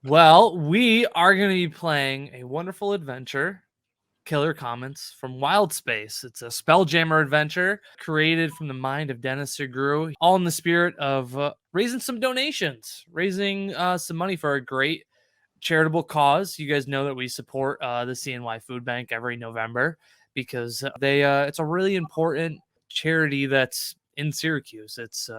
Well, we are going to be playing a wonderful adventure, Killer Komets from Wildspace. It's a Spelljammer adventure created from the mind of Dennis Sugrue, all in the spirit of raising some donations, raising some money for a great charitable cause. You guys know that we support the CNY Food Bank every November because it's a really important charity that's in Syracuse. It's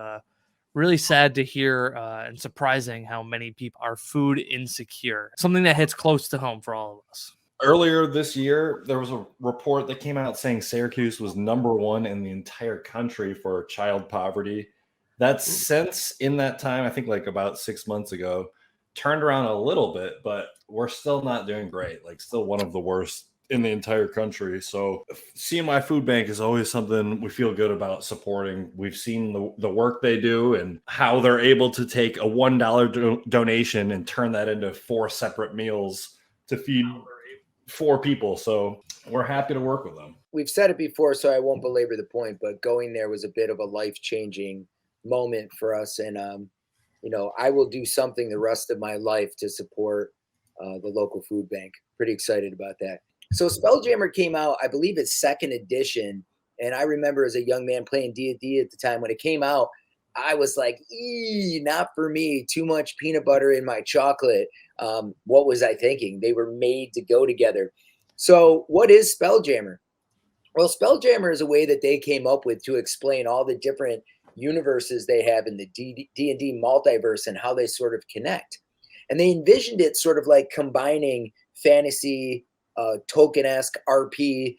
really sad to hear and surprising how many people are food insecure. Something that hits close to home for all of us. Earlier this year, there was a report that came out saying Syracuse was #1 in the entire country for child poverty. That's since in that time, I think like about 6 months ago, turned around a little bit, but we're still not doing great. Like still one of the worst in the entire country. So CMI Food Bank is always something we feel good about supporting. We've seen the work they do and how they're able to take a $1 donation and turn that into 4 separate meals to feed 4 people. So we're happy to work with them. We've said it before, so I won't belabor the point, but going there was a bit of a life-changing moment for us. And, I will do something the rest of my life to support the local food bank. Pretty excited about that. So Spelljammer came out, I believe it's 2nd edition. And I remember as a young man playing D&D at the time when it came out, I was like, not for me. Too much peanut butter in my chocolate. What was I thinking? They were made to go together. So what is Spelljammer? Well, Spelljammer is a way that they came up with to explain all the different universes they have in the D&D multiverse and how they sort of connect. And they envisioned it sort of like combining fantasy, Tolkien-esque RP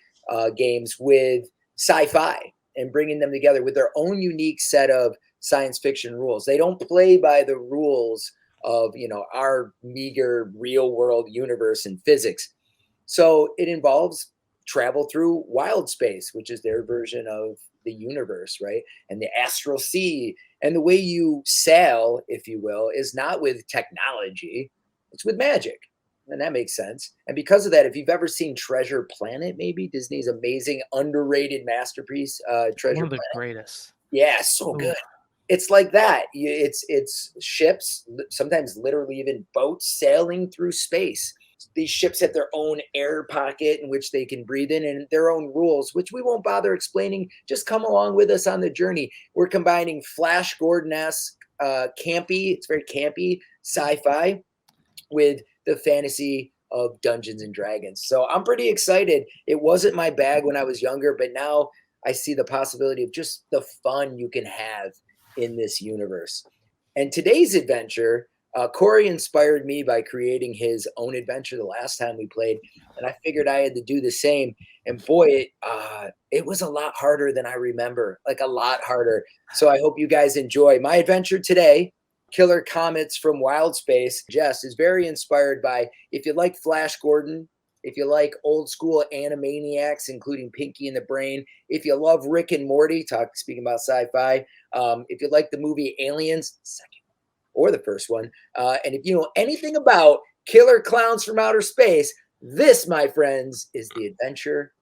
games with sci-fi and bringing them together with their own unique set of science fiction rules. They don't play by the rules of, our meager real world universe and physics. So it involves travel through Wildspace, which is their version of the universe, right? And the astral sea. And the way you sail, if you will, is not with technology, it's with magic. And that makes sense. And because of that, if you've ever seen Treasure Planet, maybe Disney's amazing, underrated masterpiece, Treasure Planet. One of the greatest. Yeah, so good. It's like that. It's ships, sometimes literally even boats sailing through space. These ships have their own air pocket in which they can breathe in and their own rules, which we won't bother explaining. Just come along with us on the journey. We're combining Flash Gordon-esque, campy, it's very campy, sci-fi with the fantasy of Dungeons and Dragons. So I'm pretty excited. It wasn't my bag when I was younger, but now I see the possibility of just the fun you can have in this universe. And today's adventure, Corey inspired me by creating his own adventure the last time we played, and I figured I had to do the same. And boy, it was a lot harder than I remember, like a lot harder. So I hope you guys enjoy my adventure today. Killer Komets from Wildspace. Jess is very inspired by, if you like Flash Gordon, if you like old school Animaniacs, including Pinky and the Brain, if you love Rick and Morty, speaking about sci-fi, if you like the movie Aliens, second or the first one, and if you know anything about killer clowns from outer space, this, my friends, is the adventure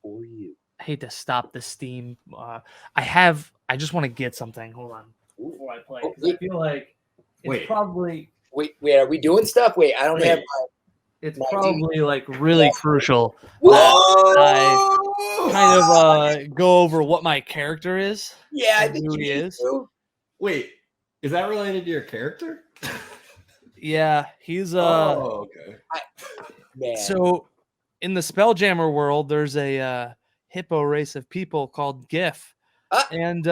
for you. I hate to stop the steam. I just want to get something. Hold on. Before I play, I feel like it's probably. Wait, are we doing stuff? Wait, I don't have. It's probably like really crucial. I kind of go over what my character is. Yeah, I think he is. Wait, is that related to your character? Yeah, he's Oh, okay. So, in the Spelljammer world, there's a hippo race of people called GIF, and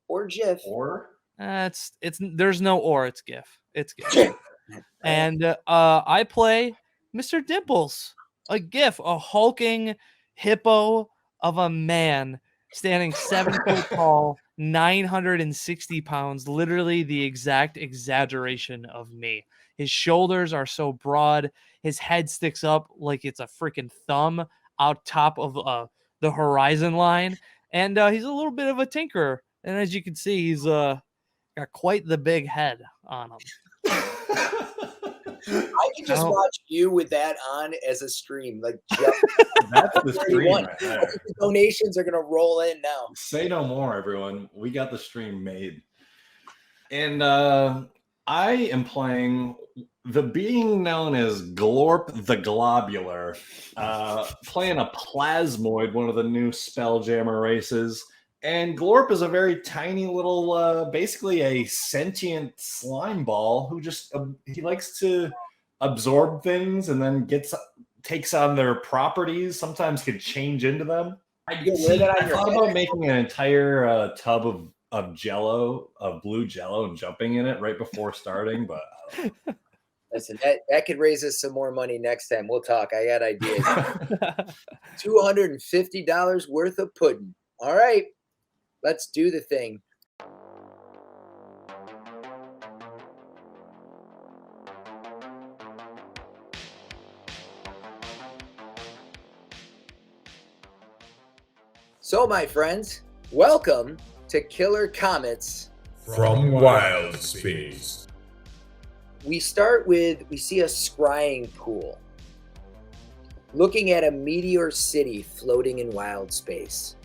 or GIF, or it's there's no or, it's GIF, it's GIF, and I play Mr. Dimples, a GIF, a hulking hippo of a man standing 7 foot tall, 960 pounds, literally the exact exaggeration of me. His shoulders are so broad, his head sticks up like it's a freaking thumb out top of the horizon line, and he's a little bit of a tinkerer. And as you can see, he's got quite the big head on him. I can just watch you with that on as a stream. Like that's the stream right there. The donations are gonna roll in now. Say no more, everyone. We got the stream made. And I am playing The being known as Glorp the Globular, playing a Plasmoid, one of the new Spelljammer races. And Glorp is a very tiny little, basically a sentient slime ball who just he likes to absorb things and then takes on their properties. Sometimes can change into them. I thought about making an entire tub of Jello, of blue Jello, and jumping in it right before starting, but. Listen, that could raise us some more money next time. We'll talk. I got ideas. $250 worth of pudding. All right, let's do the thing. So, my friends, welcome to Killer Komets from Wildspace. We start with, we see a scrying pool. Looking at a meteor city floating in wild space.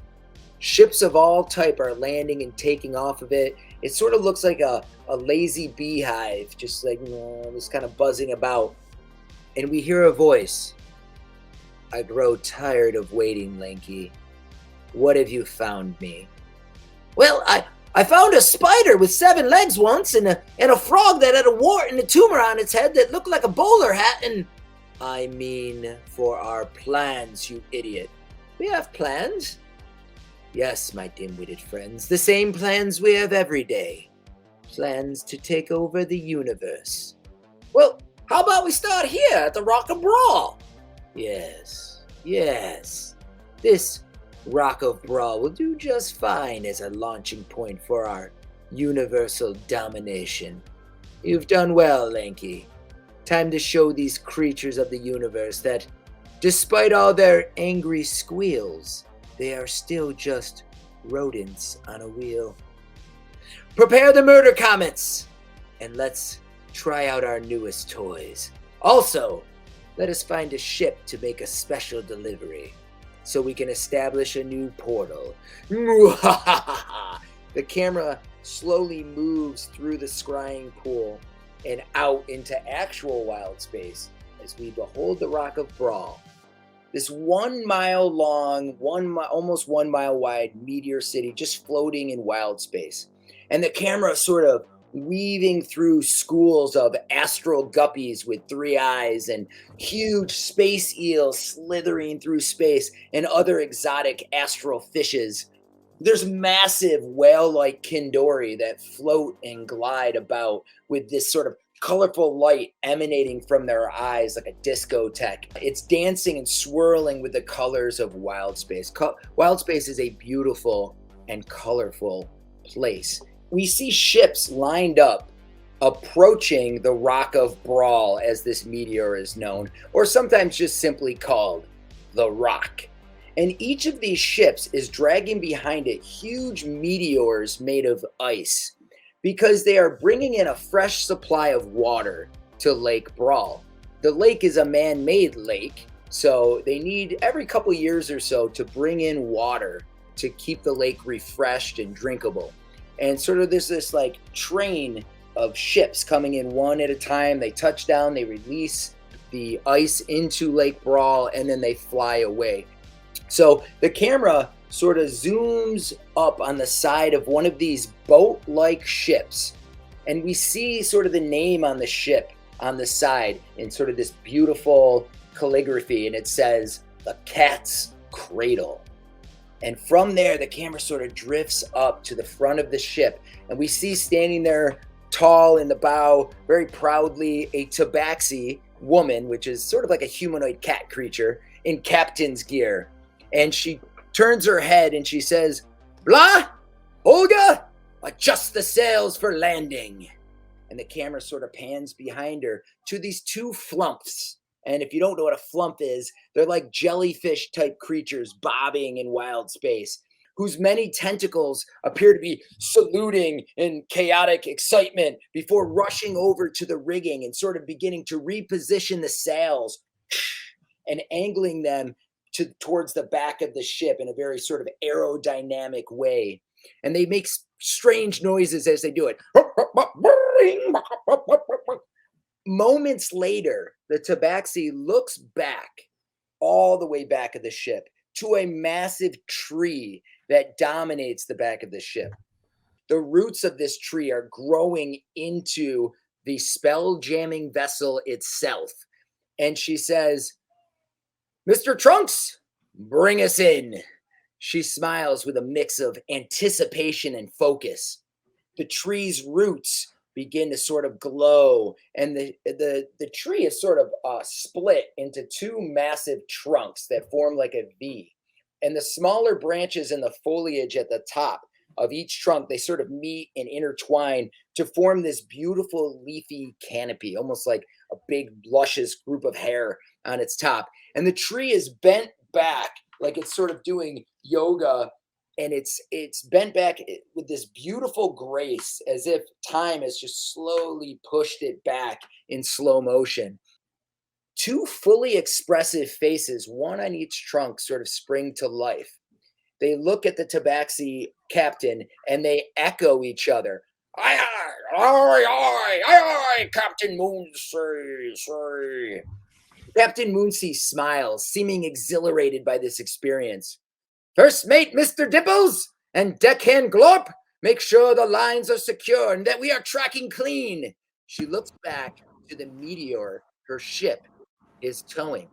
Ships of all type are landing and taking off of it. It sort of looks like a lazy beehive, just like just kind of buzzing about. And we hear a voice. I grow tired of waiting, Lanky. What have you found me? Well, I found a spider with 7 legs once and a frog that had a wart and a tumor on its head that looked like a bowler hat and... I mean, for our plans, you idiot. We have plans? Yes, my dim-witted friends, the same plans we have every day. Plans to take over the universe. Well, how about we start here at the Rock of Brawl? Yes. This Rock of Brawl will do just fine as a launching point for our universal domination. You've done well, Lanky. Time to show these creatures of the universe that, despite all their angry squeals, they are still just rodents on a wheel. Prepare the murder comets, and let's try out our newest toys. Also, let us find a ship to make a special delivery, so we can establish a new portal. The camera slowly moves through the scrying pool and out into actual wild space as we behold the Rock of Brawl. This 1 mile long, almost 1 mile wide meteor city just floating in wild space. And the camera sort of weaving through schools of astral guppies with 3 eyes and huge space eels slithering through space and other exotic astral fishes. There's massive whale-like Kindori that float and glide about with this sort of colorful light emanating from their eyes like a discotheque. It's dancing and swirling with the colors of wild space. Wild space is a beautiful and colorful place. We see ships lined up approaching the Rock of Brawl, as this meteor is known, or sometimes just simply called the Rock. And each of these ships is dragging behind it huge meteors made of ice because they are bringing in a fresh supply of water to Lake Brawl. The lake is a man-made lake, so they need every couple years or so to bring in water to keep the lake refreshed and drinkable. And sort of there's this like train of ships coming in one at a time. They touch down, they release the ice into Lake Brawl, and then they fly away. So the camera sort of zooms up on the side of one of these boat-like ships, and we see sort of the name on the ship on the side in sort of this beautiful calligraphy, and it says, The Cat's Cradle. And from there, the camera sort of drifts up to the front of the ship, and we see standing there tall in the bow, very proudly, a tabaxi woman, which is sort of like a humanoid cat creature, in captain's gear. And she turns her head and she says, Blah, Olga, adjust the sails for landing. And the camera sort of pans behind her to these 2 flumps. And if you don't know what a flump is, they're like jellyfish type creatures bobbing in wild space, whose many tentacles appear to be saluting in chaotic excitement before rushing over to the rigging and sort of beginning to reposition the sails and angling them towards the back of the ship in a very sort of aerodynamic way. And they make strange noises as they do it. Moments later, the tabaxi looks back, all the way back of the ship, to a massive tree that dominates the back of the ship. The roots of this tree are growing into the spell jamming vessel itself. And she says, "Mr. Trunks, bring us in." She smiles with a mix of anticipation and focus. The tree's roots begin to sort of glow, and the tree is sort of split into two massive trunks that form like a V. And the smaller branches and the foliage at the top of each trunk, they sort of meet and intertwine to form this beautiful leafy canopy, almost like a big luscious group of hair on its top. And the tree is bent back like it's sort of doing yoga, and it's bent back with this beautiful grace, as if time has just slowly pushed it back in slow motion. Two fully expressive faces, one on each trunk, sort of spring to life. They look at the tabaxi captain and they echo each other. Aye, aye, aye, aye, aye, aye, Captain Moonsea. Captain Moonsea smiles, seeming exhilarated by this experience. First mate, Mr. Dimples, and deckhand Glorp, make sure the lines are secure and that we are tracking clean. She looks back to the meteor her ship is towing.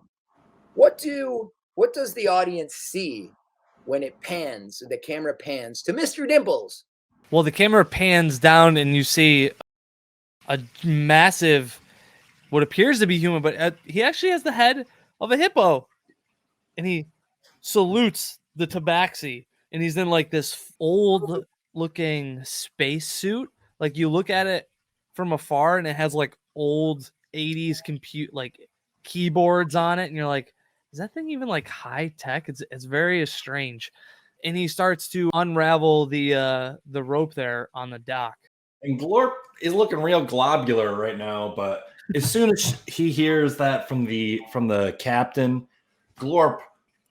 What does the audience see when it pans, the camera pans to Mr. Dimples? Well, the camera pans down and you see a massive, what appears to be human, but he actually has the head of a hippo. And he salutes the tabaxi. And he's in like this old looking space suit. Like you look at it from afar and it has like old 80s compute, like keyboards on it. And you're like, is that thing even like high tech? It's very strange. And he starts to unravel the rope there on the dock. And Glorp is looking real globular right now, but as soon as he hears that from the captain, Glorp,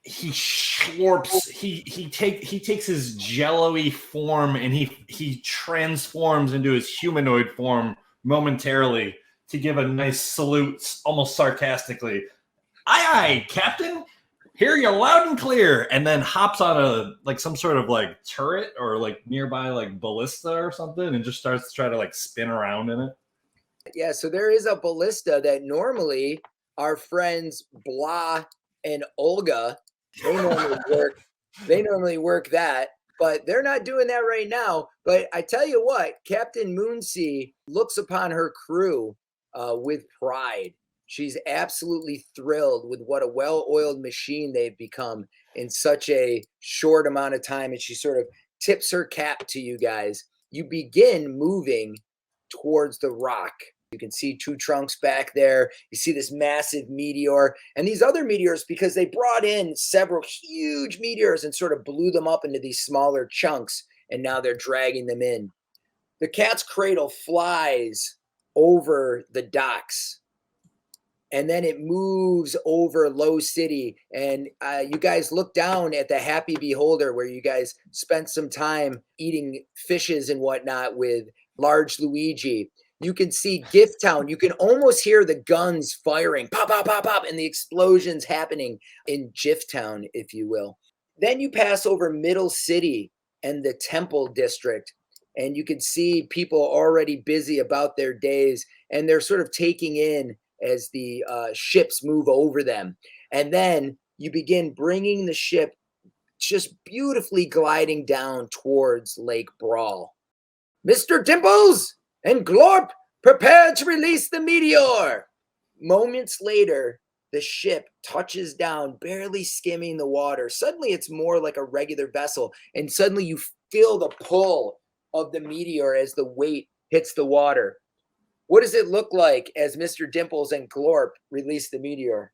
he slurps, he takes his jello-y form and he transforms into his humanoid form momentarily to give a nice salute, almost sarcastically. Aye, aye, Captain. Hear you loud and clear, and then hops on a like some sort of like turret or like nearby like ballista or something, and just starts to try to like spin around in it. Yeah, so there is a ballista that normally our friends Blah and Olga they normally work that, but they're not doing that right now. But I tell you what, Captain Moonsea looks upon her crew with pride. She's absolutely thrilled with what a well-oiled machine they've become in such a short amount of time. And she sort of tips her cap to you guys. You begin moving towards the rock. You can see two trunks back there. You see this massive meteor and these other meteors, because they brought in several huge meteors and sort of blew them up into these smaller chunks. And now they're dragging them in. The cat's cradle flies over the docks. And then it moves over Low City. And you guys look down at the Happy Beholder, where you guys spent some time eating fishes and whatnot with Large Luigi. You can see Gift Town. You can almost hear the guns firing, pop, pop, pop, pop, and the explosions happening in Gift Town, if you will. Then you pass over Middle City and the Temple District. And you can see people already busy about their days. And they're sort of taking in as the ships move over them. And then you begin bringing the ship just beautifully gliding down towards Lake Brawl. Mr. Dimples and Glorp, prepare to release the meteor. Moments later, the ship touches down, barely skimming the water. Suddenly it's more like a regular vessel. And suddenly you feel the pull of the meteor as the weight hits the water. What does it look like as Mr. Dimples and Glorp release the meteor?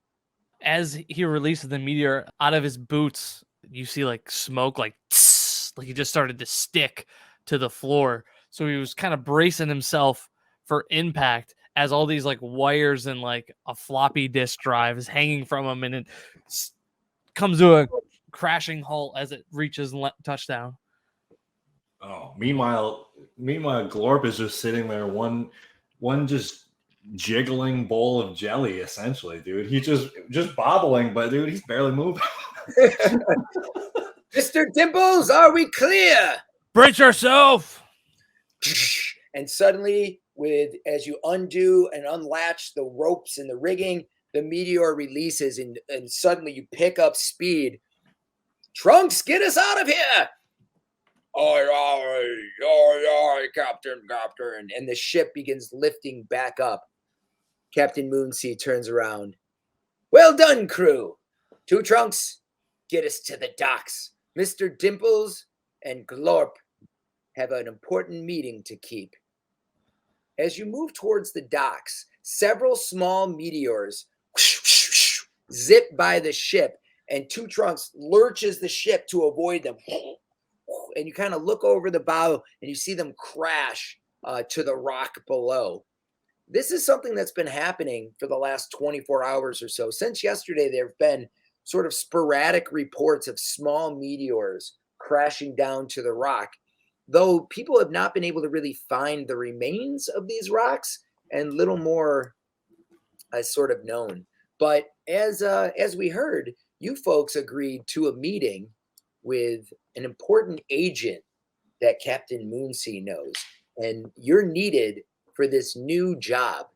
As he releases the meteor out of his boots, you see like smoke, like tss, like he just started to stick to the floor. So he was kind of bracing himself for impact as all these like wires and like a floppy disk drive is hanging from him, and it comes to a crashing halt as it reaches touchdown. Oh, meanwhile, Glorp is just sitting there, one just jiggling bowl of jelly, essentially, dude. He just bobbling, but dude, he's barely moving. Mr. Dimples, are we clear? Brace yourself. And suddenly, as you undo and unlatch the ropes and the rigging, the meteor releases, and suddenly you pick up speed. Trunks, get us out of here! Aye, Captain. And the ship begins lifting back up. Captain Moonsea turns around. Well done, crew. Two Trunks, get us to the docks. Mr. Dimples and Glorp have an important meeting to keep. As you move towards the docks, several small meteors zip by the ship, and Two Trunks lurches the ship to avoid them. And you kind of look over the bow and you see them crash to the rock below. This is something that's been happening for the last 24 hours or so. Since yesterday, there have been sort of sporadic reports of small meteors crashing down to the rock, though people have not been able to really find the remains of these rocks, and little more is sort of known. But as we heard, you folks agreed to a meeting with an important agent that Captain Moonsea knows, and you're needed for this new job.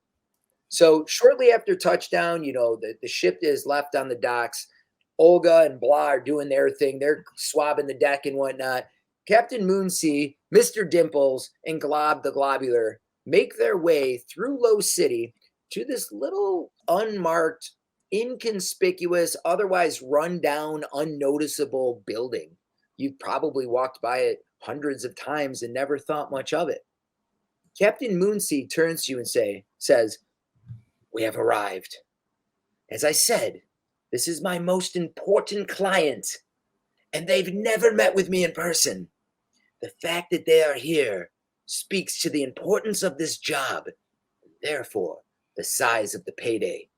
So shortly after touchdown, the ship is left on the docks. Olga and Blah are doing their thing. They're swabbing the deck and whatnot. Captain Moonsea, Mr. Dimples, and Glob the Globular make their way through Low City to this little unmarked, inconspicuous, otherwise run-down, unnoticeable building. You've probably walked by it hundreds of times and never thought much of it. Captain Moonsea turns to you and says, "We have arrived. As I said, this is my most important client, and they've never met with me in person. The fact that they are here speaks to the importance of this job, therefore the size of the payday.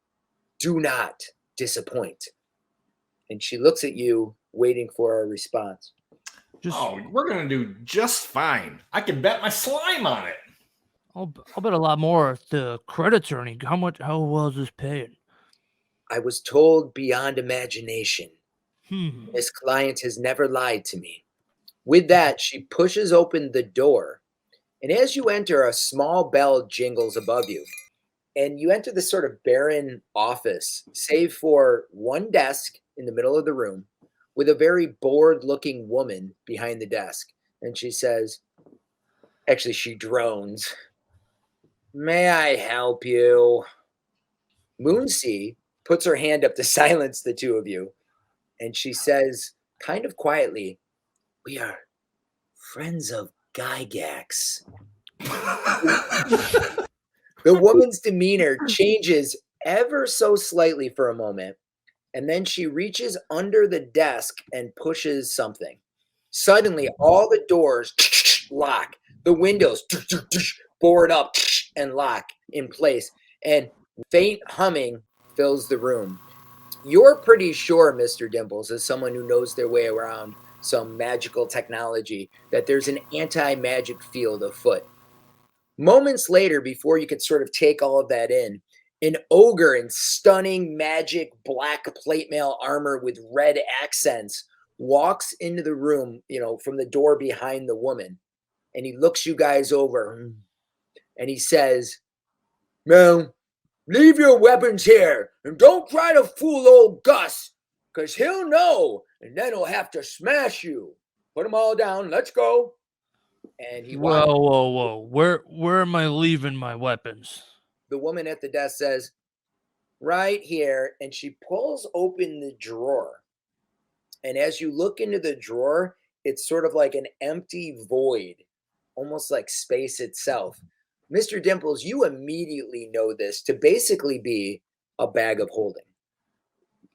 Do not disappoint." And she looks at you, waiting for a response. We're gonna do just fine. I can bet my slime on it. I'll bet a lot more at the credit attorney. How well is this paid? I was told beyond imagination. Hmm. This client has never lied to me. With that, she pushes open the door, and as you enter, a small bell jingles above you. And you enter this sort of barren office, save for one desk in the middle of the room, with a very bored-looking woman behind the desk. And she says, actually, she drones, "May I help you?" Moonsea puts her hand up to silence the two of you, and she says, kind of quietly, "We are friends of Gygax." The woman's demeanor changes ever so slightly for a moment, and then she reaches under the desk and pushes something. Suddenly, all the doors lock, the windows board up and lock in place, and faint humming fills the room. You're pretty sure, Mr. Dimples, as someone who knows their way around some magical technology, that there's an anti-magic field afoot. Moments later, before you could sort of take all of that in, an ogre in stunning magic black plate mail armor with red accents walks into the room, from the door behind the woman. And he looks you guys over and he says, "Well, leave your weapons here and don't try to fool old Gus, because he'll know and then he'll have to smash you. Put them all down. Let's go." And he Whoa. Where am I leaving my weapons? The woman at the desk says, "Right here." And she pulls open the drawer. And as you look into the drawer, it's sort of like an empty void, almost like space itself. Mr. Dimples, you immediately know this to basically be a bag of holding.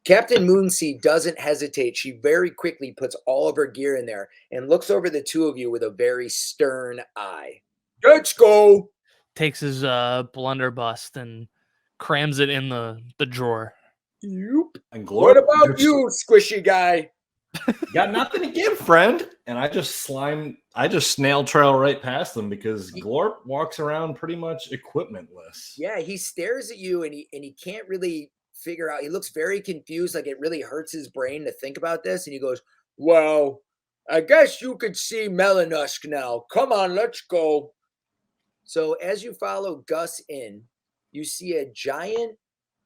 Captain Moonsea doesn't hesitate. She very quickly puts all of her gear in there and looks over the two of you with a very stern eye. "Let's go." Takes his blunderbuss and crams it in the drawer. Yep. And What about you, squishy guy? Got nothing to give, friend. And I just snail trail right past them because Glorp walks around pretty much equipmentless. Yeah, he stares at you and he can't really figure out. He looks very confused, like it really hurts his brain to think about this. And he goes, "Well, I guess you could see Melanusk now. Come on, let's go." So as you follow Gus in, you see a giant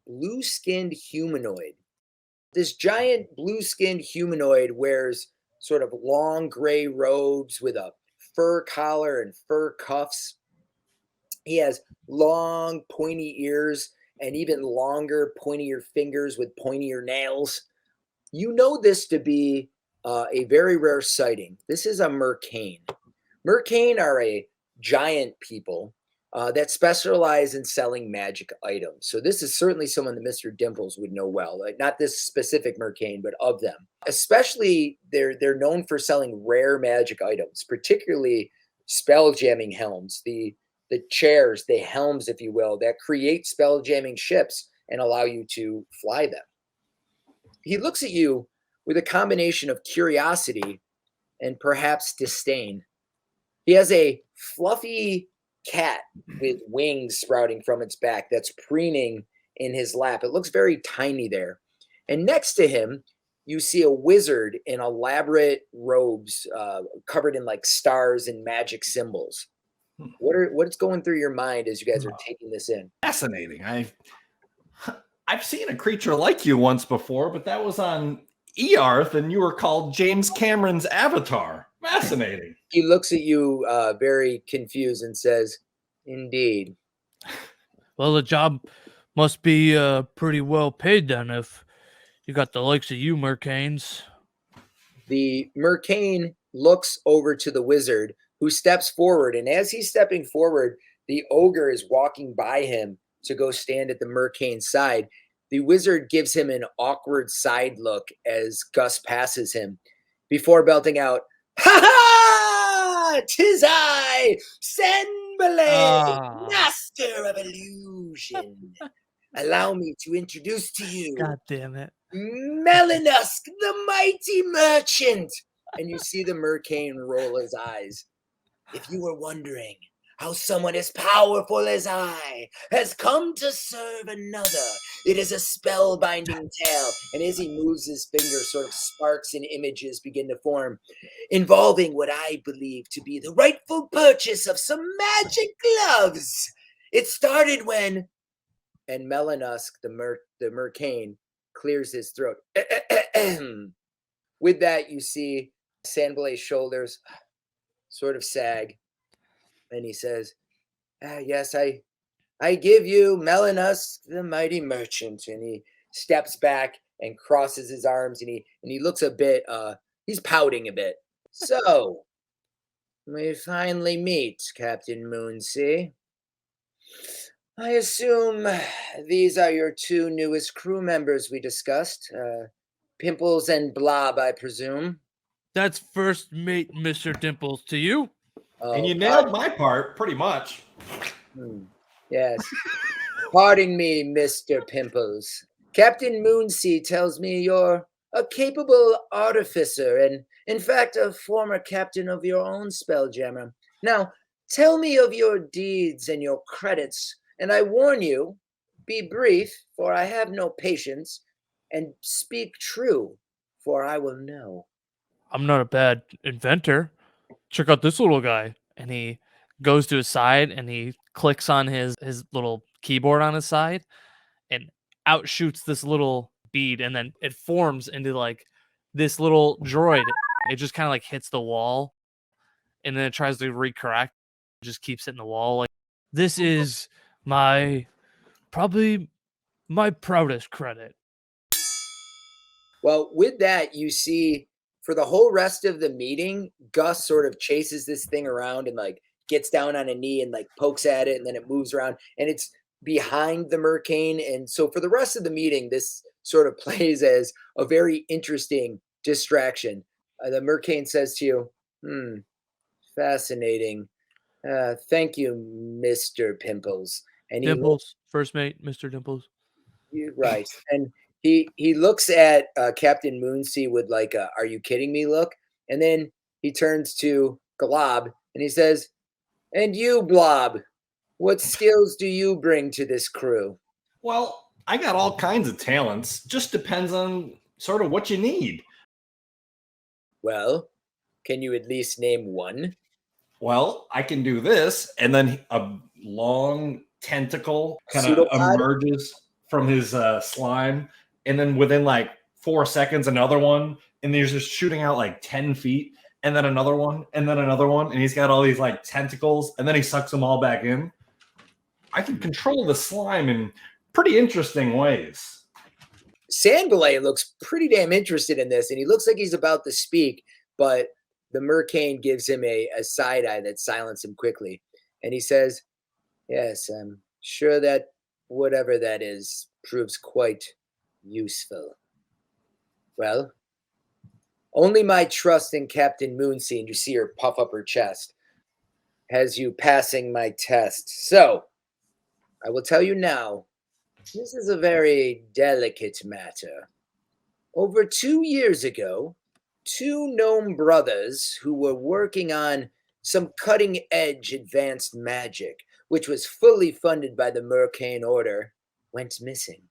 blue-skinned humanoid. This giant blue-skinned humanoid wears sort of long gray robes with a fur collar and fur cuffs. He has long, pointy ears and even longer, pointier fingers with pointier nails. You know this to be a very rare sighting. This is a Mercane. Mercane are a giant people that specialize in selling magic items. So this is certainly someone that Mr. Dimples would know well. Like not this specific Mercane, but of them. Especially, they're known for selling rare magic items, particularly spell jamming helms. The chairs, the helms, if you will, that create spell jamming ships and allow you to fly them. He looks at you with a combination of curiosity and perhaps disdain. He has a fluffy cat with wings sprouting from its back that's preening in his lap. It looks very tiny there. And next to him, you see a wizard in elaborate robes covered in like stars and magic symbols. What's going through your mind as you guys are taking this in? Fascinating. I've seen a creature like you once before, but that was on Earth, and you were called James Cameron's Avatar. Fascinating. He looks at you very confused and says, "Indeed." Well, the job must be pretty well paid then if you got the likes of you Mercanes. The Mercane looks over to the wizard who steps forward. And as he's stepping forward, the ogre is walking by him to go stand at the Mercane's side. The wizard gives him an awkward side look as Gus passes him before belting out, "Ha ha! 'Tis I, Senbele, master of illusion. Allow me to introduce to you God damn it. Melanusk, the mighty merchant." And you see the Mercane roll his eyes. "If you were wondering how someone as powerful as I has come to serve another, it is a spellbinding tale." And as he moves his finger, sort of sparks and images begin to form, involving what I believe to be the rightful purchase of some magic gloves. It started when... And Melanusk, the Mercane, clears his throat. With that, you see Sandblay's shoulders sort of sag. And he says, "Yes, I give you Melanusk, the mighty merchant." And he steps back and crosses his arms, and he looks a bit, he's pouting a bit. "So, we finally meet, Captain Moonsea. I assume these are your two newest crew members we discussed. Pimples and Blob, I presume." That's first mate, Mr. Dimples, to you. And you nailed my part, pretty much. Yes. Pardon me, Mr. Pimples. Captain Moonsea tells me you're a capable artificer and, in fact, a former captain of your own Spelljammer. Now, tell me of your deeds and your credits, and I warn you, be brief, for I have no patience, and speak true, for I will know. I'm not a bad inventor. Check out this little guy. And he goes to his side and he clicks on his little keyboard on his side and outshoots this little bead, and then it forms into like this little droid. It just kind of like hits the wall and then it tries to recorrect, just keeps hitting the wall. Like, this is probably my proudest credit. Well, with that, you see for the whole rest of the meeting, Gus sort of chases this thing around and like gets down on a knee and like pokes at it, and then it moves around and it's behind the Mercane. And so for the rest of the meeting, this sort of plays as a very interesting distraction. The Mercane says to you, fascinating. Thank you, Mr. Pimples. And Dimples, first mate, Mr. Dimples. You're right. And He looks at Captain Moonsea with like a "Are you kidding me?" look, and then he turns to Glob and he says, "And you, Blob, what skills do you bring to this crew?" Well, I got all kinds of talents. Just depends on sort of what you need. Well, can you at least name one? Well, I can do this, and then a long tentacle kind of Pseudopod? emerges from his slime, and then within like 4 seconds, another one, and he's just shooting out like 10 feet, and then another one, and then another one, and he's got all these like tentacles, and then he sucks them all back in. I can control the slime in pretty interesting ways. Sandbalay looks pretty damn interested in this, and he looks like he's about to speak, but the Mercane gives him a side eye that silences him quickly. And he says, "Yes, I'm sure that whatever that is proves quite useful. Well, only my trust in Captain Moonsea," and you see her puff up her chest, "has you passing my test. So, I will tell you now, this is a very delicate matter. Over 2 years ago, two gnome brothers who were working on some cutting-edge advanced magic, which was fully funded by the Mercane Order, went missing.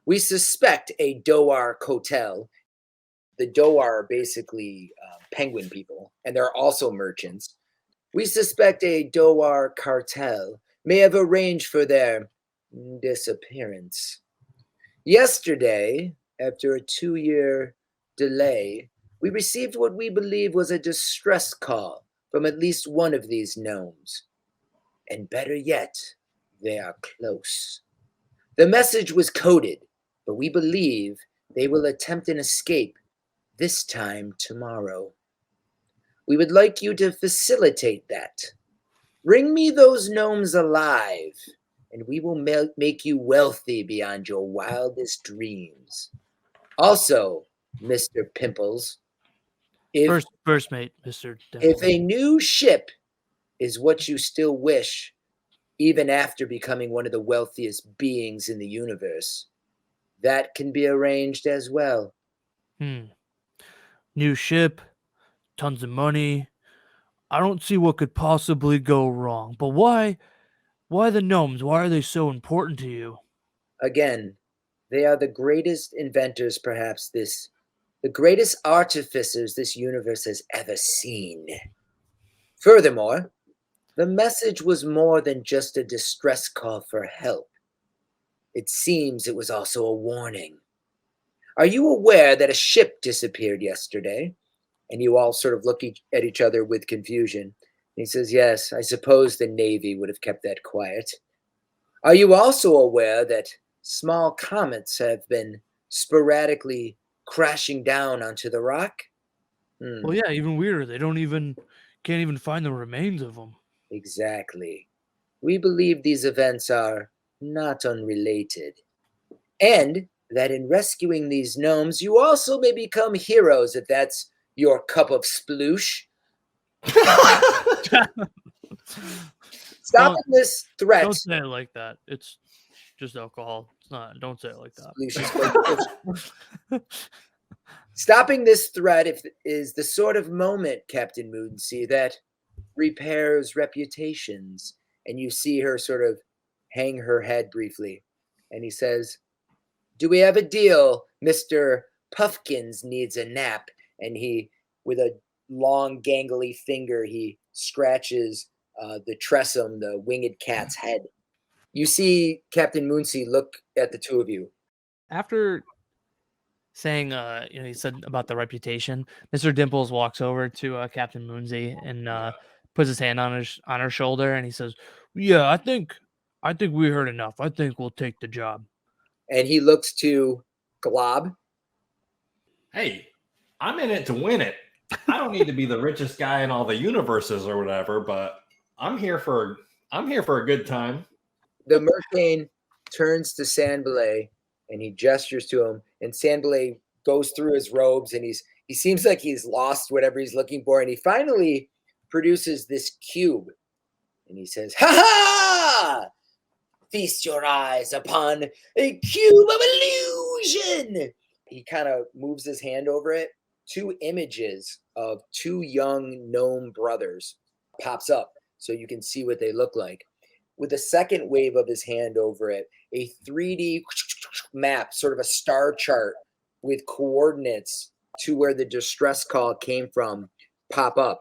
We suspect a Doar Kotel. The Doar are basically penguin people, and they're also merchants. We suspect a Doar cartel may have arranged for their disappearance. Yesterday, after a 2-year delay, we received what we believe was a distress call from at least one of these gnomes. And better yet, they are close. The message was coded, but we believe they will attempt an escape this time tomorrow. We would like you to facilitate that. Bring me those gnomes alive, and we will make you wealthy beyond your wildest dreams. Also, Mr. Pimples, if First mate, Mr. if a new ship is what you still wish, even after becoming one of the wealthiest beings in the universe, that can be arranged as well." New ship, tons of money. I don't see what could possibly go wrong. But why the gnomes? Why are they so important to you? Again, they are the greatest inventors, perhaps the greatest artificers this universe has ever seen. Furthermore, the message was more than just a distress call for help. It seems it was also a warning. Are you aware that a ship disappeared yesterday? And you all sort of look at each other with confusion. And he says, "Yes, I suppose the Navy would have kept that quiet." Are you also aware that small comets have been sporadically crashing down onto the rock? Well, yeah, even weirder. They can't even find the remains of them. Exactly. We believe these events are not unrelated. And that in rescuing these gnomes, you also may become heroes if that's your cup of sploosh. Stopping this threat. Don't say it like that. It's just alcohol. It's not. Don't say it like that. Sploosh is stopping this threat is the sort of moment, Captain Moonsea, that repairs reputations. And you see her sort of hang her head briefly. And he says, "Do we have a deal? Mr. Puffkins needs a nap." And he, with a long, gangly finger, he scratches the tressum, the winged cat's head. You see Captain Moonsea look at the two of you. After saying, he said about the reputation, Mr. Dimples walks over to Captain Moonsea and puts his hand on her shoulder, and he says, "Yeah, I think we heard enough. I think we'll take the job." And he looks to Glob. Hey, I'm in it to win it. I don't need to be the richest guy in all the universes or whatever, but I'm here for a good time. The Mercane turns to Sandbalay and he gestures to him, and Sandbalay goes through his robes and he seems like he's lost whatever he's looking for, and he finally produces this cube and he says, "Ha ha! feast your eyes upon a cube of illusion. He kind of moves his hand over it. 2 images of 2 young gnome brothers pops up so you can see what they look like. With a second wave of his hand over it, a 3D map, sort of a star chart with coordinates to where the distress call came from, pop up.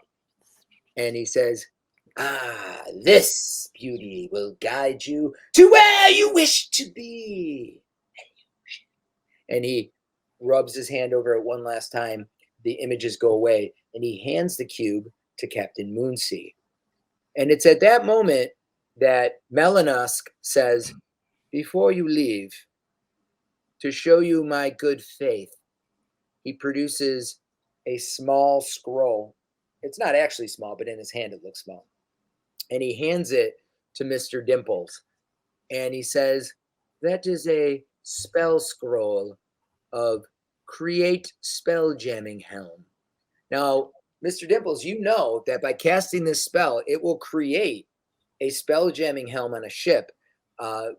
And he says, this beauty will guide you to where you wish to be. And he rubs his hand over it one last time. The images go away, and he hands the cube to Captain Moonsea. And it's at that moment that Melanusk says, before you leave, to show you my good faith, he produces a small scroll. It's not actually small, but in his hand it looks small. And he hands it to Mr. Dimples. And he says, that is a spell scroll of create spelljamming helm. Now, Mr. Dimples, you know that by casting this spell, it will create a spelljamming helm on a ship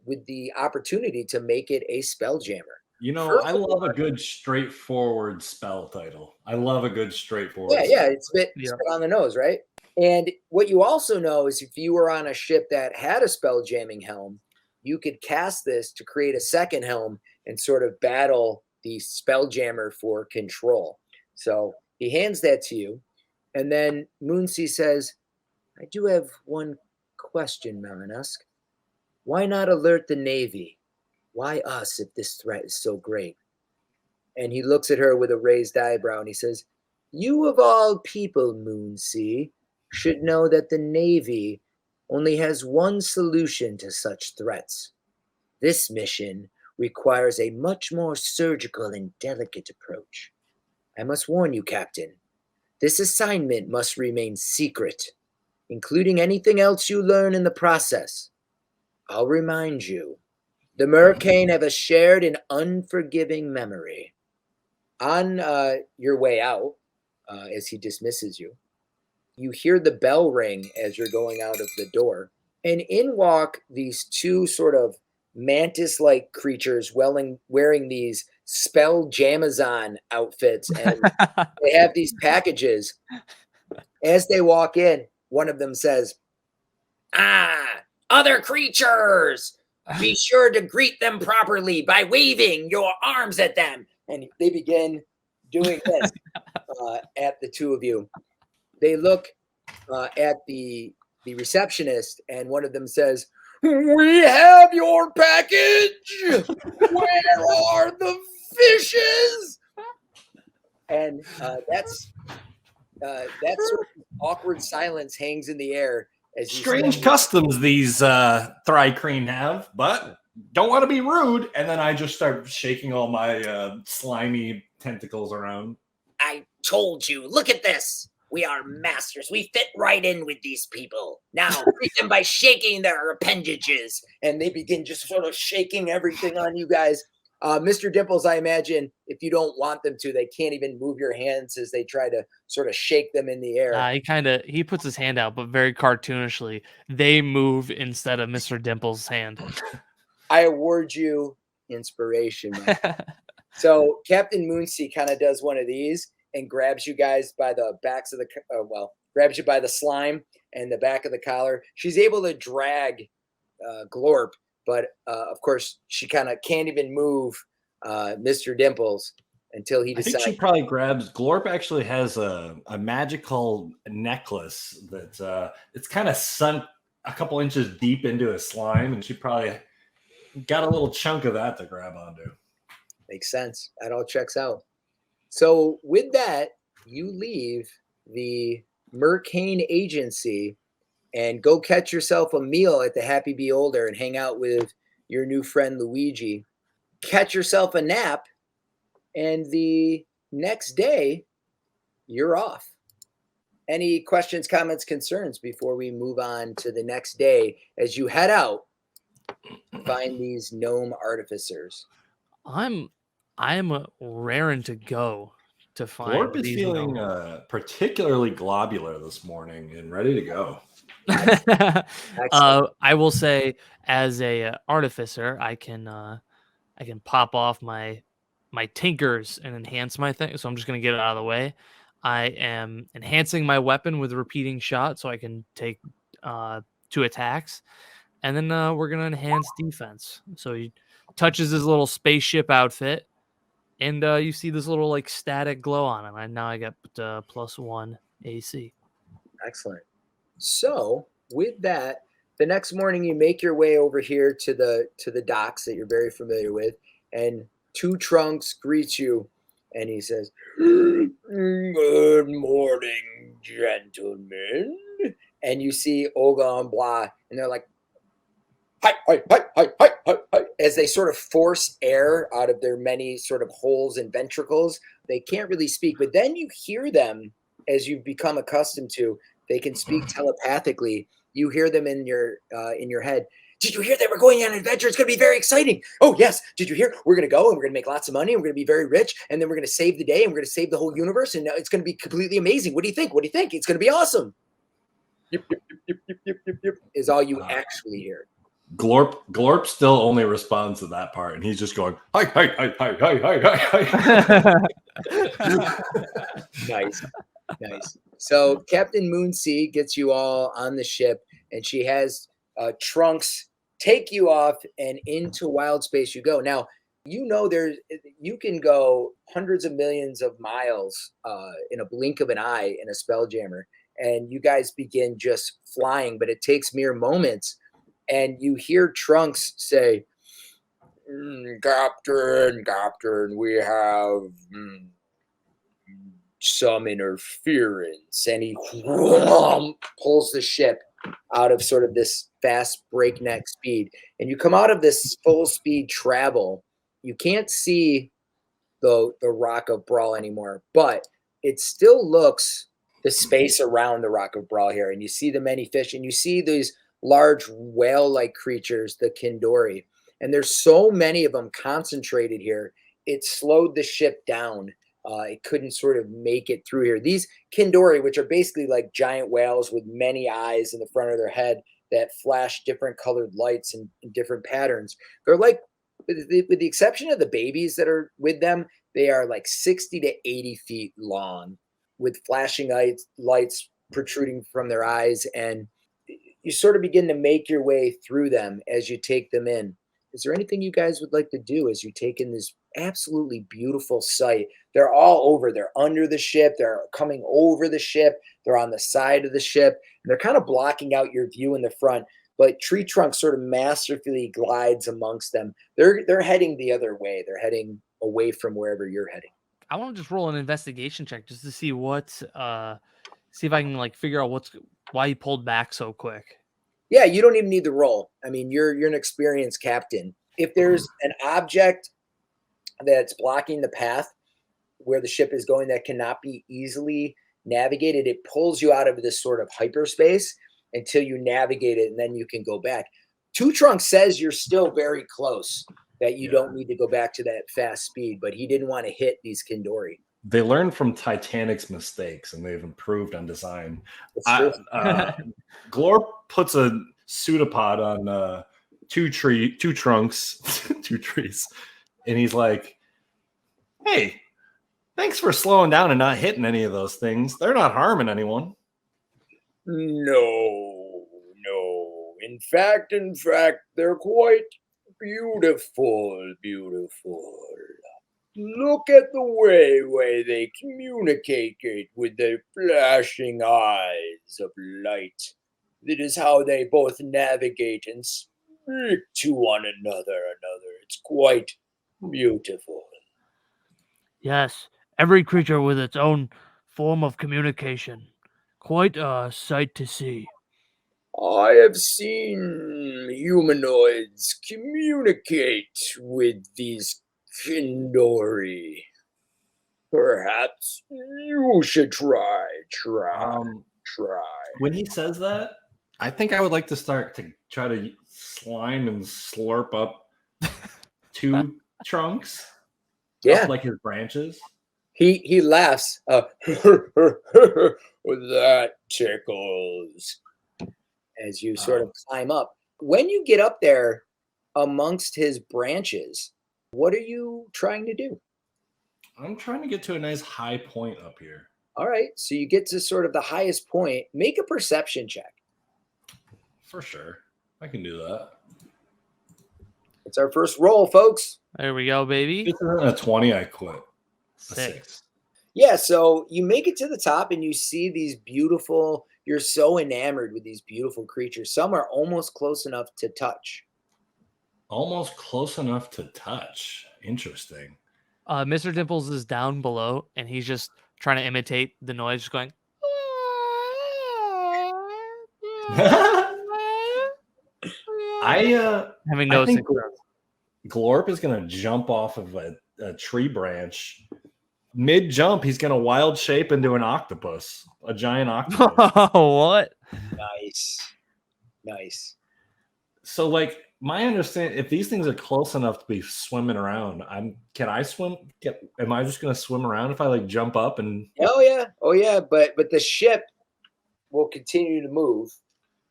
with the opportunity to make it a spelljammer. You know, I love a good straightforward spell title. I love a good straightforward Yeah, it's a bit on the nose, right? And what you also know is if you were on a ship that had a spelljamming helm, you could cast this to create a second helm and sort of battle the spelljammer for control. So he hands that to you. And then Moonsea says, I do have one question, Melanusk. Why not alert the Navy? Why us if this threat is so great? And he looks at her with a raised eyebrow and he says, you of all people, Moonsea, should know that the Navy only has one solution to such threats. This mission requires a much more surgical and delicate approach. I must warn you, Captain, this assignment must remain secret, including anything else you learn in the process. I'll remind you, the Mercane have a shared and unforgiving memory. On your way out, as he dismisses you, you hear the bell ring as you're going out of the door. And in walk these 2 sort of mantis-like creatures wearing these Spelljamazon outfits. And they have these packages. As they walk in, one of them says, other creatures! Be sure to greet them properly by waving your arms at them. And they begin doing this at the 2 of you. They look at the receptionist, and one of them says, we have your package. Where are the fishes? And that's sort of awkward silence hangs in the air. As Strange customs these Thrycreen have, but don't want to be rude. And then I just start shaking all my slimy tentacles around. I told you, look at this. We are masters. We fit right in with these people. Now, greet them by shaking their appendages. And they begin just sort of shaking everything on you guys. Mr. Dimples, I imagine if you don't want them to, they can't even move your hands as they try to sort of shake them in the air. He puts his hand out, but very cartoonishly, they move instead of Mr. Dimples' hand. I award you inspiration. So Captain Moonsea kind of does one of these and grabs you guys by the backs of the, grabs you by the slime and the back of the collar. She's able to drag Glorp, but of course she kind of can't even move Mr. Dimples until he decides. I think she probably grabs. Glorp actually has a magical necklace that it's kind of sunk a couple inches deep into a slime, and she probably got a little chunk of that to grab onto. Makes sense. That all checks out. So with that, you leave the Mercane Agency and go catch yourself a meal at the Happy Be Older and hang out with your new friend Luigi. Catch yourself a nap, and the next day, you're off. Any questions, comments, concerns before we move on to the next day as you head out to find these gnome artificers? I'm raring to go to find. Glorp is feeling particularly globular this morning and ready to go. Excellent. I will say, as a artificer, I can pop off my tinkers and enhance my thing. So I'm just gonna get it out of the way. I am enhancing my weapon with repeating shot, so I can take 2 attacks, and then we're gonna enhance defense. So he touches his little spaceship outfit, and you see this little like static glow on him. And now I got +1 AC. Excellent. So with that, the next morning you make your way over here to the docks that you're very familiar with, and Two Trunks greets you, and he says, "Good morning, gentlemen." And you see Olga and Blah, and they're like, "Hi, hi, hi, hi, hi, hi, hi," as they sort of force air out of their many sort of holes and ventricles. They can't really speak, but then you hear them, as you've become accustomed to. They can speak telepathically. You hear them in your head. "Did you hear that we're going on an adventure? It's going to be very exciting." "Oh yes, did you hear? We're going to go and we're going to make lots of money and we're going to be very rich, and then we're going to save the day and we're going to save the whole universe, and it's going to be completely amazing. What do you think? What do you think? It's going to be awesome." Yip, yip, yip, yip, yip, yip, yip, yip, is all you actually hear. Glorp still only responds to that part, and he's just going, hi, hi, hi, hi, hi, hi, hi. Nice. So Captain Moonsea gets you all on the ship, and she has Trunks take you off, and into Wildspace you go. Now, you can go hundreds of millions of miles in a blink of an eye in a Spelljammer, and you guys begin just flying, but it takes mere moments, and you hear Trunks say, Captain, we have some interference," and he pulls the ship out of sort of this fast breakneck speed, and you come out of this full speed travel. You can't see the Rock of Brawl anymore, but it still looks the space around the Rock of Brawl here, and you see the many fish, and you see these large whale-like creatures, the Kindori, and there's so many of them concentrated here. It slowed the ship down. It couldn't sort of make it through here. These Kindori, which are basically like giant whales with many eyes in the front of their head that flash different colored lights and different patterns, they're like, with the exception of the babies that are with them, they are like 60 to 80 feet long with flashing lights protruding from their eyes. And you sort of begin to make your way through them as you take them in. Is there anything you guys would like to do as you take in this absolutely beautiful sight? They're all over. They're under the ship. They're coming over the ship. They're on the side of the ship. And they're kind of blocking out your view in the front. But Tree Trunk sort of masterfully glides amongst them. They're heading the other way. They're heading away from wherever you're heading. I want to just roll an investigation check just to see see if I can like figure out why he pulled back so quick. Yeah, you don't even need the roll. I mean, you're an experienced captain. If there's an object that's blocking the path where the ship is going that cannot be easily navigated, it pulls you out of this sort of hyperspace until you navigate it, and then you can go back. Two Trunks says you're still very close, that you don't need to go back to that fast speed, but he didn't want to hit these Kindori. They learned from Titanic's mistakes, and they've improved on design. Glorp puts a pseudopod on two trunks, two trees, and he's like, "Hey, thanks for slowing down and not hitting any of those things. They're not harming anyone." No. In fact, they're quite beautiful. Look at the way they communicate with their flashing eyes of light. That is how they both navigate and speak to one another. It's quite beautiful. Yes, every creature with its own form of communication. Quite a sight to see. I have seen humanoids communicate with these Kindori. Perhaps you should try. When he says that, I think I would like to start to try to slime and slurp up two trunks. Yeah, up like his branches. He laughs. That tickles. as you sort of climb up. When you get up there amongst his branches, what are you trying to do? I'm trying to get to a nice high point up here. All right, so you get to sort of the highest point. Make a perception check. For sure. I can do that. It's our first roll, folks. There we go, baby. This isn't a 20, I quit. A 6. Yeah, so you make it to the top and you see these beautiful, you're so enamored with these beautiful creatures. Some are almost close enough to touch. Almost close enough to touch. Interesting. Mr. Dimples is down below, and he's just trying to imitate the noise, just going. Having no I think success. Glorp is going to jump off of a tree branch. Mid jump, he's going to wild shape into an octopus, a giant octopus. What? Nice. So, like, my understanding, if these things are close enough to be swimming around, can I swim? Am I just going to swim around if I like jump up and? Oh yeah. But the ship will continue to move,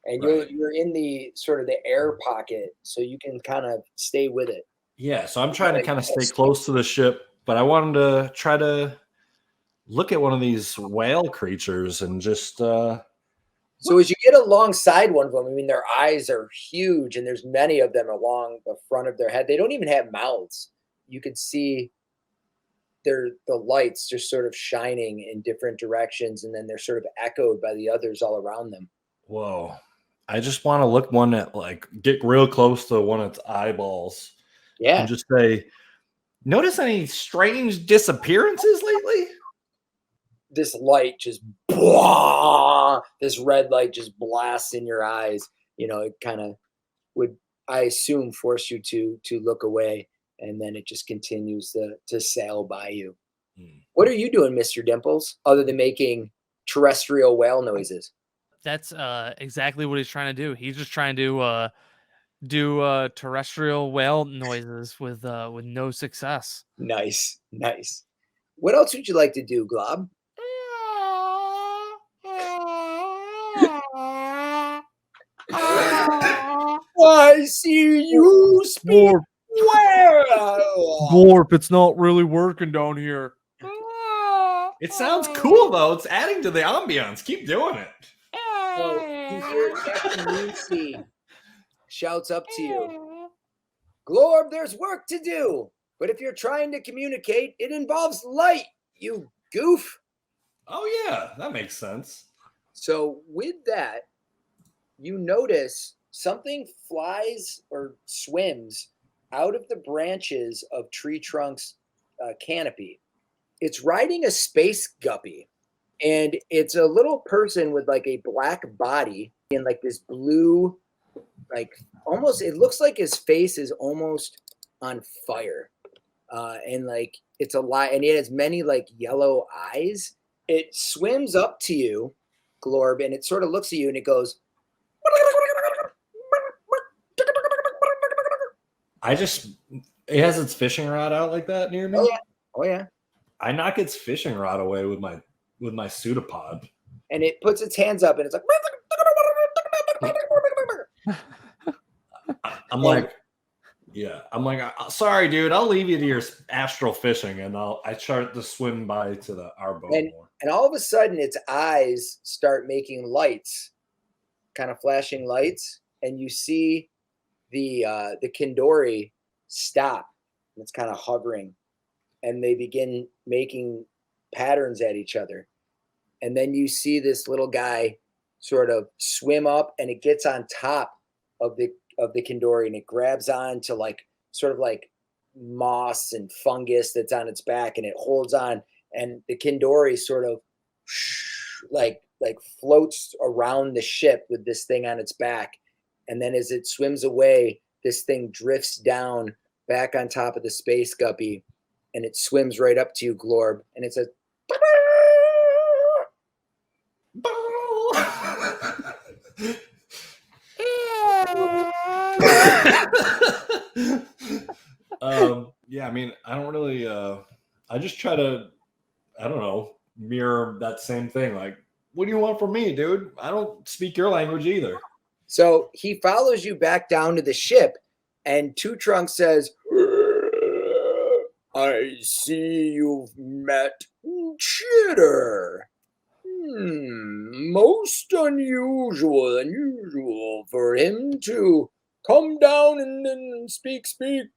and you're in the sort of the air pocket, so you can kind of stay with it. Yeah, so I'm trying to kind of stay close to the ship, but I wanted to try to look at one of these whale creatures and just. So as you get alongside one of them, I mean, their eyes are huge, and there's many of them along the front of their head. They don't even have mouths. You can see the lights just sort of shining in different directions, and then they're sort of echoed by the others all around them. Whoa. I just want to look one at, like, get real close to one of its eyeballs. Yeah. And just say, notice any strange disappearances lately? This light just, blah, this red light just blasts in your eyes. You know, it kind of would, I assume, force you to look away, and then it just continues to sail by you. What are you doing, Mr. Dimples, other than making terrestrial whale noises? That's exactly what he's trying to do. He's just trying to do terrestrial whale noises with no success. Nice. What else would you like to do, Glob? I see you speak well. Glorp, it's not really working down here. It sounds cool, though. It's adding to the ambiance. Keep doing it. So you hear Captain Moonseed shouts up to you. Glorb, there's work to do. But if you're trying to communicate, it involves light, you goof. Oh, yeah. That makes sense. So with that, you notice something flies or swims out of the branches of Tree Trunk's canopy. It's riding a space guppy, and it's a little person with like a black body and like this blue, like almost, it looks like his face is almost on fire. And like it's alive, and it has many like yellow eyes. It swims up to you, Glorb, and it sort of looks at you and it goes, it has its fishing rod out like that near me. Oh yeah. I knock its fishing rod away with my pseudopod. And it puts its hands up and it's like, I'm like, sorry, dude, I'll leave you to your astral fishing, and I start to swim by to our boat more. And all of a sudden its eyes start making lights, kind of flashing lights, and you see the Kindori stop, and it's kind of hovering, and they begin making patterns at each other. And then you see this little guy sort of swim up, and it gets on top of the Kindori, and it grabs on to like sort of like moss and fungus that's on its back, and it holds on, and the Kindori sort of like floats around the ship with this thing on its back. And then as it swims away, this thing drifts down back on top of the space guppy, and it swims right up to you, Glorb, and it says, yeah, I mean, I don't really I just try to, I don't know, mirror that same thing. Like, what do you want from me, dude? I don't speak your language either. So he follows you back down to the ship, and Two Trunks says, I see you've met Chitter. Most unusual for him to come down and speak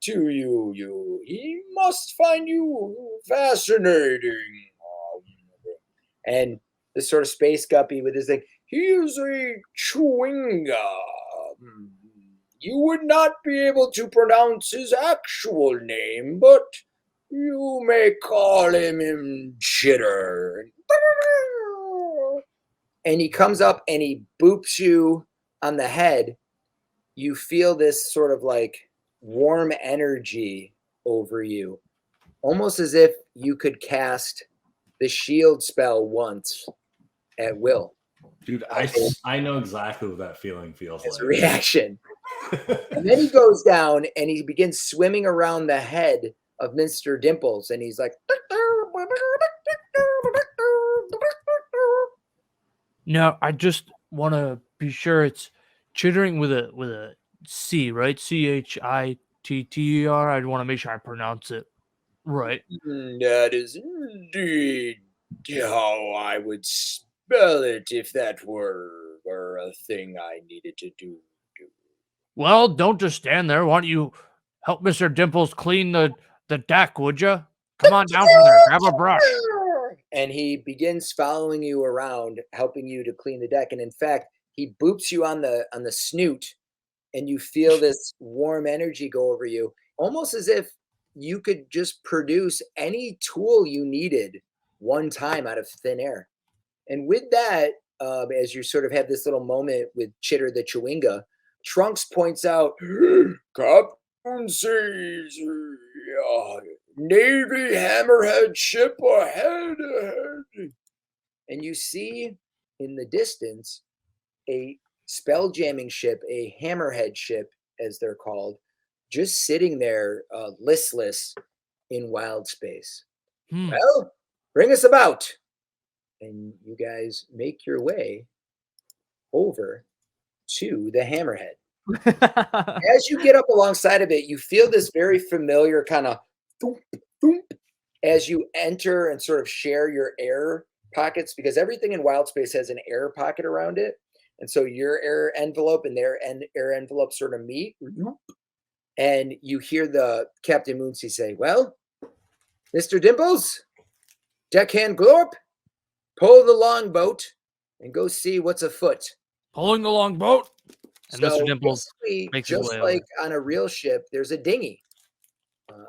to you. He must find you fascinating. And the sort of space guppy with his thing, he is a chewinga. You would not be able to pronounce his actual name, but you may call him Chitter. And he comes up and he boops you on the head. You feel this sort of like warm energy over you, almost as if you could cast the shield spell once at will. Dude, I know exactly what that feeling feels As a like. reaction. And then he goes down and he begins swimming around the head of Mr. Dimples, and he's like, No, I just want to be sure it's chittering with a C, right? Chitter. I want to make sure I pronounce it right. That is indeed how I would spell it if that were a thing I needed to do. Well, don't just stand there. Why don't you help Mr. Dimples clean the deck, would you? Come on down from there. Grab a brush. And he begins following you around, helping you to clean the deck. And in fact, he boops you on the snoot, and you feel this warm energy go over you, almost as if you could just produce any tool you needed one time out of thin air. And with that, as you sort of have this little moment with Chitter the Chewinga, Trunks points out, Captain says, Navy hammerhead ship ahead. And you see in the distance a spelljamming ship, a hammerhead ship, as they're called, just sitting there listless in Wildspace. Well, bring us about. And you guys make your way over to the hammerhead. As you get up alongside of it, you feel this very familiar kind of thump, thump, as you enter and sort of share your air pockets, because everything in Wildspace has an air pocket around it. And so your air envelope and their air envelope sort of meet. And you hear the Captain Moonsey say, well, Mr. Dimples, Deckhand Glorp, pull the longboat and go see what's afoot. Pulling the longboat. And So Mr. Dimples makes his just way like over. on a real ship, there's a dinghy,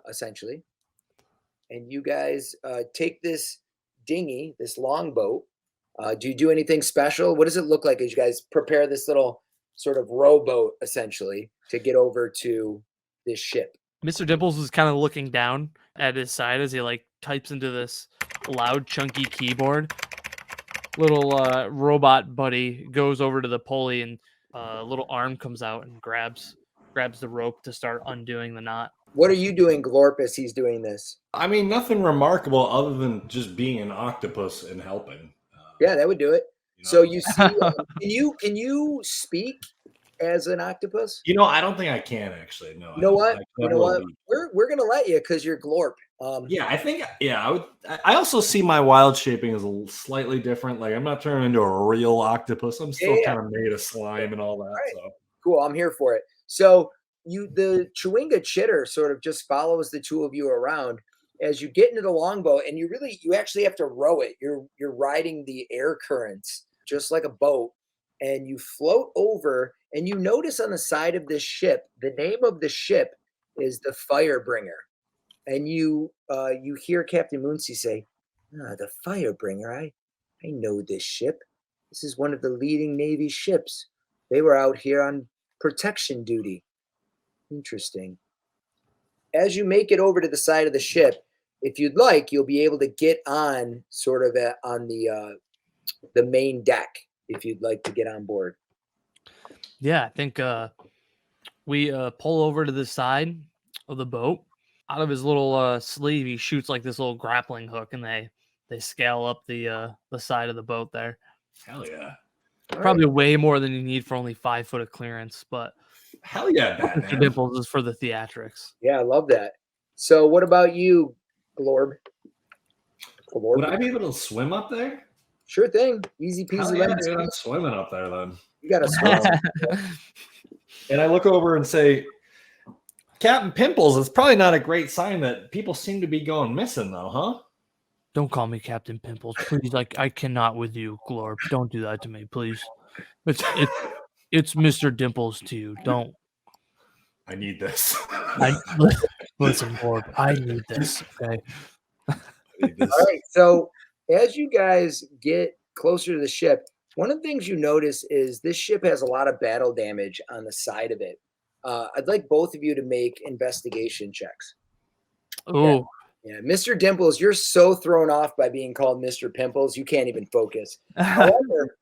essentially. And you guys take this dinghy, this longboat. Do you do anything special? What does it look like as you guys prepare this little sort of rowboat, essentially, to get over to this ship? Mr. Dimples is kind of looking down at his side as he like types into this loud, chunky keyboard. Little robot buddy goes over to the pulley, and a little arm comes out and grabs the rope to start undoing the knot. What are you doing, Glorp, as he's doing this? I mean, nothing remarkable other than just being an octopus and helping. Yeah, that would do it. You know? So you see, can you speak as an octopus? You know, I don't think I can actually. No. You know what? I You know what? We're gonna let you because you're Glorp. Yeah, I think. Yeah, I would. I also see my wild shaping as a slightly different. Like I'm not turning into a real octopus. I'm still kind of made of slime and all that. Right. So Cool. I'm here for it. So the Chewinga Chitter sort of just follows the two of you around as you get into the longboat, and you actually have to row it. You're riding the air currents just like a boat, and you float over, and you notice on the side of this ship, the name of the ship is the Firebringer. And you hear Captain Moonsey say, the Firebringer, I know this ship. This is one of the leading Navy ships. They were out here on protection duty. Interesting. As you make it over to the side of the ship, if you'd like, you'll be able to get on sort of on the main deck if you'd like to get on board. Yeah, I think we pull over to the side of the boat. Out of his little sleeve, he shoots like this little grappling hook, and they scale up the side of the boat there. hell yeah. All Probably right. way more than you need for only 5 foot of clearance, but Hell yeah, Mr. Batman. Dimples is for the theatrics. Yeah, I love that. So what about you, Glorb? Would Glorb? I be able to swim up there? Sure thing. Easy peasy Hell yeah, lemon dude, I'm squeezy. swimming up there then. You got to swim. And I look over and say, Captain Pimples, it's probably not a great sign that people seem to be going missing, though, huh? Don't call me Captain Pimples, please. I cannot with you, Glorb. Don't do that to me, please. It's Mr. Dimples to you. Don't. I need this. Listen, Glorb. I need this. Okay. I need this. All right. So as you guys get closer to the ship, one of the things you notice is this ship has a lot of battle damage on the side of it. I'd like both of you to make investigation checks. Oh, Yeah, Mr. Dimples, you're so thrown off by being called Mr. Pimples, you can't even focus. However,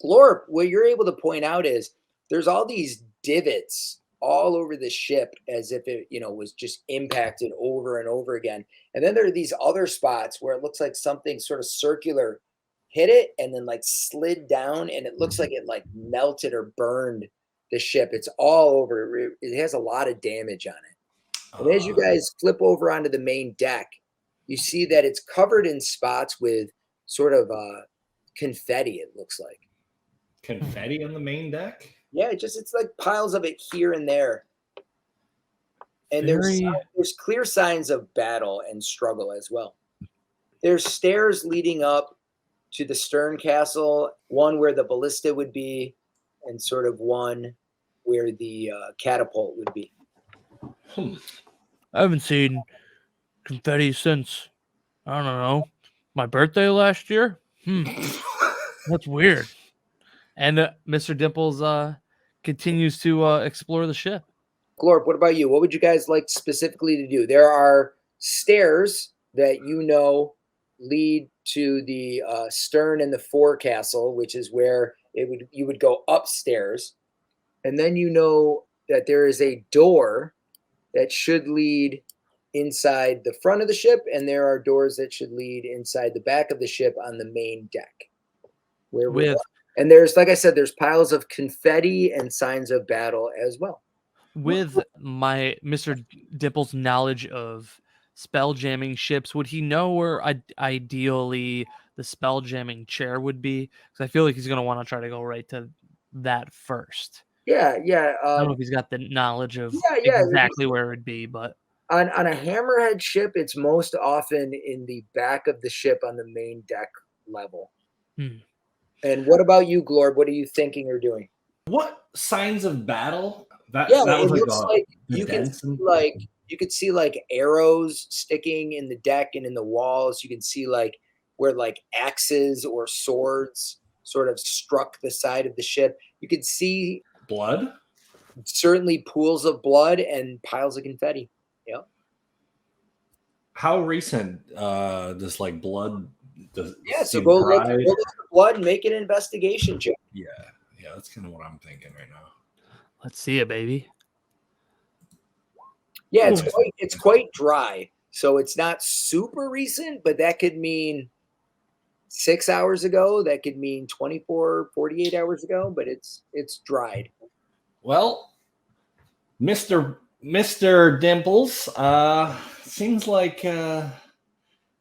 Glorp, what you're able to point out is there's all these divots all over the ship as if it, was just impacted over and over again. And then there are these other spots where it looks like something sort of circular hit it and then like slid down and it looks like it like melted or burned the ship. It's all over. It has a lot of damage on it. And as you guys flip over onto the main deck, you see that it's covered in spots with sort of confetti, it looks like. Confetti on the main deck? Yeah, it's like piles of it here and there. And there's clear signs of battle and struggle as well. There's stairs leading up to the stern castle, one where the ballista would be, and sort of one where the catapult would be. I haven't seen confetti since, I don't know, my birthday last year. That's weird. And Mr. Dimples continues to explore the ship. Glorp, what about you? What would you guys like specifically to do? There are stairs that lead to the stern and the forecastle, which is where you would go upstairs. And then that there is a door that should lead inside the front of the ship, and there are doors that should lead inside the back of the ship on the main deck. And there's, like I said, there's piles of confetti and signs of battle as well. With my Mr. Dimples' knowledge of spell jamming ships, would he know where ideally the spell jamming chair would be? Because I feel like he's going to want to try to go right to that first. Yeah. I don't know if he's got the knowledge of exactly where it would be, but on a hammerhead ship, it's most often in the back of the ship on the main deck level. And what about you, Glorb? What are you thinking or doing? What signs of battle? That it was looks like you could see like arrows sticking in the deck and in the walls. You can see like where like axes or swords sort of struck the side of the ship. You could see blood, certainly pools of blood and piles of confetti. Yeah. How recent does like blood? So go look at the blood and make an investigation check. Yeah, that's kind of what I'm thinking right now. Let's see it, baby. Yeah, it's quite dry, so it's not super recent, but that could mean 6 hours ago. That could mean 24, 48 hours ago, but it's dried. Well, Mr. Dimples, seems like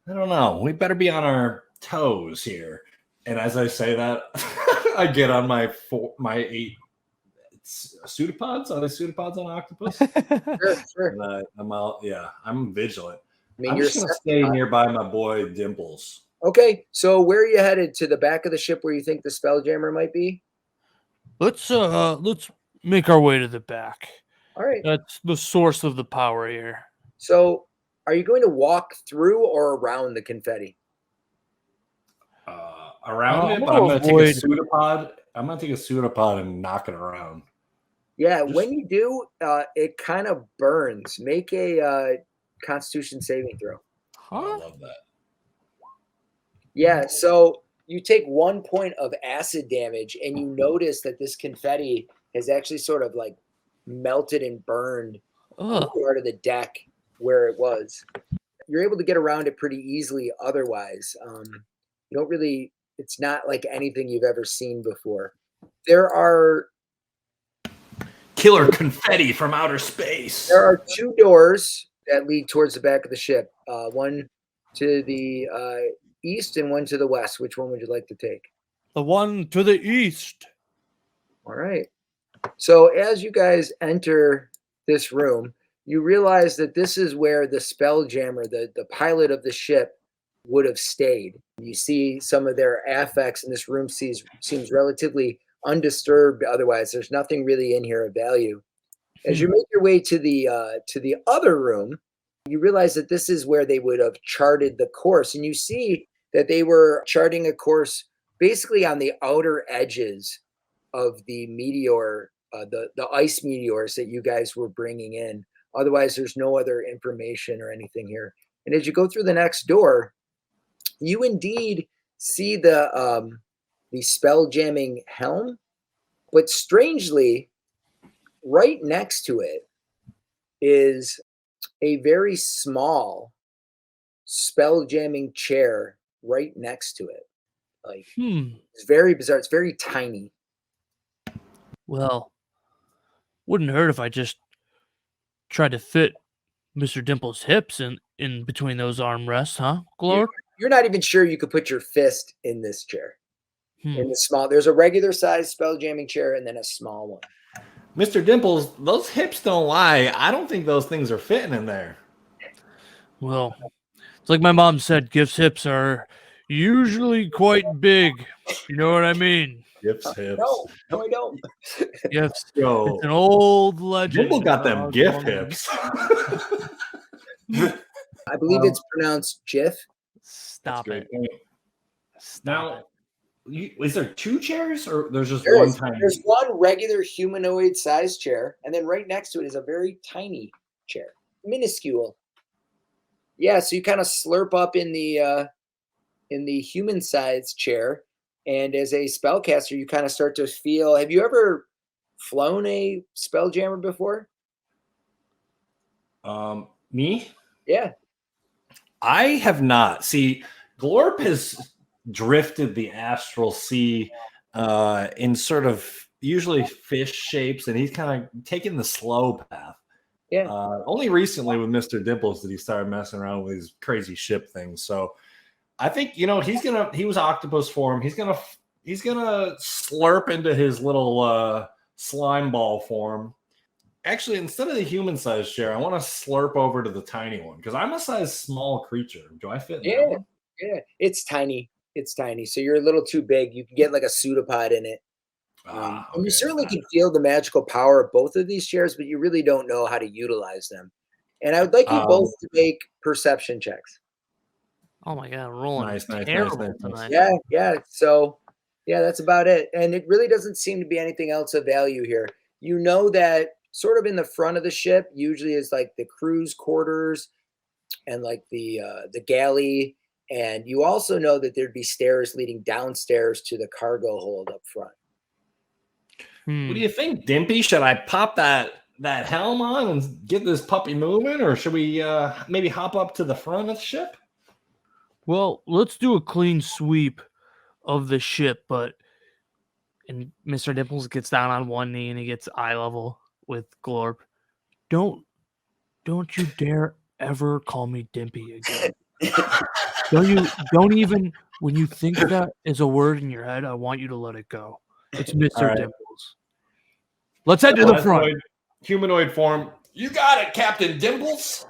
I don't know. We better be on our toes here. And as I say that, I get on my 8 pseudopods. Are they pseudopods on octopus? Sure. And I'm out. Yeah, I'm vigilant. I'm just gonna stay nearby my boy Dimples. Okay, so where are you headed? To the back of the ship where you think the Spelljammer might be? Let's make our way to the back. All right. That's the source of the power here. So, are you going to walk through or around the confetti? Around it, but I'm going to take a pseudopod. I'm going to take a pseudopod and knock it around. Yeah, when you do, it kind of burns. Make a Constitution saving throw. I love that. Yeah, so you take 1 point of acid damage, and you notice that this confetti has actually sort of like melted and burned part of the deck where it was. You're able to get around it pretty easily otherwise. You don't really It's not like anything you've ever seen before. There are Killer confetti from outer space. There are 2 doors that lead towards the back of the ship. One to the east and one to the west. Which one would you like to take? The one to the east. All right. So as you guys enter this room, you realize that this is where the Spelljammer, the pilot of the ship, would have stayed. You see some of their affects, and this room seems relatively undisturbed. Otherwise, there's nothing really in here of value. As you make your way to the other room, you realize that this is where they would have charted the course, and you see that they were charting a course basically on the outer edges of the meteor, the ice meteors that you guys were bringing in. Otherwise, there's no other information or anything here. And as you go through the next door, you indeed see the spell jamming helm, but strangely, right next to it is a very small spell jamming chair right next to it. Like, it's very bizarre. It's very tiny. Well, wouldn't hurt if I just tried to fit Mr. Dimple's hips in between those armrests, huh, Glorp? You're not even sure you could put your fist in this chair. In the small, there's a regular size spell jamming chair and then a small one. Mr. Dimples, those hips don't lie. I don't think those things are fitting in there. Well, it's like my mom said, Gift's hips are usually quite big. You know what I mean? Gift's hips. No, I don't. Gift's. Yo, It's an old legend. Dimple got them gift hips. I believe it's pronounced Jiff. Stop it. Stop Now, it. is there 2 chairs or there's just There one is. tiny? There's one regular humanoid sized chair, and then right next to it is a very tiny chair, minuscule. Yeah, so you kind of slurp up in the human sized chair, and as a spellcaster, you kind of start to feel. Have you ever flown a Spelljammer before? Me? Yeah. I have not. See, Glorp has drifted the astral sea in sort of usually fish shapes, and he's kind of taken the slow path. Yeah. Only recently with Mr. Dimples did he start messing around with these crazy ship things. So I think he was octopus form. He's gonna slurp into his little slime ball form. Actually, instead of the human-sized chair, I want to slurp over to the tiny one because I'm a size small creature. Do I fit in that one? Yeah. It's tiny. It's tiny. So you're a little too big. You can get like a pseudopod in it. And you certainly can feel the magical power of both of these chairs, but you really don't know how to utilize them. And I would like you both to make perception checks. Oh my god, rolling Nice. terrible tonight. Yeah. So yeah, that's about it. And it really doesn't seem to be anything else of value here. You know that sort of in the front of the ship usually is like the crew's quarters and like the galley. And you also know that there'd be stairs leading downstairs to the cargo hold up front. What do you think, Dimpy? Should I pop that helm on and get this puppy moving, or should we maybe hop up to the front of the ship? Well, let's do a clean sweep of the ship, and Mr. Dimples gets down on one knee and he gets eye level with Glorp. Don't you dare ever call me Dimpy again. Don't even when you think that is a word in your head, I want you to let it go. It's Mr. Right. Dimples. Let's head to the front. Humanoid form. You got it, Captain Dimples.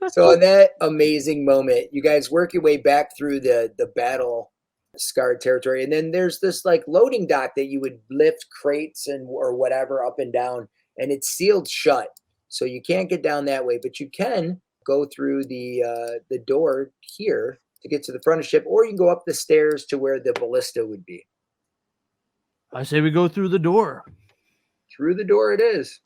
So in that amazing moment, you guys work your way back through the battle scarred territory, and then there's this like loading dock that you would lift crates or whatever up and down, and it's sealed shut, so you can't get down that way, but you can go through the door here to get to the front of the ship, or you can go up the stairs to where the ballista would be. I say we go through the door. Through the door it is.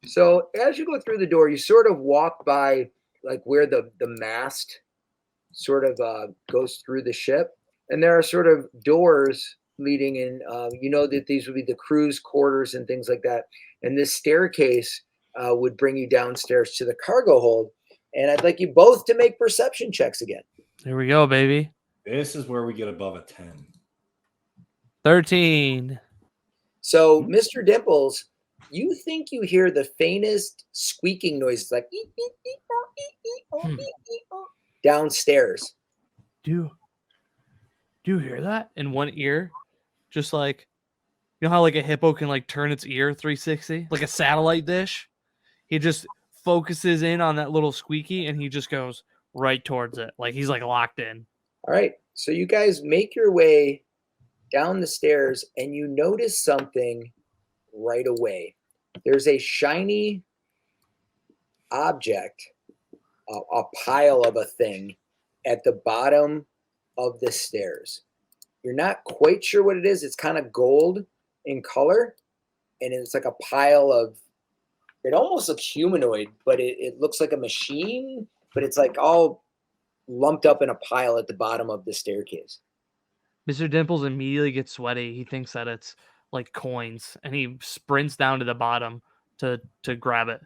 So as you go through the door, you sort of walk by like where the mast sort of goes through the ship. And there are sort of doors leading in, you know that these would be the crew's quarters and things like that. And this staircase would bring you downstairs to the cargo hold. And I'd like you both to make perception checks again. Here we go, baby. This is where we get above a 10. 13. So, Mr. Dimples, you think you hear the faintest squeaking noises like downstairs. Do you hear that? In one ear? Just like, you know how like a hippo can like turn its ear 360? Like a satellite dish? He just focuses in on that little squeaky and he just goes right towards it. Like he's like locked in. All right. So you guys make your way down the stairs and you notice something right away. There's a shiny object, a pile of a thing at the bottom of the stairs. You're not quite sure what it is. It's kind of gold in color, and it's like a pile of, it almost looks humanoid, but it looks like a machine, but it's like all lumped up in a pile at the bottom of the staircase. Mr. Dimples immediately gets sweaty. He thinks that it's like coins and he sprints down to the bottom to grab it.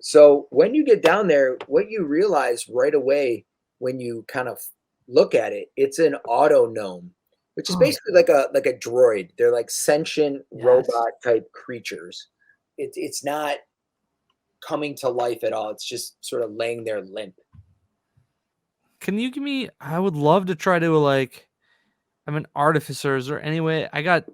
So when you get down there, what you realize right away when you kind of look at it, it's an auto gnome, which is basically like a droid. They're like sentient robot type creatures. It's not coming to life at all. It's just sort of laying there limp. Can you give me, I would love to try to like, I'm an artificer. Is there any way? I got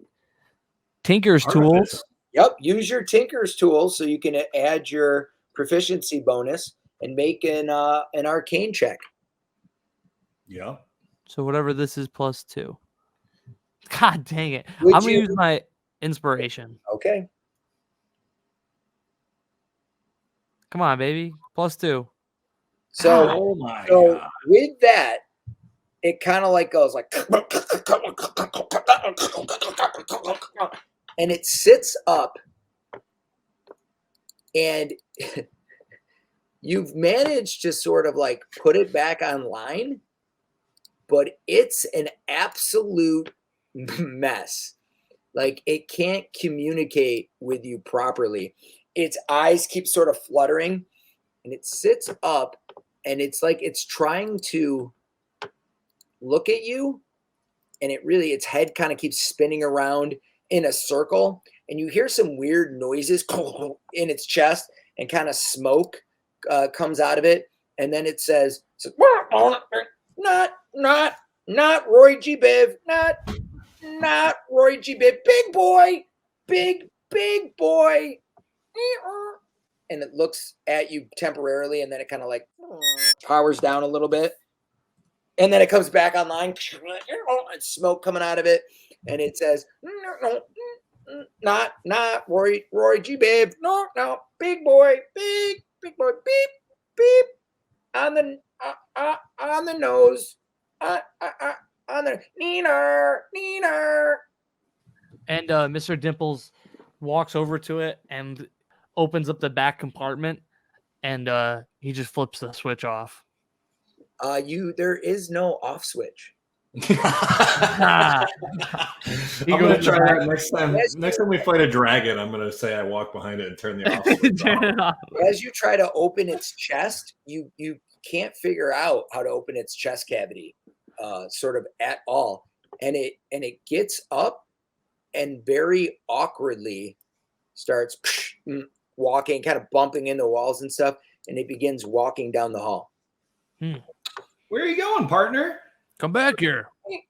Tinker's tools. Yep. Use your Tinker's tools so you can add your proficiency bonus and make an arcane check. Yeah. So whatever this is +2. God dang it. I'm going to use my inspiration. Okay. Come on, baby. +2. So, God. With that, it kind of like goes like, and it sits up, and you've managed to sort of like put it back online, but it's an absolute mess. Like it can't communicate with you properly. Its eyes keep sort of fluttering, and it sits up, and it's like it's trying to look at you, and its head kind of keeps spinning around in a circle, and you hear some weird noises in its chest, and kind of smoke comes out of it, and then it says, not Roy G. Biv, not Roy G. Biv, big boy, big boy. And it looks at you temporarily, and then it kind of like powers down a little bit. And then it comes back online, and smoke coming out of it. And it says, not Roy G. Biv. No, big boy, big boy, beep, beep, on the nose, on the neener. And Mr. Dimples walks over to it and opens up the back compartment, and he just flips the switch off. There is no off switch. I'm gonna try that next time. Next time we fight a dragon, I'm gonna say I walk behind it and turn the off switch off. As you try to open its chest, you can't figure out how to open its chest cavity, sort of at all. And it gets up and very awkwardly starts walking, kind of bumping into walls and stuff, and it begins walking down the hall. Where are you going, partner? Come back here.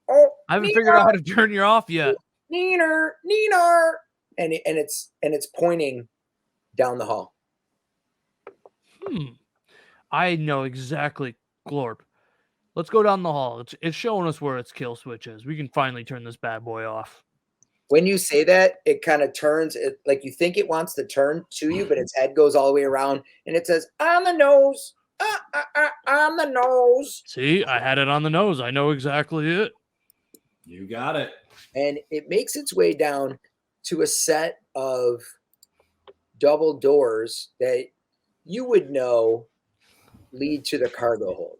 I haven't figured out how to turn you off yet. Neener. And it's pointing down the hall. I know exactly, Glorp. Let's go down the hall. It's showing us where its kill switch is. We can finally turn this bad boy off. When you say that, it kind of turns, like you think it wants to turn to you, but its head goes all the way around, and it says, on the nose. On the nose. See, I had it on the nose. I know exactly it. You got it. And it makes its way down to a set of double doors that you would know lead to the cargo hold.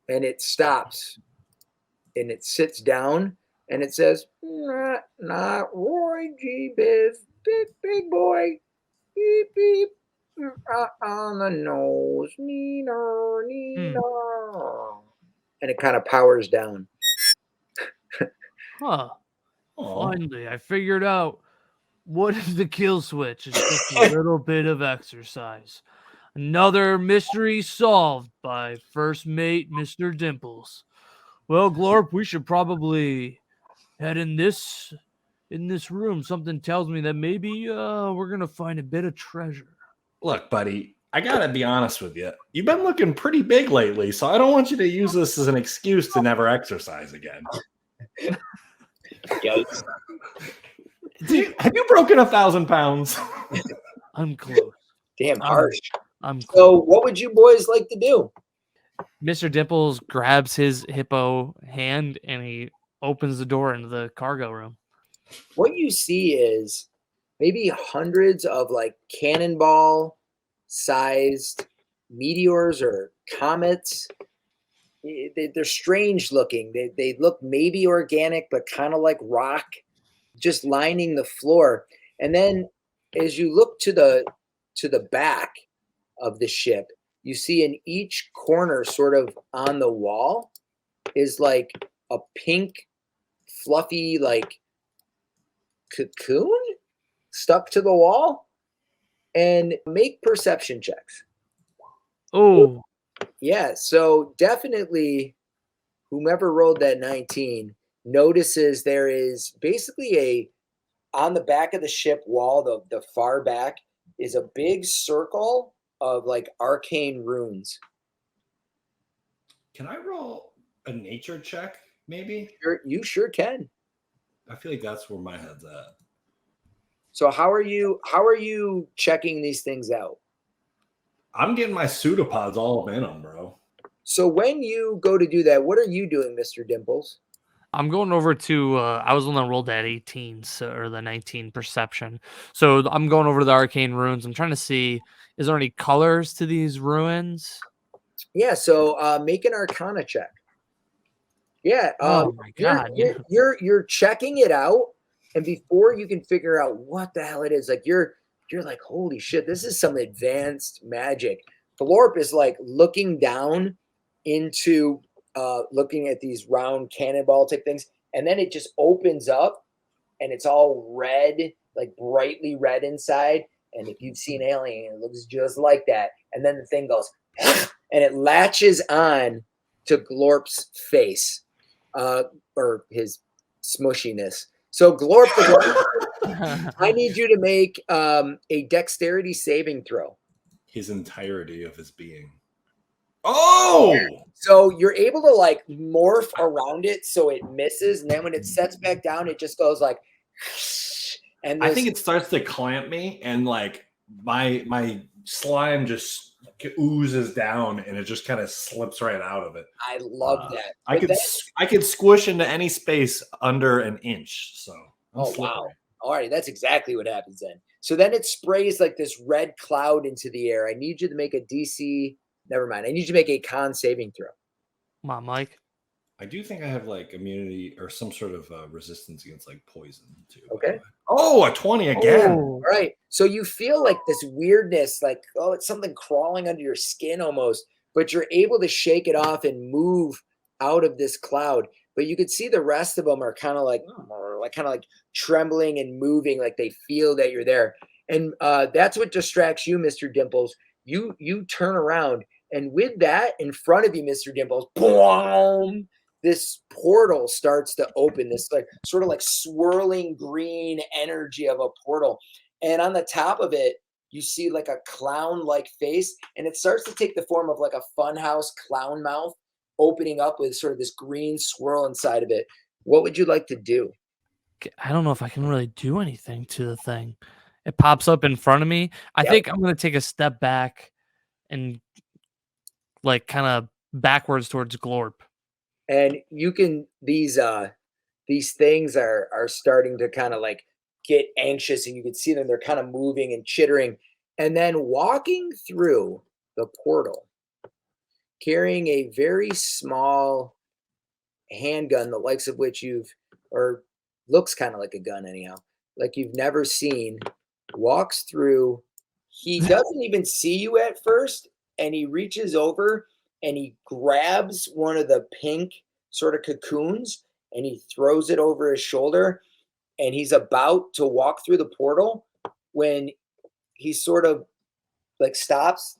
And it stops, and it sits down, and it says, not Roy G. Biv, big boy, beep, beep. On the nose, neener. And it kind of powers down. Huh. Aw. Finally, I figured out what is the kill switch. It's just a little bit of exercise. Another mystery solved by first mate Mr. Dimples. Well, Glorp, we should probably head in this room. Something tells me that maybe we're gonna find a bit of treasure. Look, buddy, I gotta be honest with you. You've been looking pretty big lately, so I don't want you to use this as an excuse to never exercise again. Yikes. Have you broken 1,000 pounds? I'm close. Damn harsh. I'm close. So what would you boys like to do? Mr. Dimples grabs his hippo hand and he opens the door into the cargo room. What you see is maybe hundreds of like cannonball sized meteors or comets. They're strange looking. They look maybe organic, but kind of like rock, just lining the floor. And then as you look to the back of the ship, you see in each corner, sort of on the wall, is like a pink, fluffy, like cocoon stuck to the wall. And make perception checks. Oh, Yeah, so definitely whomever rolled that 19 notices there is basically on the back of the ship wall, the far back, is a big circle of like arcane runes. Can I roll a nature check, maybe? You sure can. I feel like that's where my head's at. So how are you checking these things out? I'm getting my pseudopods all in them, bro. So when you go to do that, what are you doing, Mr. Dimples? I'm going over to. I was the one that rolled that 18 or the 19 perception. So I'm going over to the arcane ruins. I'm trying to see, is there any colors to these ruins? Yeah, so make an Arcana check. Yeah, Oh my god! you're checking it out, and before you can figure out what the hell it is, like you're like, holy shit, this is some advanced magic. Glorp is like looking down into looking at these round cannonball type things, and then it just opens up, and it's all red, like brightly red inside. And if you've seen Alien, it looks just like that. And then the thing goes, and it latches on to Glorp's face, or his smushiness. So Glorp, I need you to make a dexterity saving throw. His entirety of his being. Oh! So you're able to like morph around it so it misses, and then when it sets back down, it just goes like. And I think it starts to clamp me, and like my slime just oozes down, and it just kind of slips right out of it. I love that. I could squish into any space under an inch. So oh wow! All right, that's exactly what happens then. So then it sprays like this red cloud into the air. I need you to make a DC. Never mind. I need you to make a con saving throw. Come on, Mike. I do think I have like immunity or some sort of resistance against like poison too. Okay. Oh, a 20 again. Oh. All right. So you feel like this weirdness, like, oh, it's something crawling under your skin almost, but you're able to shake it off and move out of this cloud. But you could see the rest of them are kind of like trembling and moving, like they feel that you're there. And that's what distracts you, Mr. Dimples. You turn around, and with that in front of you, Mr. Dimples, boom, this portal starts to open, this like sort of like swirling green energy of a portal. And on the top of it, you see like a clown-like face, and it starts to take the form of like a funhouse clown mouth opening up with sort of this green swirl inside of it. What would you like to do? I don't know if I can really do anything to the thing. It pops up in front of me. I think I'm going to take a step back and like kind of backwards towards Glorp. And you can these things are starting to kind of like get anxious, and you can see them, they're kind of moving and chittering. And then walking through the portal, carrying a very small handgun, the likes of which or looks kind of like a gun anyhow, like you've never seen, walks through. He doesn't even see you at first, and he reaches over and he grabs one of the pink sort of cocoons, and he throws it over his shoulder, and he's about to walk through the portal when he sort of like stops,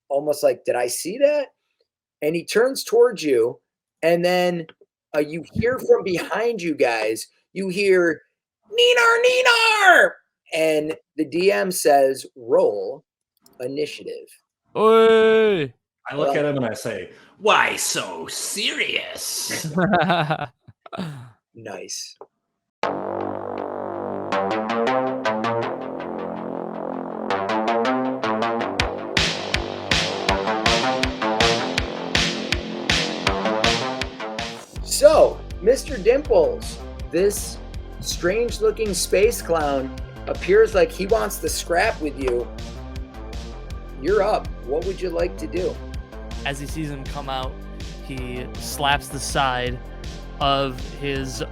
almost like, did I see that? And he turns towards you, and then you hear from behind you guys, you hear, Neenar, Neenar! And the DM says, roll initiative. Oi! I look at him and I say, Why so serious? Nice. So, Mr. Dimples, this strange-looking space clown appears like he wants to scrap with you. You're up. What would you like to do? As he sees him come out, he slaps the side of his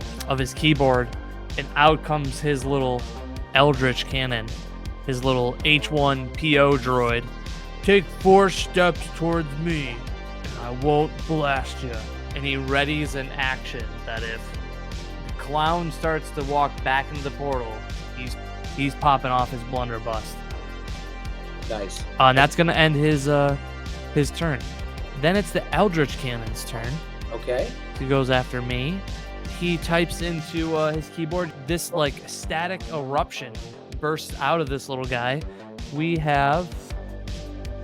keyboard, and out comes his little Eldritch cannon, his little H1 PO droid. Take 4 steps towards me, and I won't blast you. And he readies an action that if the clown starts to walk back into the portal, he's popping off his blunderbuss. Nice. And that's gonna end his turn. Then it's the Eldritch Cannon's turn. Okay. He goes after me. He types into his keyboard. This like static eruption bursts out of this little guy. We have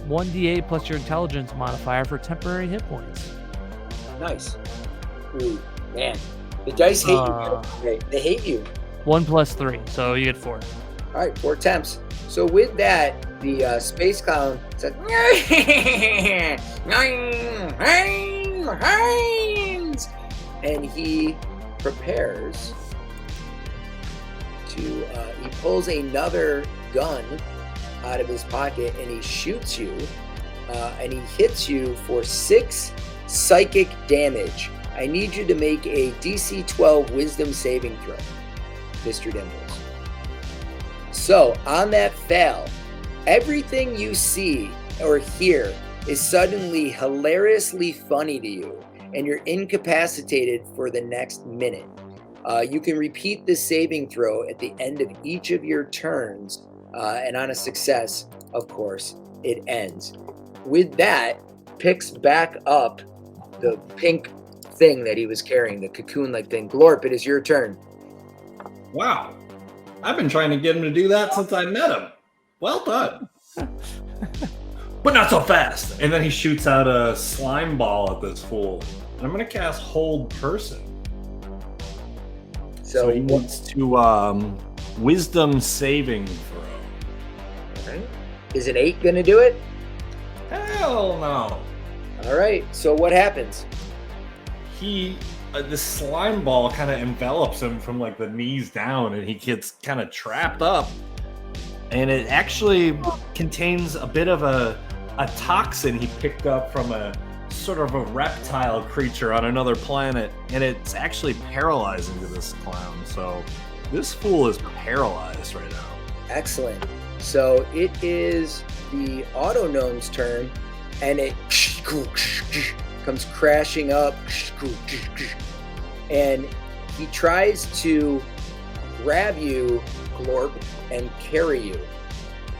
1d8 plus your intelligence modifier for temporary hit points. Nice. Ooh, man. The dice hate you. They hate you. 1 plus 3, so you get 4. All right, 4 attempts. So with that, the space clown said, and he prepares to, he pulls another gun out of his pocket and he shoots you, and he hits you for 6 psychic damage. I need you to make a DC 12 wisdom saving throw, Mr. Dimples. So on that fail, everything you see or hear is suddenly hilariously funny to you, and you're incapacitated for the next minute. You can repeat this saving throw at the end of each of your turns, and on a success, of course, it ends. With that, picks back up the pink thing that he was carrying, the cocoon-like thing. Glorp, it is your turn. wow, I've been trying to get him to do that since I met him. Well done. But not so fast. And then he shoots out a slime ball at this fool. And I'm going to cast Hold Person. So he needs to wisdom saving throw. Right. Is an 8 going to do it? Hell no. All right, so what happens? The slime ball kind of envelops him from like the knees down, and he gets kind of trapped up. And it actually contains a bit of a toxin he picked up from a sort of a reptile creature on another planet, and it's actually paralyzing to this clown. So this fool is paralyzed right now. Excellent. So it is the Autognome's turn, and it comes crashing up, and he tries to grab you, Glorp, and carry you.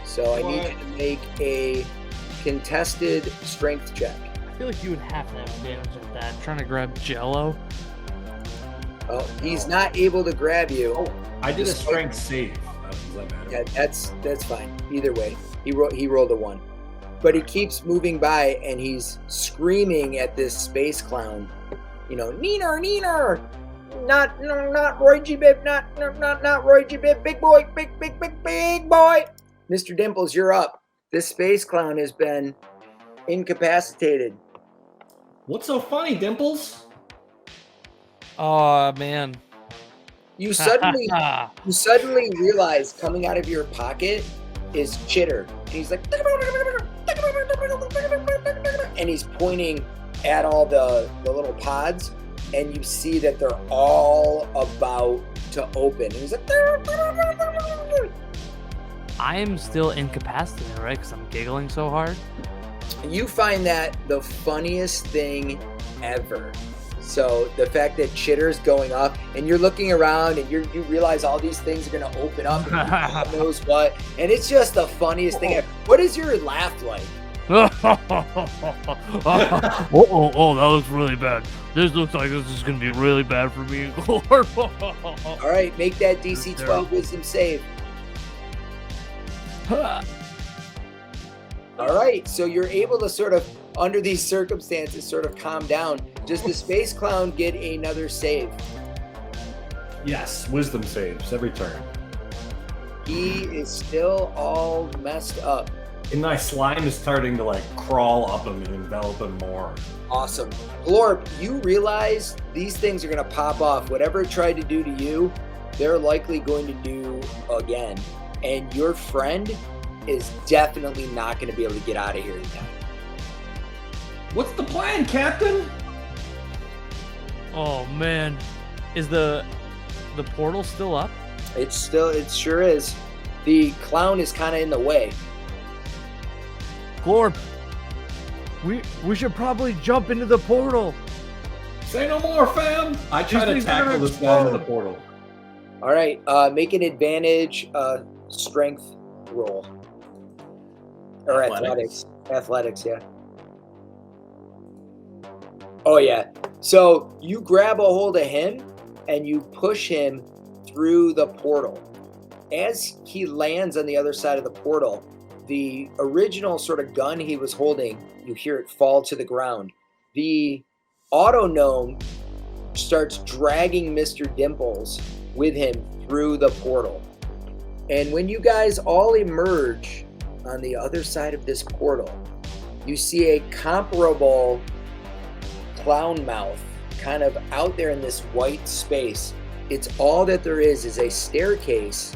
So I need you to make a contested strength check. I feel like you would have to have advantage at that. Trying to grab Jello. Oh, he's not able to grab you. Oh, I did a strength save. Does that matter? Yeah, that's fine. Either way, he rolled a 1, but he keeps moving by and he's screaming at this space clown. You know, Neener, not Roy G. Bibb, not Roy G. Bibb, big boy, big boy. Mr. Dimples, you're up. This space clown has been incapacitated. What's so funny, Dimples? Oh man. You suddenly realize coming out of your pocket is Chitter. And he's like, and he's pointing at all the little pods, and you see that they're all about to open. And he's like, I am still incapacitated, right? Because I'm giggling so hard. you find that the funniest thing ever. So the fact that Chitter's going up and you're looking around and you realize all these things are going to open up and God knows what. And it's just the funniest thing ever. What is your laugh like? Oh, that looks really bad. This looks like this is going to be really bad for me. All right, make that DC 12 wisdom save. All right, so you're able to sort of, under these circumstances, sort of calm down. Does the space clown get another save? Yes, wisdom saves every turn. He is still all messed up. And my slime is starting to like crawl up him and envelop him more. Awesome. Glorp, you realize these things are going to pop off. Whatever it tried to do to you, they're likely going to do again. And your friend is definitely not going to be able to get out of here again. What's the plan, Captain? Oh man, is the portal still up? It sure is. The clown is kind of in the way. Glorp, we should probably jump into the portal. Say no more, fam. I try to tackle this guy into the portal. All right, make an advantage strength roll. Or athletics. Athletics, yeah. Oh, yeah. So you grab a hold of him and you push him through the portal. As he lands on the other side of the portal, the original sort of gun he was holding, you hear it fall to the ground. The auto gnome starts dragging Mr. Dimples with him through the portal. And when you guys all emerge on the other side of this portal, you see a comparable clown mouth kind of out there in this white space. It's all that there is a staircase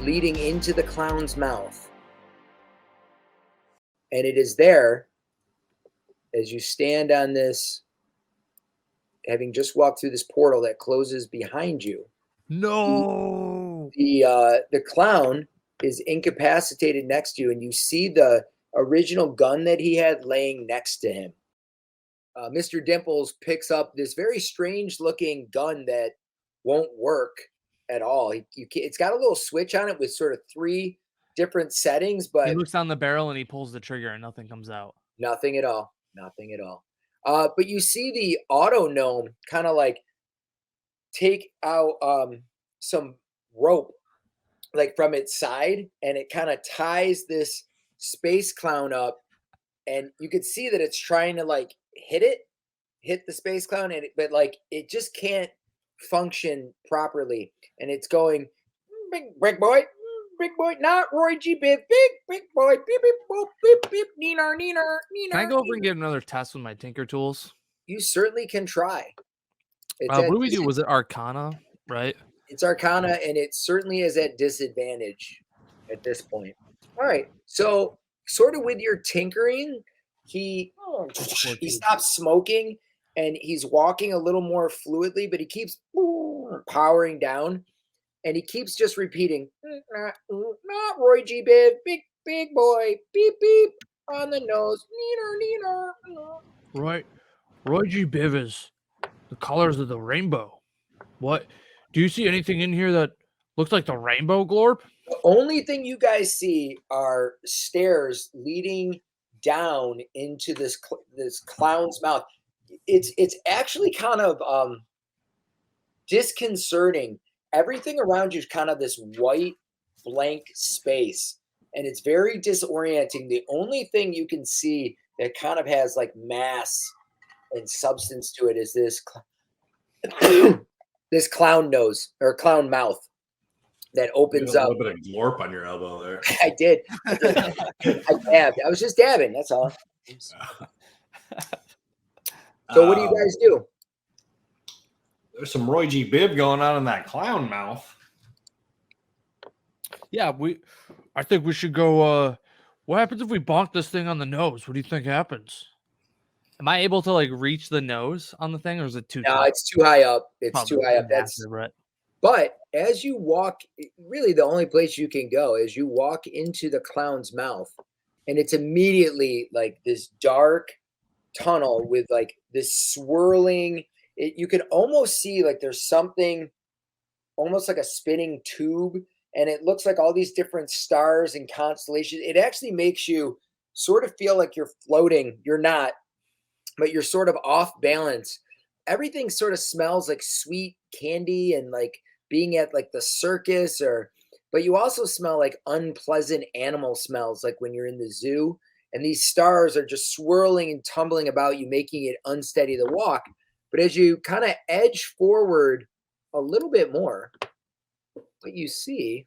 leading into the clown's mouth. And it is there as you stand on this, having just walked through this portal that closes behind you. No. The clown is incapacitated next to you, and you see the original gun that he had laying next to him. Mr. Dimples picks up this very strange looking gun that won't work at all. It's got a little switch on it with sort of 3 different settings, but He looks down the barrel and he pulls the trigger and nothing comes out. nothing at all. Nothing at all. But you see the auto gnome kind of like take out some rope like from its side, and it kind of ties this space clown up, and you could see that it's trying to like hit the space clown, but like it just can't function properly, and it's going big boy, not Roy G. Biv, big boy, beep beep boop, beep beep, neener. Can I go over and get another test with my Tinker tools? You certainly can try. What do we do? Was it Arcana, right? It's Arcana, and it certainly is at disadvantage at this point. All right, so sort of with your tinkering, he stops smoking, and he's walking a little more fluidly, but he keeps powering down, and he keeps just repeating, not Roy G. Biv, big boy, beep beep, on the nose, neener. Roy G. Biv is the colors of the rainbow. What? Do you see anything in here that looks like the rainbow, Glorp? The only thing you guys see are stairs leading down into this clown's mouth. It's actually kind of disconcerting. Everything around you is kind of this white blank space, and it's very disorienting. The only thing you can see that kind of has like mass and substance to it is this this clown nose or clown mouth that opens up. A little bit of glorp on your elbow there. I did. I dabbed. I was just dabbing. That's all. So what do you guys do? There's some Roy G. Biv going on in that clown mouth. Yeah, I think we should go. What happens if we bonk this thing on the nose? What do you think happens? Am I able to like reach the nose on the thing, or is it too? No, it's too high up. It's Probably too high up. massive, right? But as you walk, really the only place you can go is you walk into the clown's mouth, and it's immediately like this dark, tunnel with like this swirling. You can almost see like there's something almost like a spinning tube, and it looks like all these different stars and constellations. It actually makes you sort of feel like you're floating. You're not, but you're sort of off balance. Everything sort of smells like sweet candy and like being at like the circus, or but you also smell like unpleasant animal smells like when you're in the zoo, and these stars are just swirling and tumbling about you, making it unsteady to walk. But as you kind of edge forward a little bit more, what you see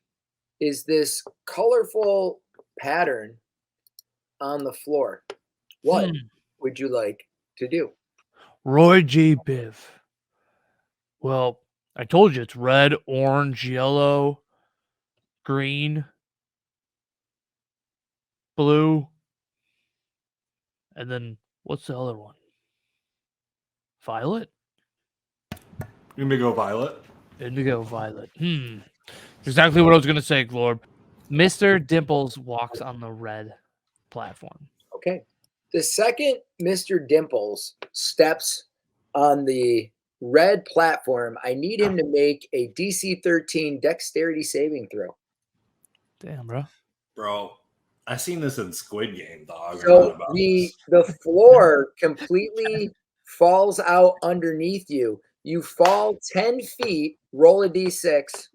is this colorful pattern on the floor. What would you like to do? Roy G. Biv. Well, I told you it's red, orange, yellow, green, blue, and then what's the other one? Violet? Indigo violet. Indigo violet. Exactly what I was going to say, Glorb. Mr. Dimples walks on the red platform. Okay. The second Mr. Dimples steps on the red platform, I need him to make a DC 13 dexterity saving throw. Damn, bro. Bro, I seen this in Squid Game, dog. So the floor completely falls out underneath you. You fall 10 feet, roll a d6.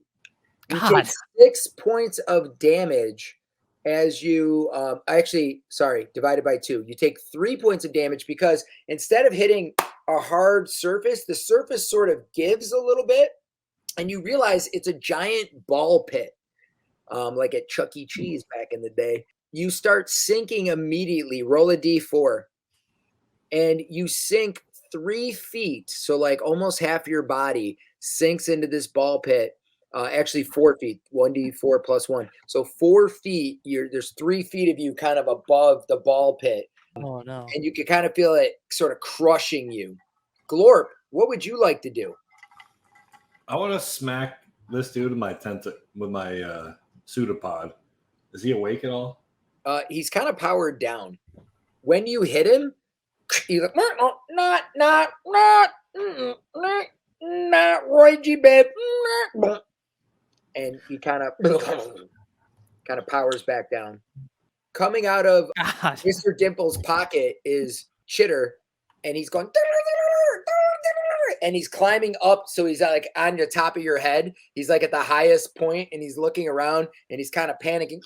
You God. take 6 points of damage as you divided by 2. You take 3 points of damage because instead of hitting a hard surface, the surface sort of gives a little bit, and you realize it's a giant ball pit, like at Chuck E. Cheese back in the day. You start sinking immediately. Roll a d4, and you sink 3 feet, so like almost half your body sinks into this ball pit. Actually 4 feet, 1d4 plus 1. So 4 feet, there's 3 feet of you kind of above the ball pit. Oh, no. And you can kind of feel it sort of crushing you. Glorp, what would you like to do? I want to smack this dude with my pseudopod. Is he awake at all? He's kind of powered down. When you hit him, he's like, not Roy G. Biv. And he kind of powers back down. Coming out of God. Mr. Dimple's pocket is Chitter, and he's going, and he's climbing up, so he's like on the top of your head. He's like at the highest point, and he's looking around, and he's kind of panicking.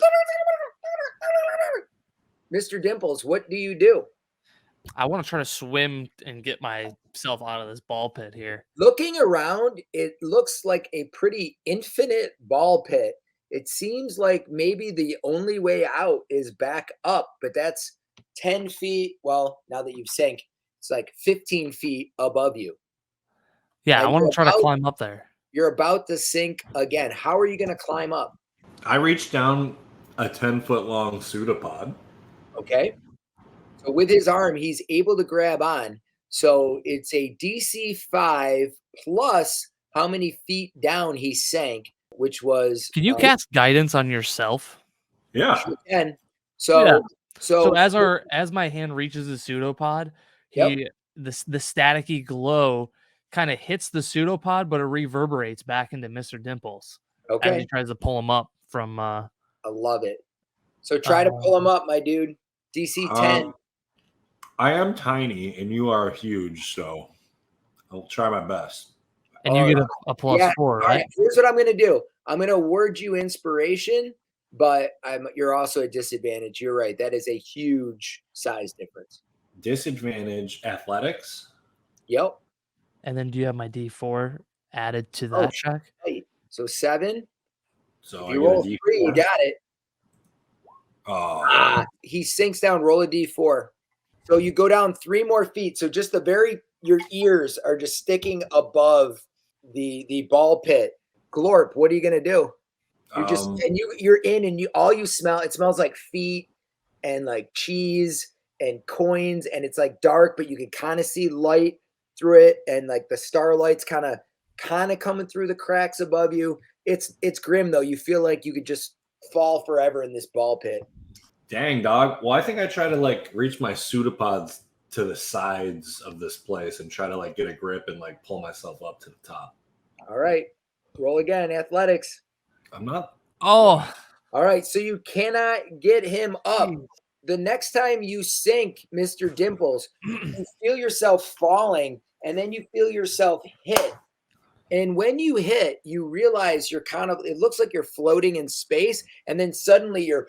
Mr. Dimples, what do you do? I want to try to swim and get myself out of this ball pit here. Looking around, it looks like a pretty infinite ball pit. It seems like maybe the only way out is back up, but that's 10 feet. Well, now that you've sank, it's like 15 feet above you. Yeah, And I want to try to climb up there. You're about to sink again. How are you going to climb up? I reached down a 10-foot long pseudopod. Okay. So with his arm, he's able to grab on. So it's a DC 5 plus how many feet down he sank, which was. Can you cast guidance on yourself? Yeah. Sure can. So as my hand reaches the pseudopod, the staticky glow kind of hits the pseudopod, but it reverberates back into Mr. Dimples. Okay. As he tries to pull him up from. I love it. So try to pull him up, my dude. DC 10. I am tiny and you are huge, so I'll try my best. And you get a plus 4, right? Here's what I'm going to do. I'm going to award you inspiration, but you're also at disadvantage. You're right. That is a huge size difference. Disadvantage athletics? Yep. And then do you have my D4 added to that check? Right. So 7. So if you roll 3, you got it. Oh. He sinks down. Roll a D4. So you go down 3 more feet. So just your ears are just sticking above the ball pit. Glorp, what are you gonna do? You're in, and all you smell, it smells like feet and like cheese and coins, and it's like dark, but you can kind of see light through it, and like the starlight's kind of coming through the cracks above you. It's grim though. You feel like you could just fall forever in this ball pit. Dang, dog. Well, I think I try to like reach my pseudopod's to the sides of this place and try to like get a grip and like pull myself up to the top. All right. Roll again. Athletics. I'm not. Oh, All right. So you cannot get him up. The next time you sink, Mr. Dimples, you feel yourself falling and then you feel yourself hit. And when you hit, you realize you're kind of, it looks like you're floating in space. And then suddenly you're,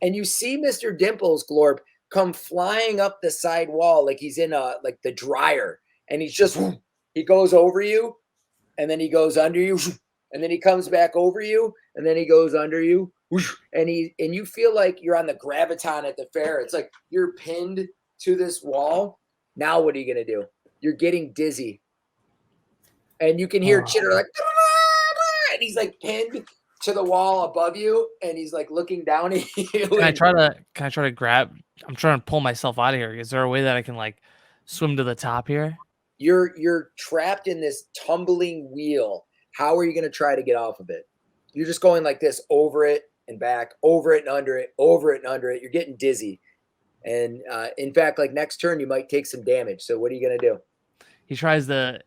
and you see Mr. Dimples, Glorp, come flying up the side wall like he's in like the dryer. And he's just, he goes over you and then he goes under you. And then he comes back over you and then he goes under you. And you feel like you're on the graviton at the fair. It's like you're pinned to this wall. Now what are you going to do? You're getting dizzy. And you can hear Chitter like, and he's like pinned to the wall above you, and he's like looking down at you. Can I try to grab? I'm trying to pull myself out of here. Is there a way that I can like swim to the top here? You're trapped in this tumbling wheel. How are you going to try to get off of it? You're just going like this, over it and back, over it and under it, over it and under it. You're getting dizzy, and in fact, like next turn, you might take some damage. So what are you going to do? He tries to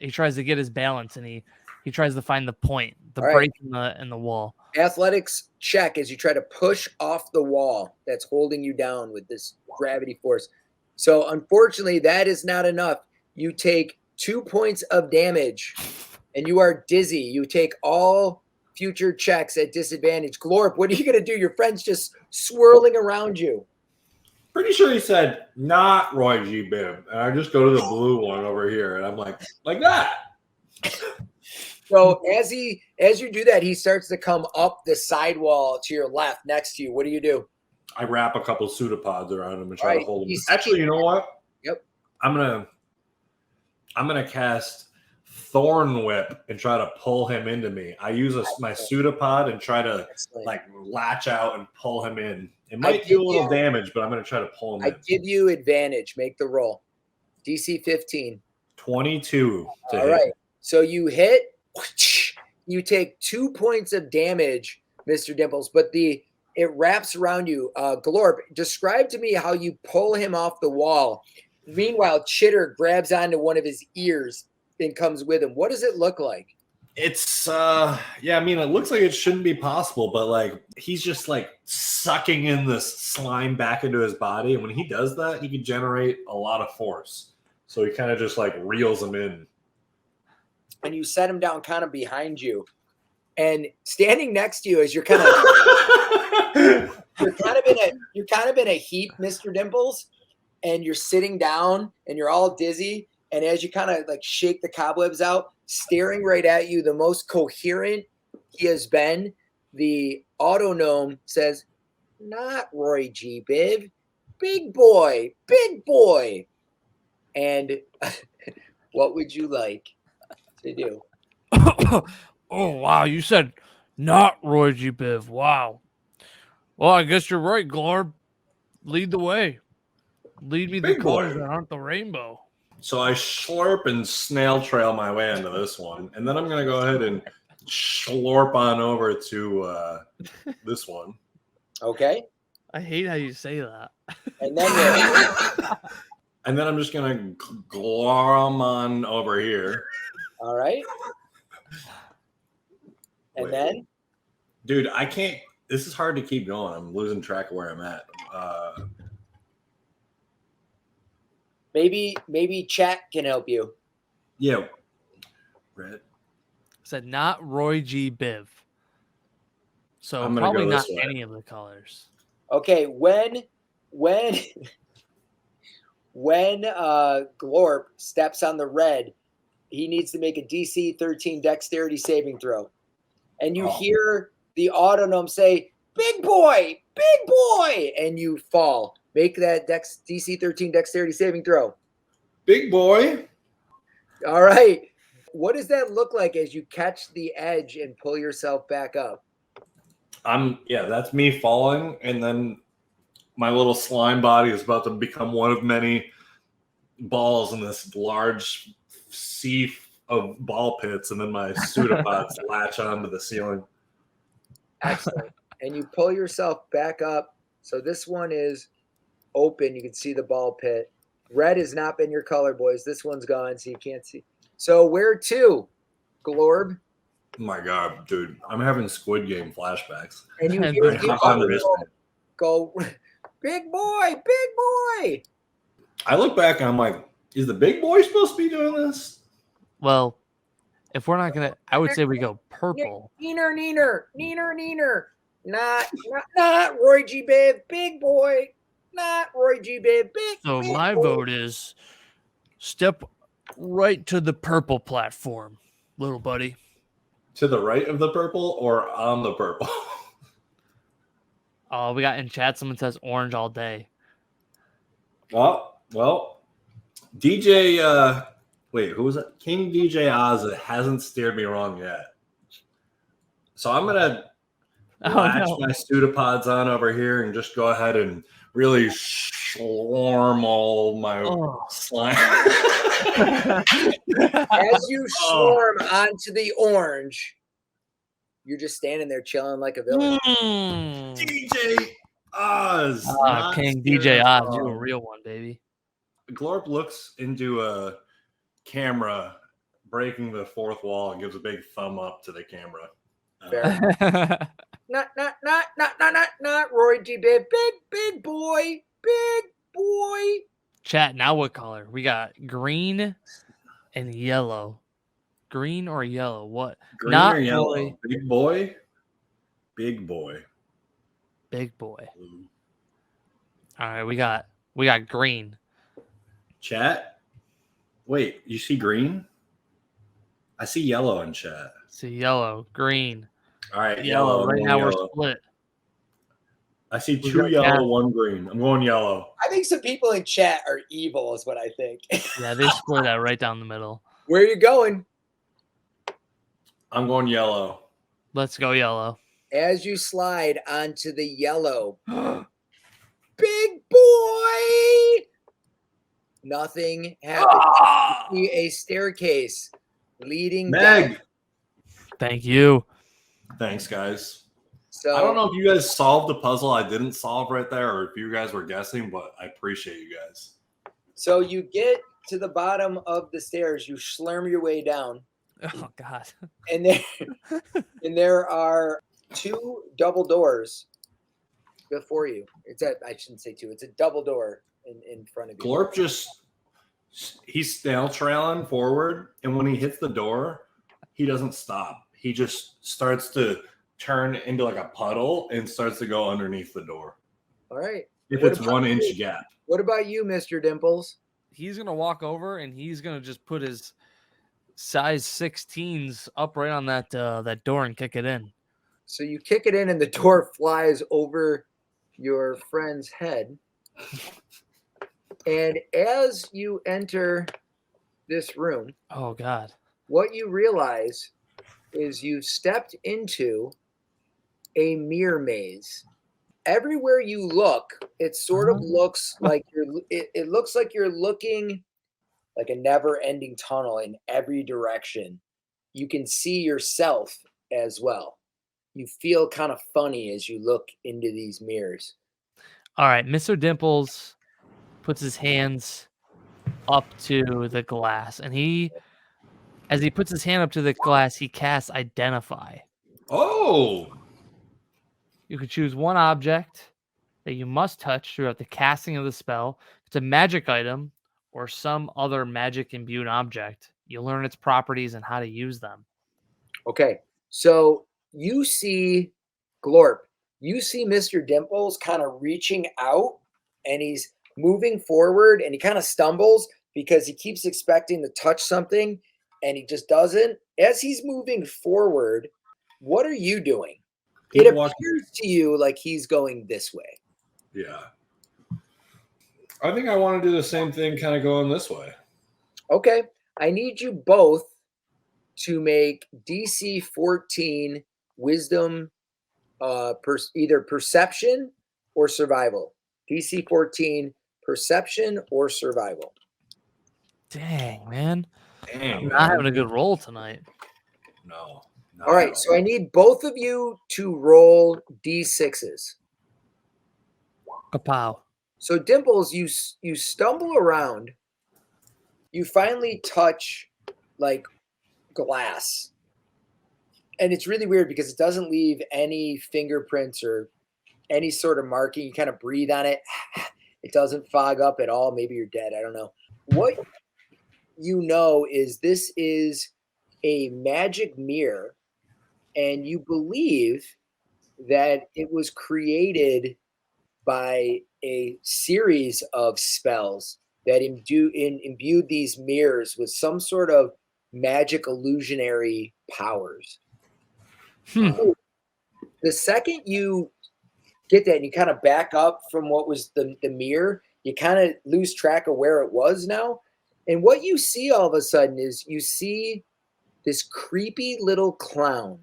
get his balance, and he tries to find the point, the All break in the wall. Athletics check as you try to push off the wall that's holding you down with this gravity force. So unfortunately, that is not enough. You take 2 points of damage, and you are dizzy. You take all future checks at disadvantage. Glorp, what are you going to do? Your friend's just swirling around you. Pretty sure he said not Roy G. Biv, and I just go to the blue one over here, and I'm like that. So as you do that, he starts to come up the sidewall to your left next to you. What do you do? I wrap a couple pseudopods around him and try to hold him. He's- Actually, you know what? Yep. I'm gonna cast Thorn Whip and try to pull him into me. I use my pseudopod and try to Excellent. like latch out and pull him in. It might I do a give little you- damage, but I'm gonna try to pull him I in. give you advantage. Make the roll. DC 15. 22 to All hit. right. So you hit. You take 2 points of damage, Mr. Dimples, but it wraps around you. Glorp, describe to me how you pull him off the wall. Meanwhile, Chitter grabs onto one of his ears and comes with him. What does it look like? It's I mean, it looks like it shouldn't be possible, but like he's just like sucking in this slime back into his body, and when he does that, he can generate a lot of force. So he kind of just like reels him in. And you set him down kind of behind you. And standing next to you as you're kind of in a heap, Mr. Dimples, and you're sitting down and you're all dizzy. And as you kind of like shake the cobwebs out, staring right at you, the most coherent he has been, the auto gnome says, "Not Roy G. Biv, big boy, big boy." And what would you like to do? Oh wow, you said not Roy G. Biv. Wow. Well, I guess you're right, Glorb. Lead the way. Lead me the Big boy. colors that aren't the rainbow. So I slurp and snail trail my way into this one, and then I'm gonna go ahead and slurp on over to this one. Okay. I hate how you say that. And then And then I'm just gonna glom on over here. all right. And Wait. then Dude, I can't. This is hard to keep going. I'm losing track of where I'm at. maybe chat can help you. Yeah. Red. Said not Roy G. Biv. So I'm gonna probably go not this way. any of the colors. Okay, when Glorp steps on the red, he needs to make a DC 13 dexterity saving throw. And you hear the autonome say, "Big boy, big boy," and you fall. Make that DC 13 dexterity saving throw. Big boy. All right. What does that look like as you catch the edge and pull yourself back up? That's me falling, and then my little slime body is about to become one of many balls in this large sea of ball pits, and then my pseudopods latch onto the ceiling. Excellent. And you pull yourself back up. So this one is open. You can see the ball pit. Red has not been your color, boys. This one's gone, so you can't see. So where to, Glorb? Oh my God, dude. I'm having Squid Game flashbacks. And you And hear then him Hop onto this thing. go, big boy, big boy. I look back and I'm like, is the big boy supposed to be doing this? Well, if we're not gonna, I would say we go purple. Neener. Not Roy G. Biv, big boy. Not Roy G. Biv, big. So big my boy. vote is step right to the purple platform, little buddy. To the right of the purple or on the purple? Oh, we got in chat. Someone says orange all day. Well, DJ, wait, who was it? King DJ Oz hasn't steered me wrong yet. So I'm going to latch my pseudopods on over here and just go ahead and really slurm all my slime. As you swarm onto the orange, you're just standing there chilling like a villain. DJ Oz. King DJ Oz, you a real one, baby. Glorp looks into a camera, breaking the fourth wall, and gives a big thumb up to the camera. Fair. Not Roy G. Biv. Big boy. Chat, now what color? We got green and yellow. Green or yellow? What? Green Not or yellow? boy. Big boy? Big boy. Big boy. Blue. All right, we got green. Chat? Wait, you see green? I see yellow in chat. See yellow, green, All right, yellow. Right now we're yellow. split. I see We 2 got yellow, cat. 1 green. I'm going yellow. I think some people in chat are evil, is what I think. Yeah, they split that right down the middle. Where are you going? I'm going yellow. Let's go yellow. As you slide onto the yellow, big boy. Nothing happens. You see a staircase leading down. Meg! Thank you. Thanks, guys. So I don't know if you guys solved the puzzle I didn't solve right there or if you guys were guessing, but I appreciate you guys. So you get to the bottom of the stairs, you slurm your way down, Oh God. and there are 2 double doors before you. I shouldn't say 2. It's a double door in front of you. Glorp he's snail trailing forward, and when he hits the door, he doesn't stop. He just starts to turn into like a puddle and starts to go underneath the door. All right. If What it's about 1 inch you? gap. What about you, Mr. Dimples? He's gonna walk over and he's gonna just put his size 16s up right on that door and kick it in. So you kick it in and the door flies over your friend's head. And as you enter this room, Oh God. what you realize is you've stepped into a mirror maze. Everywhere you look, it sort of looks like it looks like you're looking like a never-ending tunnel in every direction. You can see yourself as well. You feel kind of funny as you look into these mirrors. All right, Mr. Dimples puts his hands up to the glass, and as he puts his hand up to the glass, he casts Identify. Oh! You can choose one object that you must touch throughout the casting of the spell. It's a magic item or some other magic imbued object. You learn its properties and how to use them. Okay, so you see Glorp. You see Mr. Dimples kind of reaching out, and he's moving forward, and he kind of stumbles because he keeps expecting to touch something, and he just doesn't. As he's moving forward, what are you doing? It appears to you like he's going this way. Yeah. I think I want to do the same thing, kind of going this way. Okay, I need you both to make DC 14 wisdom, either perception or survival. DC 14 perception or survival. Dang, man. Dang, I'm not having a good roll tonight. No. All right, so I need both of you to roll D6s. Kapow. So Dimples, you stumble around. You finally touch like glass. And it's really weird because it doesn't leave any fingerprints or any sort of marking. You kind of breathe on it. It doesn't fog up at all. Maybe you're dead. I don't know. What you know is this is a magic mirror, and you believe that it was created by a series of spells that imbued these mirrors with some sort of magic illusionary powers. The second you get that and you kind of back up from what was the mirror, you kind of lose track of where it was now. And what you see all of a sudden is you see this creepy little clown.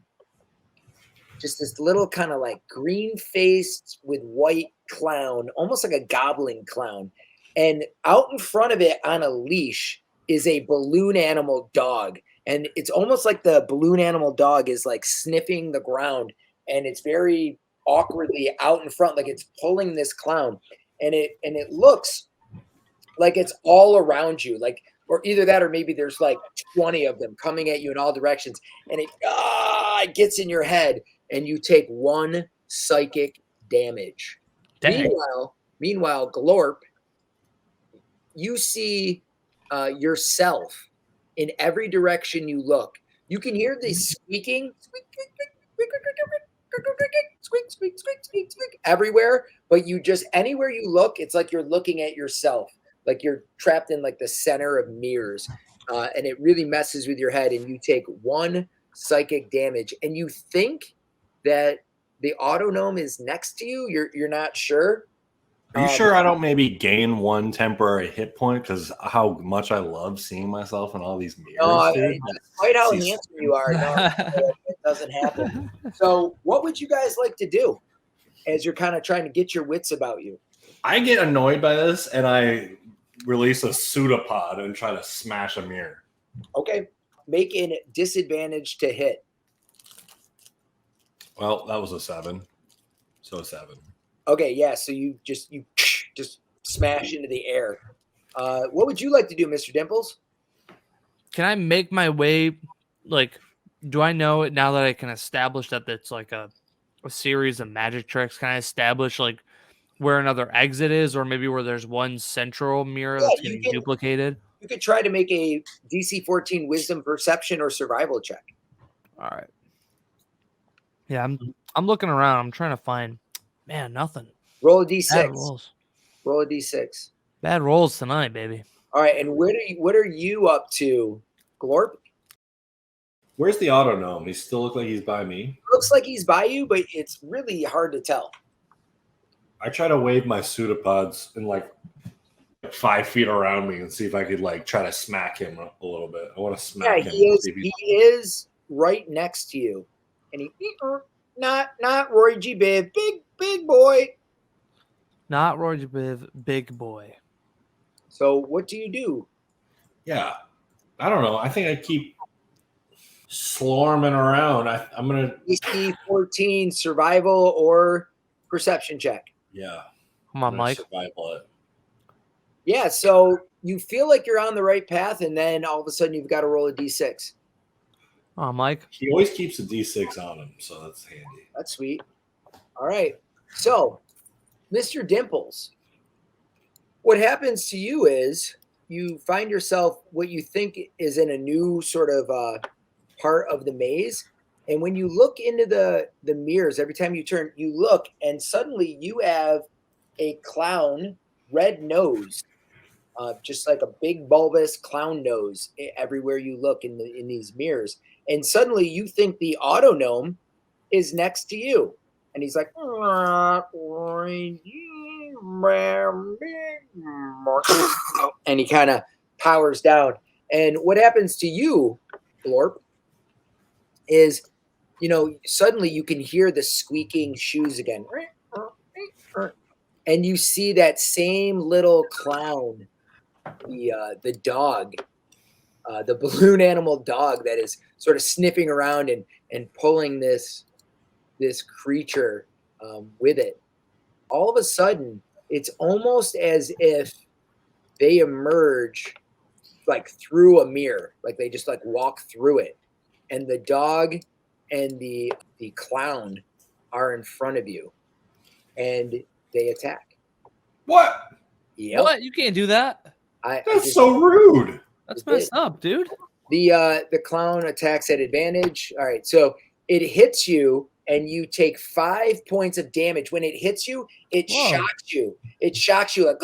Just this little kind of like green faced with white clown, almost like a goblin clown. And out in front of it on a leash is a balloon animal dog. And it's almost like the balloon animal dog is like sniffing the ground, and it's very awkwardly out in front, like it's pulling this clown. And it looks like it's all around you, like, or either that or maybe there's like 20 of them coming at you in all directions. And it gets in your head, and you take 1 psychic damage. Dang. Meanwhile, Glorp, you see yourself in every direction you look. You can hear this squeaking, squeak, squeak, squeak, squeak, squeak, everywhere. But you just, anywhere you look, it's like you're looking at yourself, like you're trapped in like the center of mirrors, and it really messes with your head. And you take 1 psychic damage, and you think that the Autonome is next to you. You're not sure. Are you sure I don't maybe gain 1 temporary hit point because how much I love seeing myself in all these mirrors? No, dude? despite how handsome you are, no, it doesn't happen. So what would you guys like to do as you're kind of trying to get your wits about you? I get annoyed by this, and I release a pseudopod and try to smash a mirror. Okay. Make a disadvantage to hit. Well, that was a 7. So 7. Okay, yeah, so you just smash into the air. What would you like to do, Mr. Dimples? Can I make my way, like, do I know it now that I can establish that it's like a series of magic tricks? Can I establish like where another exit is, or maybe where there's one central mirror that's getting duplicated? You could try to make a DC 14 Wisdom, Perception, or Survival check. All right. Yeah, I'm looking around. I'm trying to find, man, nothing. Roll a D6. Bad rolls. Roll a D6. Bad rolls tonight, baby. All right, and what are you up to, Glorp? Where's the Autonome? He still look like he's by me? Looks like he's by you, but it's really hard to tell. I try to wave my pseudopods in like 5 feet around me and see if I could like try to smack him a little bit. I want to smack him. He is right next to you. And he not Roy G. Biv, big boy. Not Roy G. Biv, big boy. So what do you do? Yeah, I don't know. I think I keep swarming around. I'm gonna DC 14 survival or perception check. Yeah. Come on, Mike. Survival it. Yeah, so you feel like you're on the right path, and then all of a sudden you've got to roll a D6. Oh, Mike. He always keeps a D6 on him, so that's handy. That's sweet. All right. So, Mr. Dimples, what happens to you is you find yourself what you think is in a new sort of part of the maze. And when you look into the mirrors, every time you turn, you look, and suddenly you have a clown, red nose, just like a big bulbous clown nose everywhere you look in these mirrors. And suddenly you think the Autonome is next to you. And he's like, and he kind of powers down. And what happens to you, Glorp, is, suddenly you can hear the squeaking shoes again. And you see that same little clown, the dog, the balloon animal dog that is sort of sniffing around and pulling this creature with it. All of a sudden, it's almost as if they emerge like through a mirror, like they just like walk through it, and the dog and the clown are in front of you, and they attack. What? Yep. What? You can't do that. That's so rude. That's It did. messed up, dude. The clown attacks at advantage. All right, so it hits you, and you take 5 points of damage. When it hits you, it shocks you. It shocks you like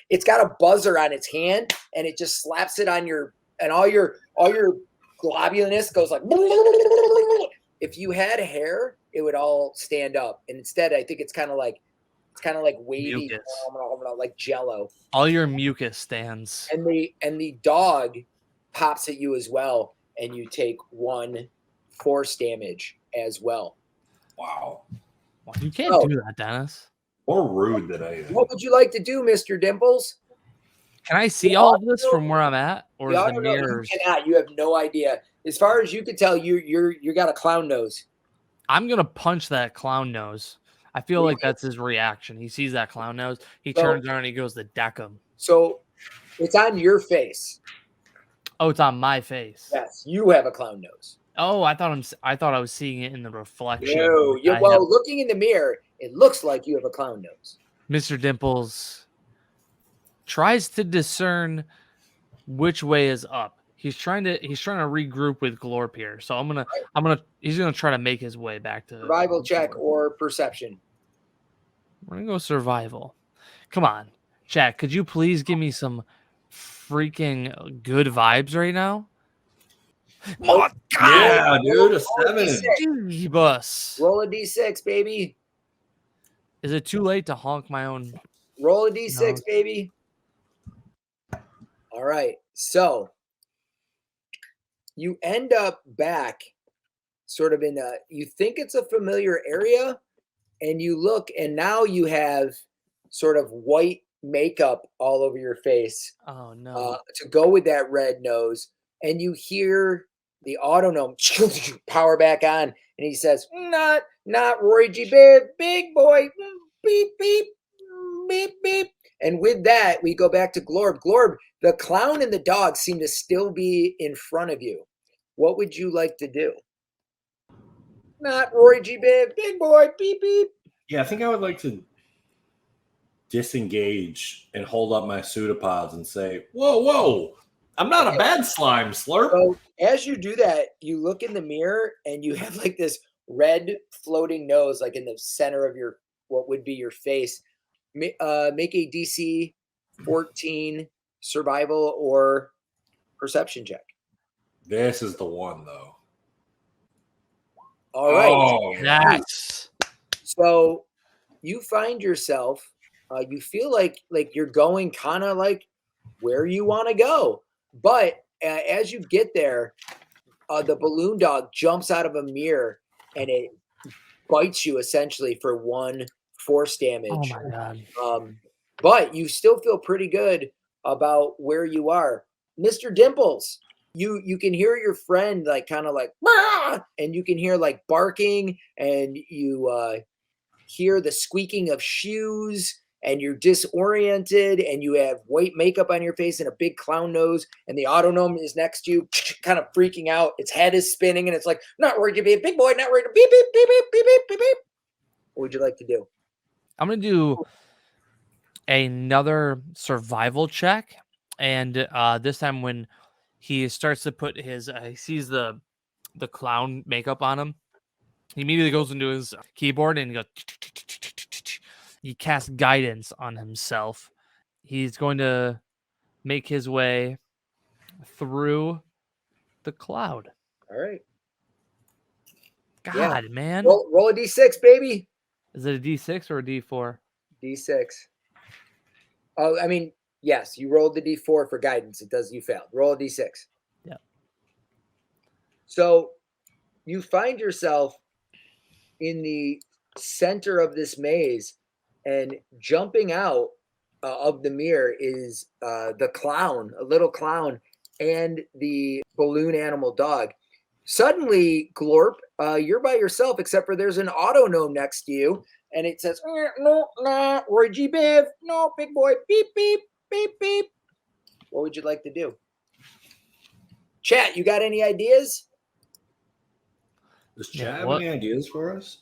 it's got a buzzer on its hand, and it just slaps it on your, and all your globulinous goes like. If you had hair, it would all stand up, and instead, I think it's kind of like wavy, Mucus. like Jello. All your mucus stands. And the dog pops at you as well, and you take 1 force damage as well. Wow. Well, you can't do that, Dennis. More rude than anything. What would you like to do, Mr. Dimples? Can I see all of this from where I'm at, or is the You mirrors? cannot. You have no idea. As far as you can tell, you got a clown nose. I'm gonna punch that clown nose. I feel like that's his reaction. He sees that clown nose. He So- turns around and he goes to deck him. So it's on your face. Oh, it's on my face. Yes, you have a clown nose. Oh, I thought I was seeing it in the reflection. No, I have- looking in the mirror, it looks like you have a clown nose. Mr. Dimples tries to discern which way is up. He's trying to regroup with Glorp here. So he's gonna try to make his way back to Survival check or perception. We're gonna go survival. Come on, chat. Could you please give me some freaking good vibes right now? Oh, Yeah, dude, a 7. Gee, bus. Roll a d6, baby. Is it too late to honk my own? Roll a d6, No. baby. All right. So you end up back sort of you think it's a familiar area, and you look, and now you have sort of white makeup all over your face Oh no! to go with that red nose. And you hear the autonom power back on, and he says, not Roy G. Big boy, beep, beep, beep, beep. And with that, we go back to Glorb. Glorb, the clown and the dog seem to still be in front of you. What would you like to do? Not Roy G. Big boy, beep, beep. Yeah, I think I would like to disengage and hold up my pseudopods and say, whoa, I'm not a bad slime, Slurp. So as you do that, you look in the mirror, and you have like this red floating nose, like in the center of your, what would be your face. Make a DC 14 survival or perception check. This is the one, though. All right. Oh, Yes. So you find yourself, you feel like you're going kind of like where you want to go. But as you get there, the balloon dog jumps out of a mirror, and it bites you essentially for 1 force damage. Oh my god! But you still feel pretty good about where you are. Mr. Dimples, you can hear your friend like kind of like, "Rah!" And you can hear like barking, and you hear the squeaking of shoes, and you're disoriented, and you have white makeup on your face and a big clown nose, and the autonom is next to you, kind of freaking out. Its head is spinning, and it's like, not worried to be a big boy, not worried to beep, beep, beep, beep, beep, beep, beep, beep. What would you like to do? I'm gonna do another survival check, and this time when he starts to put his, he sees the clown makeup on him, he immediately goes into his keyboard and he goes. He casts guidance on himself. He's going to make his way through the cloud. All right. God, man. Roll a d6, baby. Is it a D6 or a D4? D6. Oh, I mean, yes, you rolled the d4 for guidance. You failed. Roll a d6. Yeah. So you find yourself in the center of this maze, and jumping out of the mirror is the clown, a little clown, and the balloon animal dog. Suddenly, Glorp, you're by yourself, except for there's an autognome next to you, and it says, no, nah, Roy G. Biv, no, big boy, beep, beep, beep, beep. What would you like to do? Chat, you got any ideas? Does Yeah, Chad have what? any ideas for us?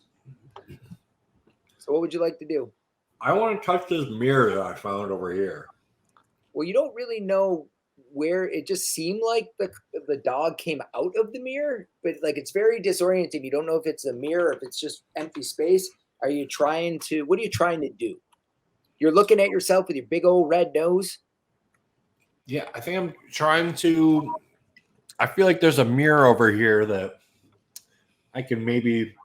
So what would you like to do? I want to touch this mirror that I found over here. Well, you don't really know where. It just seemed like the dog came out of the mirror, but like it's very disorienting. You don't know if it's a mirror, if it's just empty space. What are you trying to do? You're looking at yourself with your big old red nose. Yeah, I think I'm trying to. I feel like there's a mirror over here that I can maybe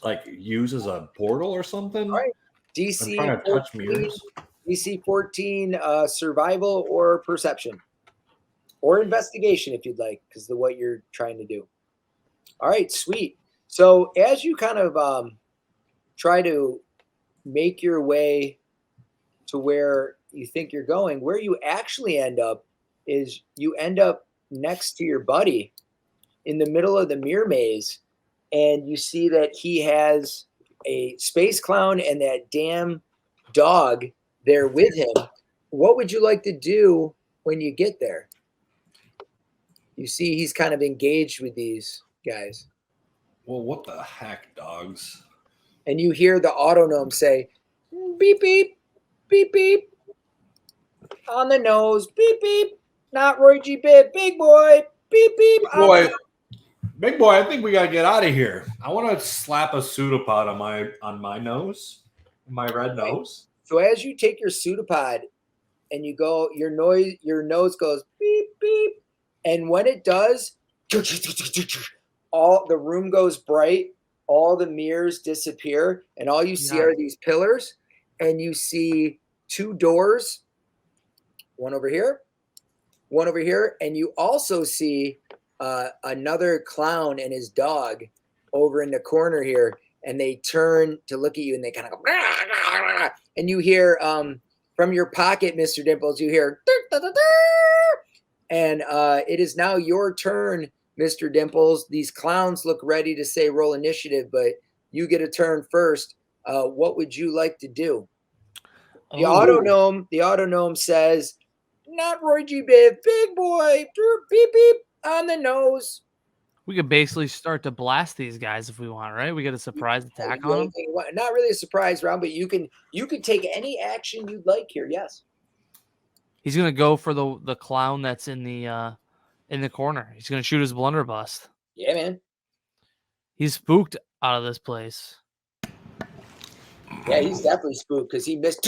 like use as a portal or something. All right. I'm DC trying to touch 14, mirrors. DC 14, survival or perception or investigation if you'd like, because of what you're trying to do. All right, sweet. So as you kind of try to make your way to where you think you're going, where you actually end up is you end up next to your buddy in the middle of the mirror maze, and you see that he has a space clown and that damn dog there with him. What would you like to do when you get there? You see he's kind of engaged with these guys. Well, what the heck, dogs? And you hear the autonome say, beep, beep, beep, beep, on the nose, beep, beep, not Roy G. Bibb, big boy, beep, beep. Big boy, I think we gotta get out of here. I want to slap a pseudopod on my nose, my red nose. So as you take your pseudopod and you go, your nose goes beep, beep. And when it does, all the room goes bright, all the mirrors disappear, and all you see are these pillars, and you see two doors, one over here, and you also see another clown and his dog over in the corner here, and they turn to look at you, and they kind of go, and you hear from your pocket, Mr. Dimples, you hear, and it is now your turn, Mr. Dimples. These clowns look ready to say roll initiative, but you get a turn first. What would you like to do? The autonome says, not Roy G. Bibb, big boy, beep, beep, on the nose. We could basically start to blast these guys if we want, right? We get a surprise attack on them. Not really a surprise round, but you can take any action you'd like here. Yes. He's gonna go for the clown that's in the corner. He's gonna shoot his blunderbuss. Yeah, man. He's spooked out of this place. Yeah, he's definitely spooked because he missed.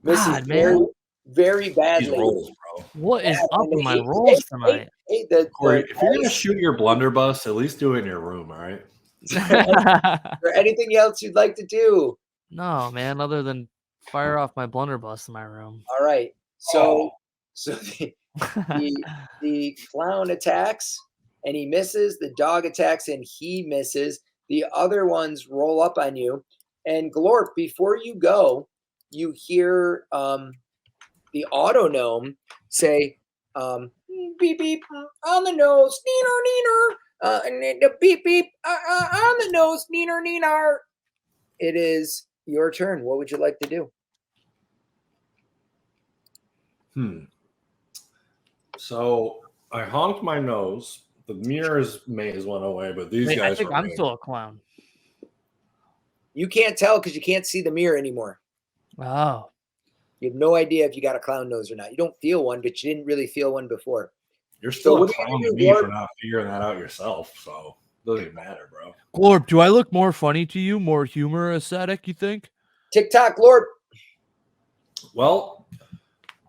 God, man. Very badly. These rolls, bro. What is up with my rolls tonight? Corey, if you're gonna shoot your blunderbuss, at least do it in your room, all right? Or anything else you'd like to do? No, man. Other than fire off my blunderbuss in my room. All right. So the clown attacks and he misses. The dog attacks and he misses. The other ones roll up on you. And Glorp, before you go, you hear the autonome say, beep, beep, on the nose, neener, neener, beep, beep, on the nose, neener, neener. It is your turn. What would you like to do? So I honked my nose. The mirrors maze went away, but these guys I think I'm still a clown. You can't tell because you can't see the mirror anymore. Oh. You have no idea if you got a clown nose or not. You don't feel one, but you didn't really feel one before. You're still So a clown to me for not figuring that out yourself, so it doesn't even matter, bro. Glorp, do I look more funny to you? More humor aesthetic, you think? TikTok, Glorp. Well,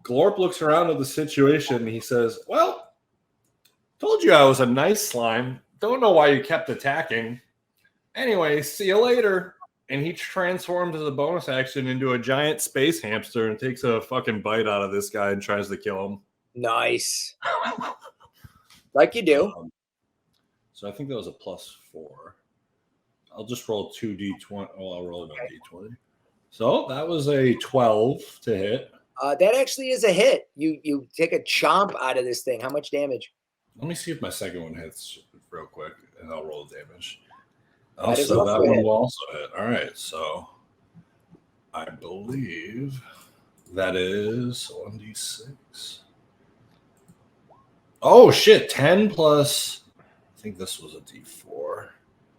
Glorp looks around at the situation and he says, well, told you I was a nice slime. Don't know why you kept attacking. Anyway, see you later. And he transforms as a bonus action into a giant space hamster and takes a fucking bite out of this guy and tries to kill him. Nice. Like you do. So I think that was a +4. I'll just roll 2d20. Oh, I'll roll another d20. So that was a 12 to hit. That actually is a hit. You take a chomp out of this thing. How much damage? Let me see if my second one hits real quick, and I'll roll damage. Oh, That is so also that a one hit. will also hit. All right, so I believe that is 1d6. Oh shit! 10 plus. I think this was a d4.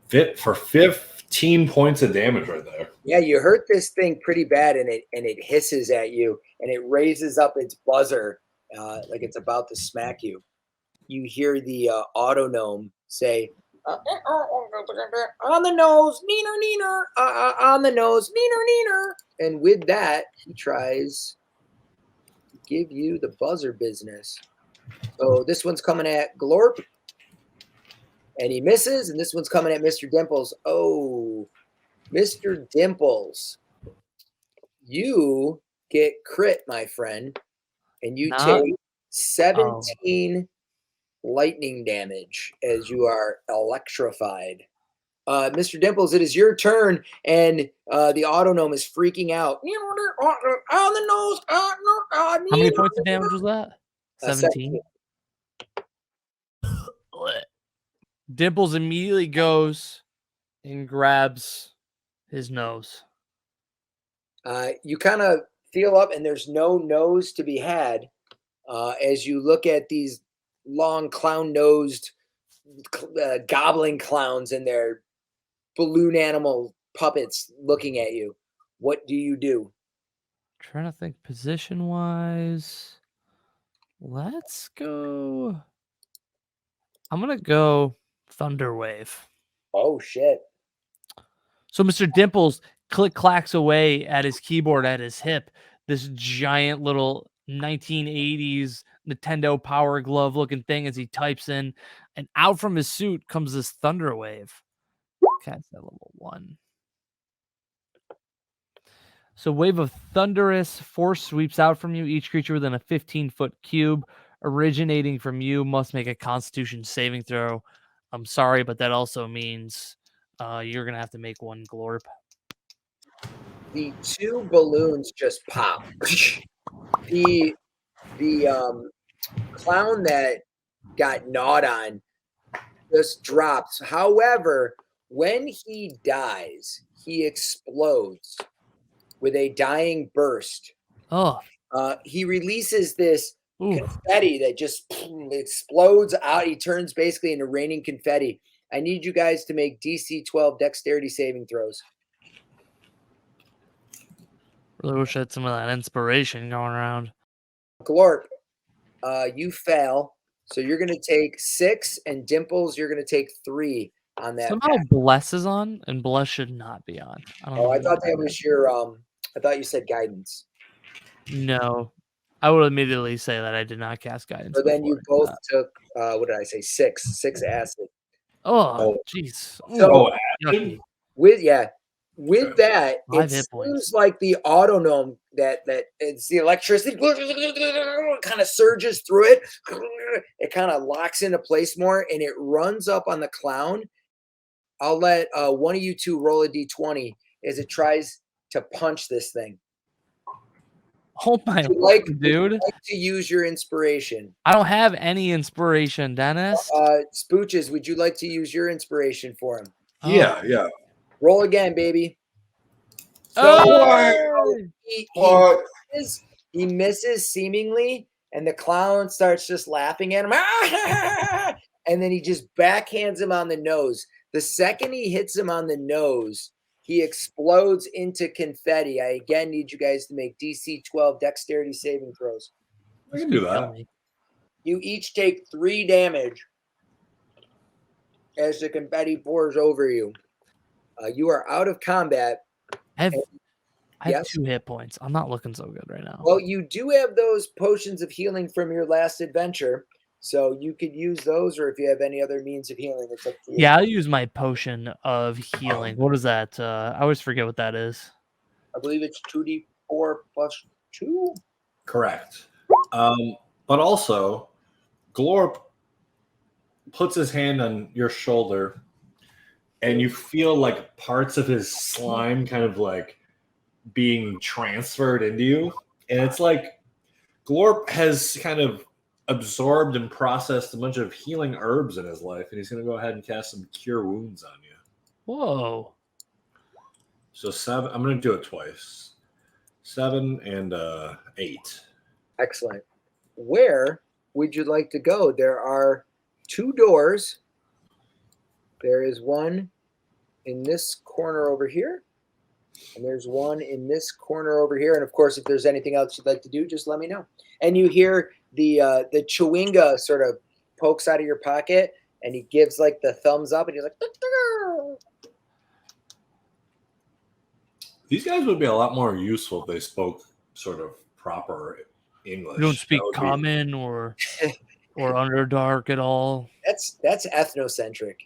Fit for 15 points of damage right there. Yeah, you hurt this thing pretty bad, and it hisses at you, and it raises up its buzzer like it's about to smack you. You hear the autognome say, "On the nose, neener, neener, on the nose, neener, neener." And with that, he tries to give you the buzzer business. So this one's coming at Glorp, and he misses, and this one's coming at Mr. Dimples. Oh, Mr. Dimples, you get crit, my friend, and you Not- take 17 lightning damage as you are electrified. Mr. Dimples, it is your turn, and the autognome is freaking out. On the nose. How many points of damage was that? 17. 17. Dimples immediately goes and grabs his nose. You kind of feel up, and there's no nose to be had as you look at these long clown-nosed goblin clowns and their balloon animal puppets looking at you. What do you do? Trying to think position wise. Let's go. I'm gonna go Thunder Wave. Oh shit! So Mr. Dimples click clacks away at his keyboard at his hip. This giant little 1980s Nintendo Power Glove looking thing as he types in, and out from his suit comes this Thunder Wave. Cast at level 1. So wave of thunderous force sweeps out from you. Each creature within a 15-foot cube originating from you must make a Constitution saving throw. I'm sorry, but that also means you're gonna have to make one Glorp. The two balloons just pop. The clown that got gnawed on just drops. However, when he dies, he explodes with a dying burst. Oh, He releases this ooh. confetti that just explodes out. He turns basically into raining confetti. I need you guys to make DC 12 dexterity saving throws. Really wish I had some of that inspiration going around. Glorp, you fail. So you're going to take 6, and Dimples, you're going to take 3 on that. Somehow Bless is on, and Bless should not be on. I don't know I thought why. that was your. I thought you said guidance. No, I would immediately say that I did not cast guidance. So then you before. both took. What did I say? 6 acid. Oh, jeez. So Yucky. with that, 5 it hit points. seems like the autognome that it's the electricity kind of surges through it. It kind of locks into place more, and it runs up on the clown. I'll let one of you two roll a d20 as it tries to punch this thing. Oh my Would dude. you like to use your inspiration? I don't have any inspiration, Dennis. Spooches, would you like to use your inspiration for him? Yeah. Roll again, baby. Oh! He misses seemingly, and the clown starts just laughing at him. And then he just backhands him on the nose. The second he hits him on the nose, he explodes into confetti. I again need you guys to make DC 12 dexterity saving throws. I can do that. You each take 3 damage as the confetti pours over you. You are out of combat. I have Yes? 2 hit points. I'm not looking so good right now. Well, you do have those potions of healing from your last adventure, so you could use those, or if you have any other means of healing, it's up to you. Yeah, I'll use my potion of healing. What is that? I always forget what that is. I believe it's 2d4 plus 2. Correct. But also, Glorp puts his hand on your shoulder, and you feel like parts of his slime kind of like being transferred into you. And it's like Glorp has kind of absorbed and processed a bunch of healing herbs in his life, and he's going to go ahead and cast some Cure Wounds on you. Whoa. So 7. I'm going to do it twice. 7 and 8. Excellent. Where would you like to go? There are 2 doors. There is one in this corner over here, and there's one in this corner over here. And of course, if there's anything else you'd like to do, just let me know. And you hear the Chewinga sort of pokes out of your pocket, and he gives like the thumbs up, and he's like, These guys would be a lot more useful if they spoke sort of proper English. You don't speak That would be- common or Underdark at all. that's ethnocentric,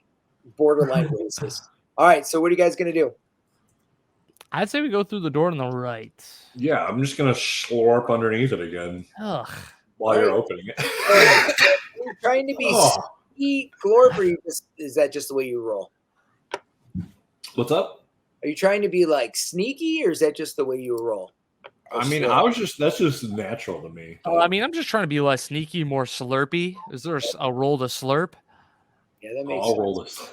borderline racist. All right, so what are you guys gonna do? I'd say we go through the door on the right. Yeah, I'm just going to slurp underneath it again Ugh. while you're Alright. opening it. You're trying to be Oh. sneaky, Glorp, or is that just the way you roll? What's up? Are you trying to be like sneaky, or is that just the way you roll? I mean, that's just natural to me. Oh, I mean, I'm just trying to be less sneaky, more slurpy. Is there a roll to slurp? Yeah, that makes I'll sense. roll this.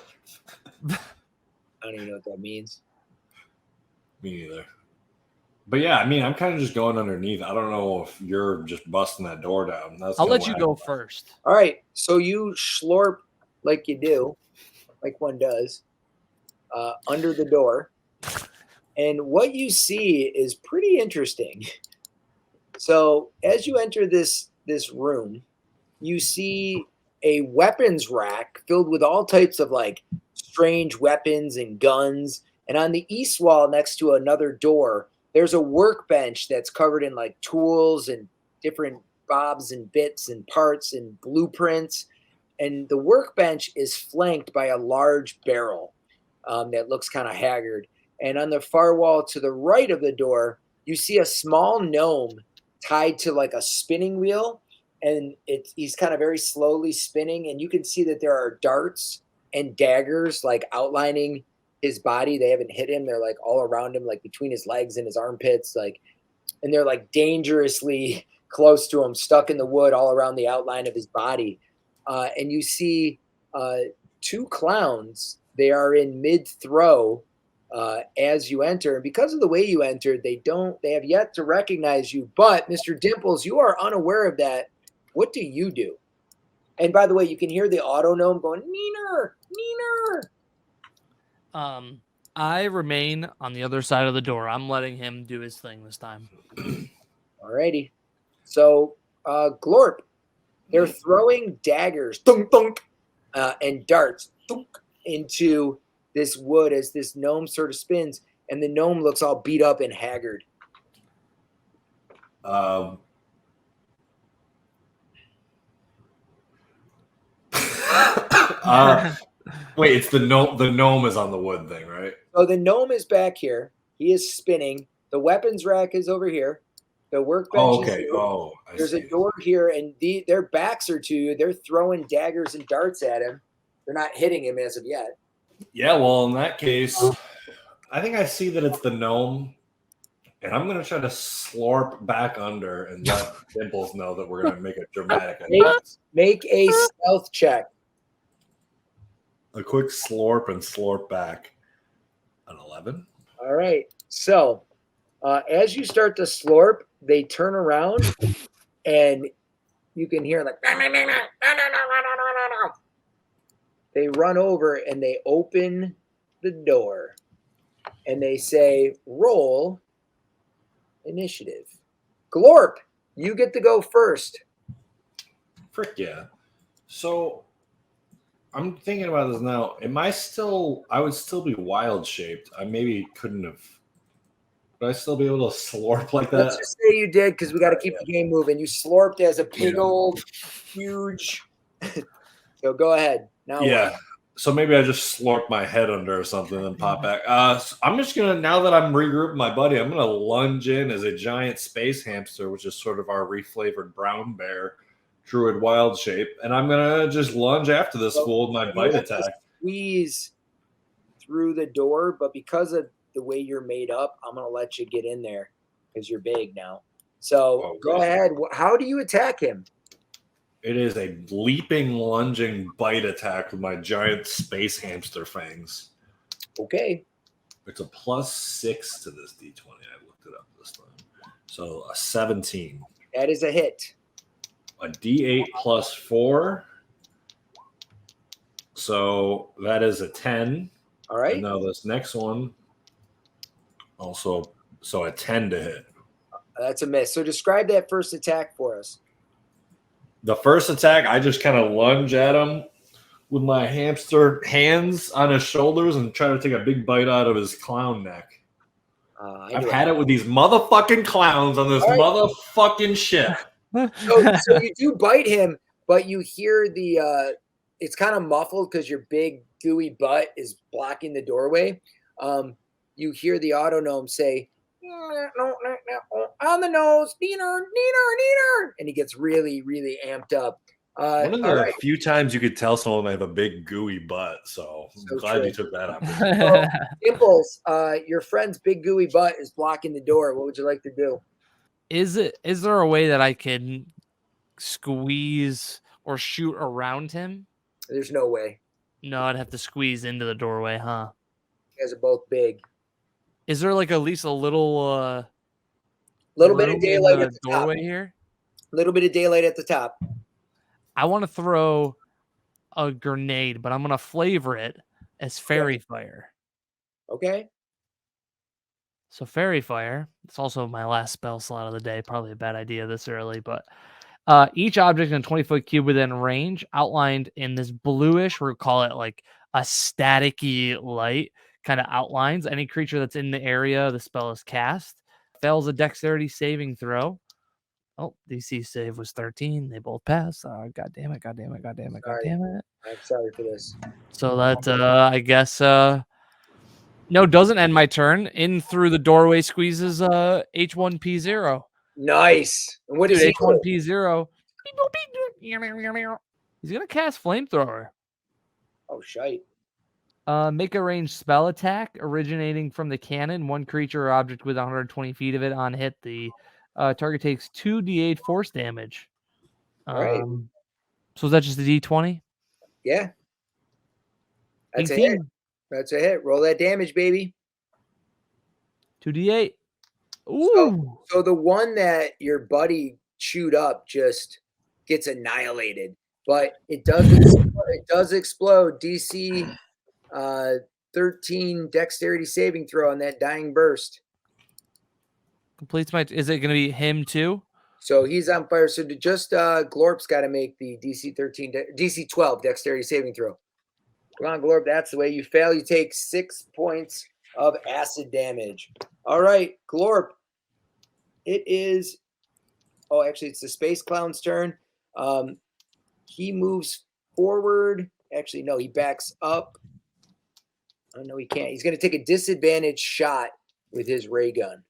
I don't even know what that means. Me neither. But yeah, I mean, I'm kind of just going underneath. I don't know if you're just busting that door down. That's I'll kinda let you what go happened. first. All right, so you slurp like you do, like one does, under the door. And what you see is pretty interesting. So as you enter this room, you see a weapons rack filled with all types of like strange weapons and guns. And on the east wall next to another door, there's a workbench that's covered in like tools and different bobs and bits and parts and blueprints. And the workbench is flanked by a large barrel that looks kind of haggard. And on the far wall to the right of the door, you see a small gnome tied to like a spinning wheel. And he's kind of very slowly spinning. And you can see that there are darts and daggers like outlining his body. They haven't hit him. They're like all around him, like between his legs and his armpits. And they're like dangerously close to him, stuck in the wood all around the outline of his body. And you see 2 clowns. They are in mid-throw as you enter. And because of the way you entered, they have yet to recognize you. But Mr. Dimples, you are unaware of that. What do you do? And by the way, you can hear the auto gnome going, Neener, Neener. I remain on the other side of the door. I'm letting him do his thing this time. Alrighty. So, Glorp, they're throwing daggers, thunk, thunk, and darts thunk, into this wood as this gnome sort of spins, and the gnome looks all beat up and haggard. Wait, it's the gnome. The gnome is on the wood thing, right? So the gnome is back here. He is spinning. The weapons rack is over here. The workbench Oh, is okay. here. Oh, I There's see. a door here, and their backs are to you. They're throwing daggers and darts at him. They're not hitting him as of yet. Yeah, well, in that case, I think I see that it's the gnome, and I'm gonna try to slurp back under and let Dimples know that we're gonna make a dramatic entrance. Make a stealth check. A quick slurp and slurp back. An 11. All right. So as you start to slurp, they turn around, and you can hear like they run over and they open the door, and they say, "Roll initiative." Glorp, you get to go first. Frick yeah. So I'm thinking about this now. I would still be wild shaped. I maybe couldn't have. Would I still be able to slurp like Let's that? just say you did, because we got to keep the game moving. You slurped as a big old, huge. So go ahead. Now Yeah. So maybe I just slurp my head under or something and pop back. So I'm just gonna, now that I'm regrouping my buddy, I'm gonna lunge in as a giant space hamster, which is sort of our reflavored brown bear druid wild shape, and I'm gonna just lunge after this fool with my bite attack. Squeeze through the door, but because of the way you're made up, I'm gonna let you get in there because you're big now. So go ahead. How do you attack him? It is a leaping, lunging bite attack with my giant space hamster fangs. Okay. It's a +6 to this D20. I looked it up this time. So a 17. That is a hit. A D8 +4. So that is a 10. All right. And now this next one also, so a 10 to hit. That's a miss. So describe that first attack for us. The first attack, I just kind of lunge at him with my hamster hands on his shoulders and try to take a big bite out of his clown neck. I've had it with these motherfucking clowns on this motherfucking ship. So you do bite him, but you hear the it's kind of muffled because your big gooey butt is blocking the doorway. You hear the auto gnome say, on the nose, neener, and he gets really, really amped up. One of the few times you could tell someone they have a big gooey butt, so I'm glad you took that up. Well, Dimples, your friend's big gooey butt is blocking the door. What would you like to do? Is there a way that I can squeeze or shoot around him? There's no way. No, I'd have to squeeze into the doorway, huh? You guys are both big. Is there like at least a little little bit of daylight at the doorway top here? Little bit of daylight at the top. I want to throw a grenade, but I'm gonna flavor it as fairy fire. Okay. So fairy fire. It's also my last spell slot of the day. Probably a bad idea this early, but each object in a 20-foot cube within range, outlined in this bluish, we'll call it like a staticky light, kind of outlines. Any creature that's in the area the spell is cast fails a dexterity saving throw. Oh, DC save was 13. They both pass. God damn it. I'm sorry for this. So that, I guess, no, doesn't end my turn. In through the doorway squeezes H1P0. Nice. And what is he H1P0? He's going to cast Flamethrower. Oh, shite. Make a ranged spell attack originating from the cannon. One creature or object with 120 feet of it on hit. The target takes 2d8 force damage. All right. So is that just a d20? Yeah. That's 18. a hit. That's a hit. Roll that damage, baby. 2d8. Ooh. So the one that your buddy chewed up just gets annihilated, but it does explode. DC 13 dexterity saving throw on that dying burst. Completes my. Is it going to be him too? So he's on fire. So Glorp's got to make the DC 12 dexterity saving throw. Come on, Glorp. That's the way. You fail, you take 6 points of acid damage. All right, Glorp. It is. Oh, actually, it's the Space Clown's turn. He moves forward. Actually, no, he backs up. Oh, no, he can't. He's going to take a disadvantage shot with his ray gun.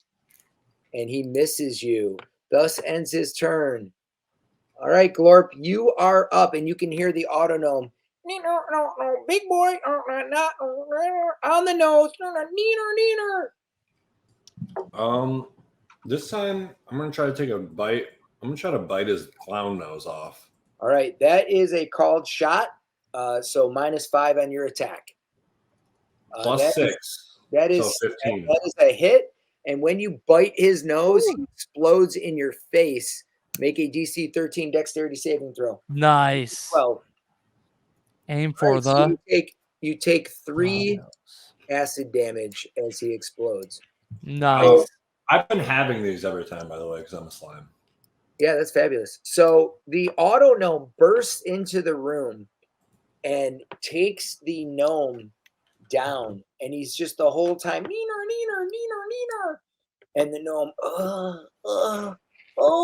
And he misses you. Thus ends his turn. All right, Glorp, you are up, and you can hear the auto gnome. Big boy, on the nose, neener. This time I'm gonna try to take a bite. I'm gonna try to bite his clown nose off. All right, that is a called shot. So -5 on your attack. +6. That is so 15. That is a hit. And when you bite his nose, he explodes in your face. Make a DC 13 dexterity saving throw. Nice. 12. Aim for right, so you take 3 acid damage as he explodes. Nice. I've been having these every time, by the way, because I'm a slime. Yeah, that's fabulous. So the auto gnome bursts into the room and takes the gnome down, and he's just the whole time neener. And the gnome, oh,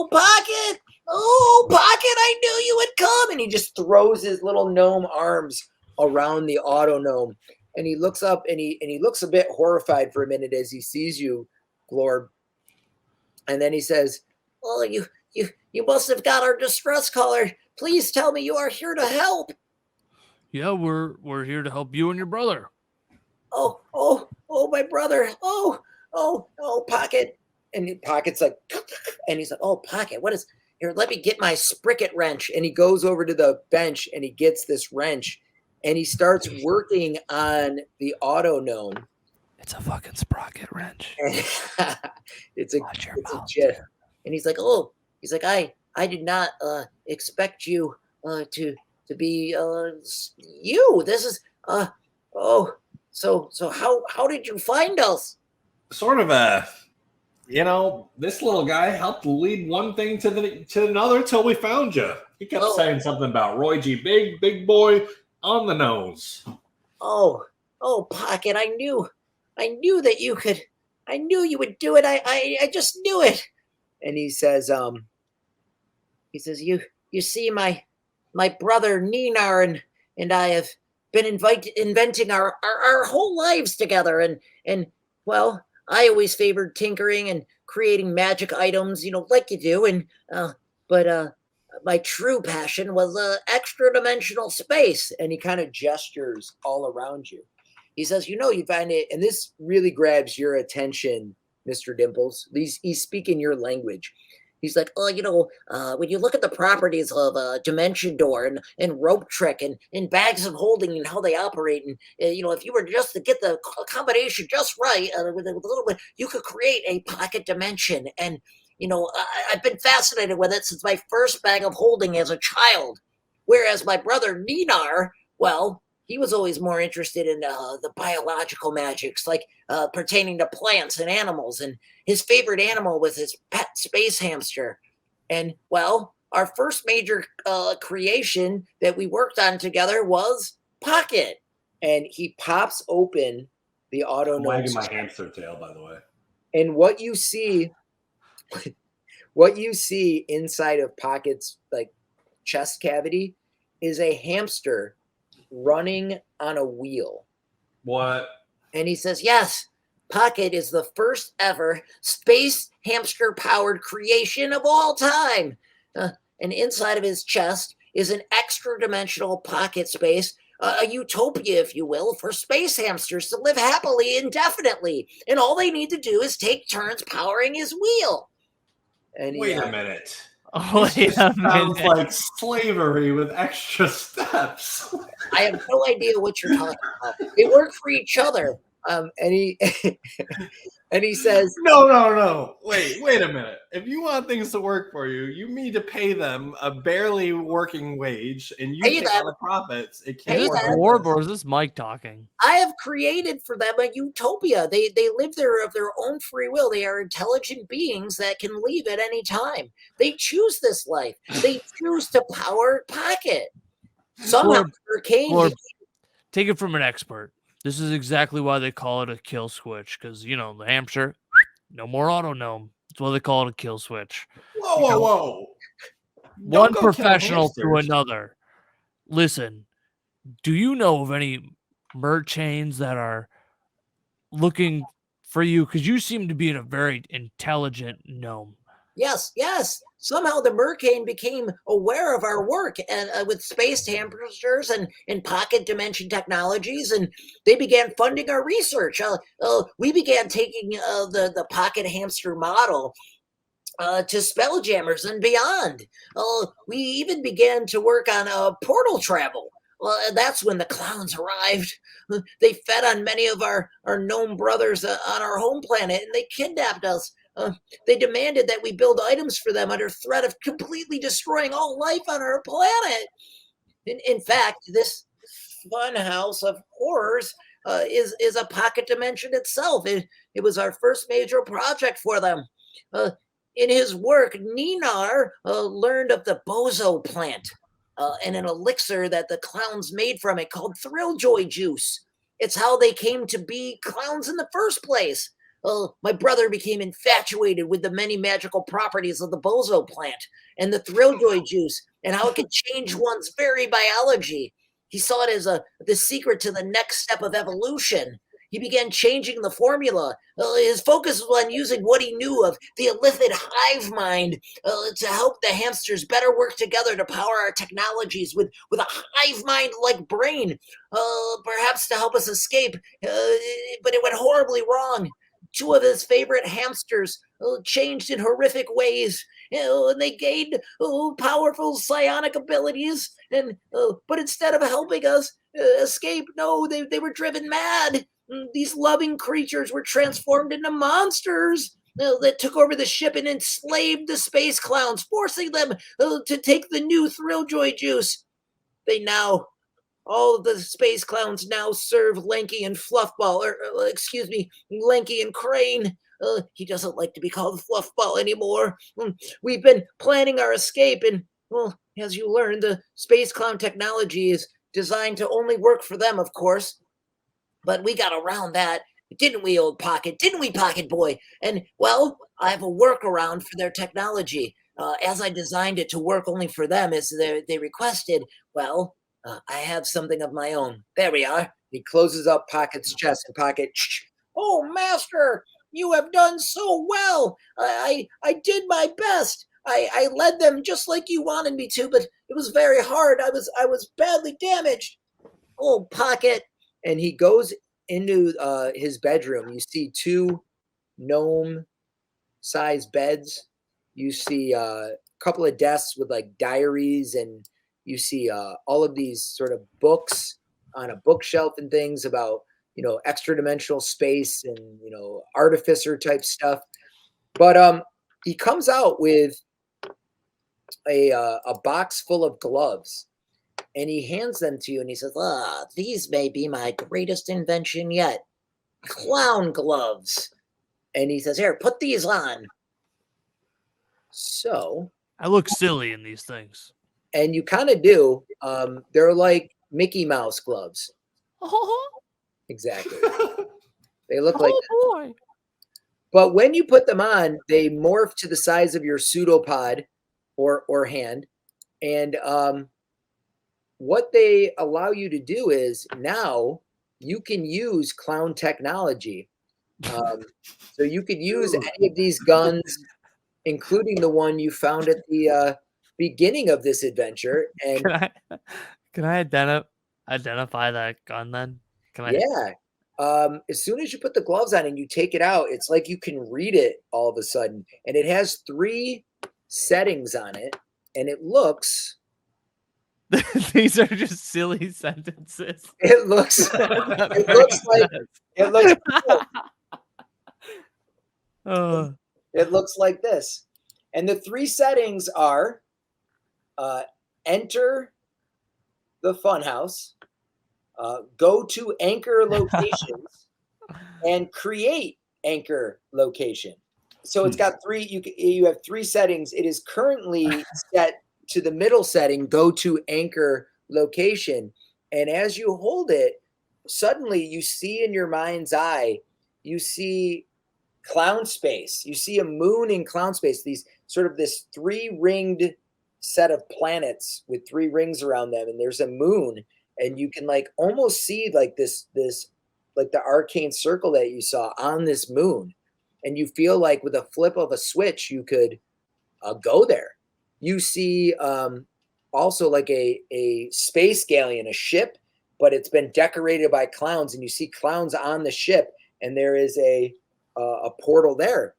Pocket, I knew you would come. And he just throws his little gnome arms around the auto gnome, and he looks up and he looks a bit horrified for a minute as he sees you, Glorb. And then he says, "Oh, you must have got our distress caller. Please tell me you are here to help." Yeah, we're here to help you and your brother. Oh, my brother. Oh, Pocket. And Pocket's like, and he's like, "Oh, Pocket, what is here? Let me get my spricket wrench." And he goes over to the bench and he gets this wrench and he starts working on the auto gnome. It's a fucking sprocket wrench. it's a gif. And he's like, I did not expect you to be you. This is so how did you find us? Sort of this little guy helped lead one thing to another till we found you. He kept saying something about Roy G. Big boy on the nose. Oh, Pocket, I knew that you could. I knew you would do it. I just knew it. And he says, you see, my brother Ninar and I have been inventing our whole lives together, and well, I always favored tinkering and creating magic items, like you do, but my true passion was extra dimensional space. And he kind of gestures all around you. He says, you find it, and this really grabs your attention, Mr. Dimples. He's speaking your language. He's like, when you look at the properties of Dimension Door and Rope Trick and Bags of Holding and how they operate, and if you were just to get the combination just right with a little bit, you could create a pocket dimension. And I've been fascinated with it since my first Bag of Holding as a child. Whereas my brother Ninar, well, he was always more interested in the biological magics, like pertaining to plants and animals. And his favorite animal was his pet space hamster. And, well, our first major creation that we worked on together was Pocket. And he pops open the auto I'm notes. wagging my hamster tail, by the way. And what you see inside of Pocket's chest cavity is a hamster running on a wheel. What? And he says, yes, Pocket is the first ever space hamster powered creation of all time. And inside of his chest is an extra dimensional pocket space, a utopia, if you will, for space hamsters to live happily indefinitely. And all they need to do is take turns powering his wheel. And Wait a minute. Oh, wait a minute. Sounds like slavery with extra steps. I have no idea what you're talking about. They work for each other. And he says, No. Wait a minute. If you want things to work for you, you need to pay them a barely working wage, and you take all the profits. It can't Is work. this Orb or is this Mike talking? I have created for them a utopia. They live there of their own free will. They are intelligent beings that can leave at any time. They choose this life. They choose to power Pocket. Somehow, Hurricane. Take it from an expert. This is exactly why they call it a kill switch, because the hamster, no more auto gnome. That's why they call it a kill switch. Whoa. One professional to another. Listen, do you know of any merch chains that are looking for you? Because you seem to be a very intelligent gnome. Yes. Somehow the Mercane became aware of our work and with space hamsters and pocket dimension technologies, and they began funding our research. We began taking the pocket hamster model to Spelljammers and beyond. We even began to work on portal travel. And that's when the clowns arrived. They fed on many of our gnome brothers on our home planet, and they kidnapped us. They demanded that we build items for them under threat of completely destroying all life on our planet. In fact, this fun house of horrors is a pocket dimension itself. It was our first major project for them. In his work, Ninar learned of the bozo plant and an elixir that the clowns made from it called Thrill Joy Juice. It's how they came to be clowns in the first place. My brother became infatuated with the many magical properties of the bozo plant and the Thrill Joy Juice and how it could change one's very biology. He saw it as the secret to the next step of evolution. He began changing the formula. His focus was on using what he knew of the illithid hive mind to help the hamsters better work together to power our technologies with a hive mind-like brain, perhaps to help us escape. But it went horribly wrong. Two of his favorite hamsters changed in horrific ways, and they gained powerful psionic abilities. And but instead of helping us escape, no, they were driven mad. These loving creatures were transformed into monsters that took over the ship and enslaved the space clowns, forcing them to take the new Thrilljoy juice. All of the space clowns now serve Lanky and Fluffball, or excuse me, Lanky and Crane. He doesn't like to be called Fluffball anymore. We've been planning our escape, and, well, as you learned, the space clown technology is designed to only work for them, of course. But we got around that, didn't we, old Pocket? Didn't we, Pocket Boy? And, well, I have a workaround for their technology. As I designed it to work only for them as they requested, well, I have something of my own. There we are. He closes up Pocket's chest, and Pocket, shh. Oh, Master, you have done so well. I did my best. I led them just like you wanted me to, but it was very hard. I was badly damaged. Oh, Pocket. And he goes into his bedroom. You see two gnome-sized beds. You see a couple of desks with like diaries, and you see all of these sort of books on a bookshelf and things about, extra dimensional space and, artificer type stuff. But he comes out with a box full of gloves, and he hands them to you, and he says, these may be my greatest invention yet. Clown gloves. And he says, here, put these on. So I look silly in these things. And you kind of do. They're like Mickey Mouse gloves. Exactly. They look like that. Boy. But when you put them on, they morph to the size of your pseudopod or hand. And what they allow you to do is now you can use clown technology. So you could use any of these guns, including the one you found at the beginning of this adventure. And can I identify that gun then? As soon as you put the gloves on and you take it out, it's like you can read it all of a sudden. And it has 3 settings on it, and it looks... These are just silly sentences. It looks it looks like this. And the 3 settings are enter the funhouse, go to anchor locations, and create anchor location. So it's got 3. You have 3 settings. It is currently set to the middle setting, go to anchor location. And as you hold it, suddenly you see in your mind's eye, you see clown space. You see a moon in clown space. These sort of this 3-ringed set of planets with 3 rings around them, and there's a moon, and you can like almost see like this like the arcane circle that you saw on this moon, and you feel like with a flip of a switch you could go there. You see also like a space galleon, a ship, but it's been decorated by clowns, and you see clowns on the ship, and there is a portal there.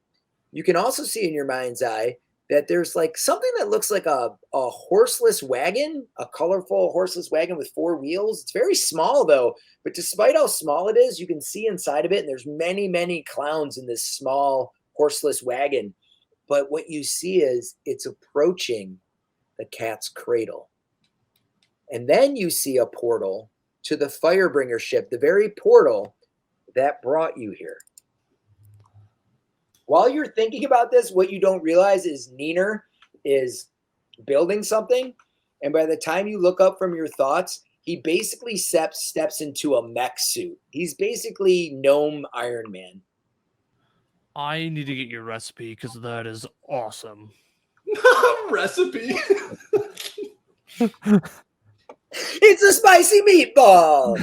You can also see in your mind's eye that there's like something that looks like a horseless wagon, a colorful horseless wagon with 4 wheels. It's very small though, but despite how small it is, you can see inside of it, and there's many, many clowns in this small horseless wagon. But what you see is it's approaching the cat's cradle. And then you see a portal to the Firebringer ship, the very portal that brought you here. While you're thinking about this, what you don't realize is Neener is building something. And by the time you look up from your thoughts, he basically steps into a mech suit. He's basically Gnome Iron Man. I need to get your recipe because that is awesome. Recipe? It's a spicy meatball.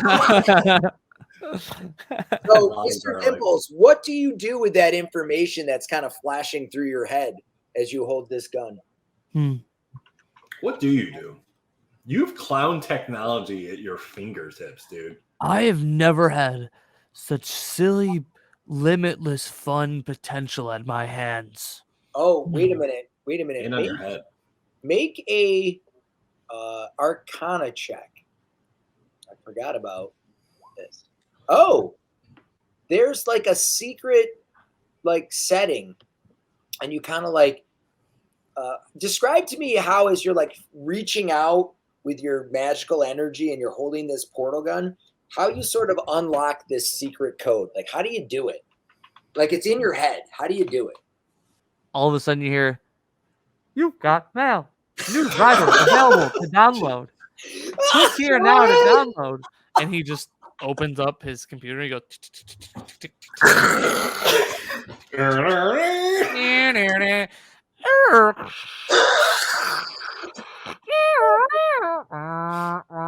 So, Mr. Dimples, what do you do with that information that's kind of flashing through your head as you hold this gun? What do you do? You have clown technology at your fingertips, dude. I have never had such silly, limitless fun potential at my hands. Oh, wait a minute. Wait a minute. And on your head. Make a Arcana check. I forgot about this. Oh, there's like a secret like setting, and you kind of like describe to me how, as you're like reaching out with your magical energy and you're holding this portal gun, how you sort of unlock this secret code. Like, how do you do it? Like, it's in your head. How do you do it? All of a sudden you hear, "You've got mail. New driver available to download. Click here now to download." And he just opens up his computer and he goes,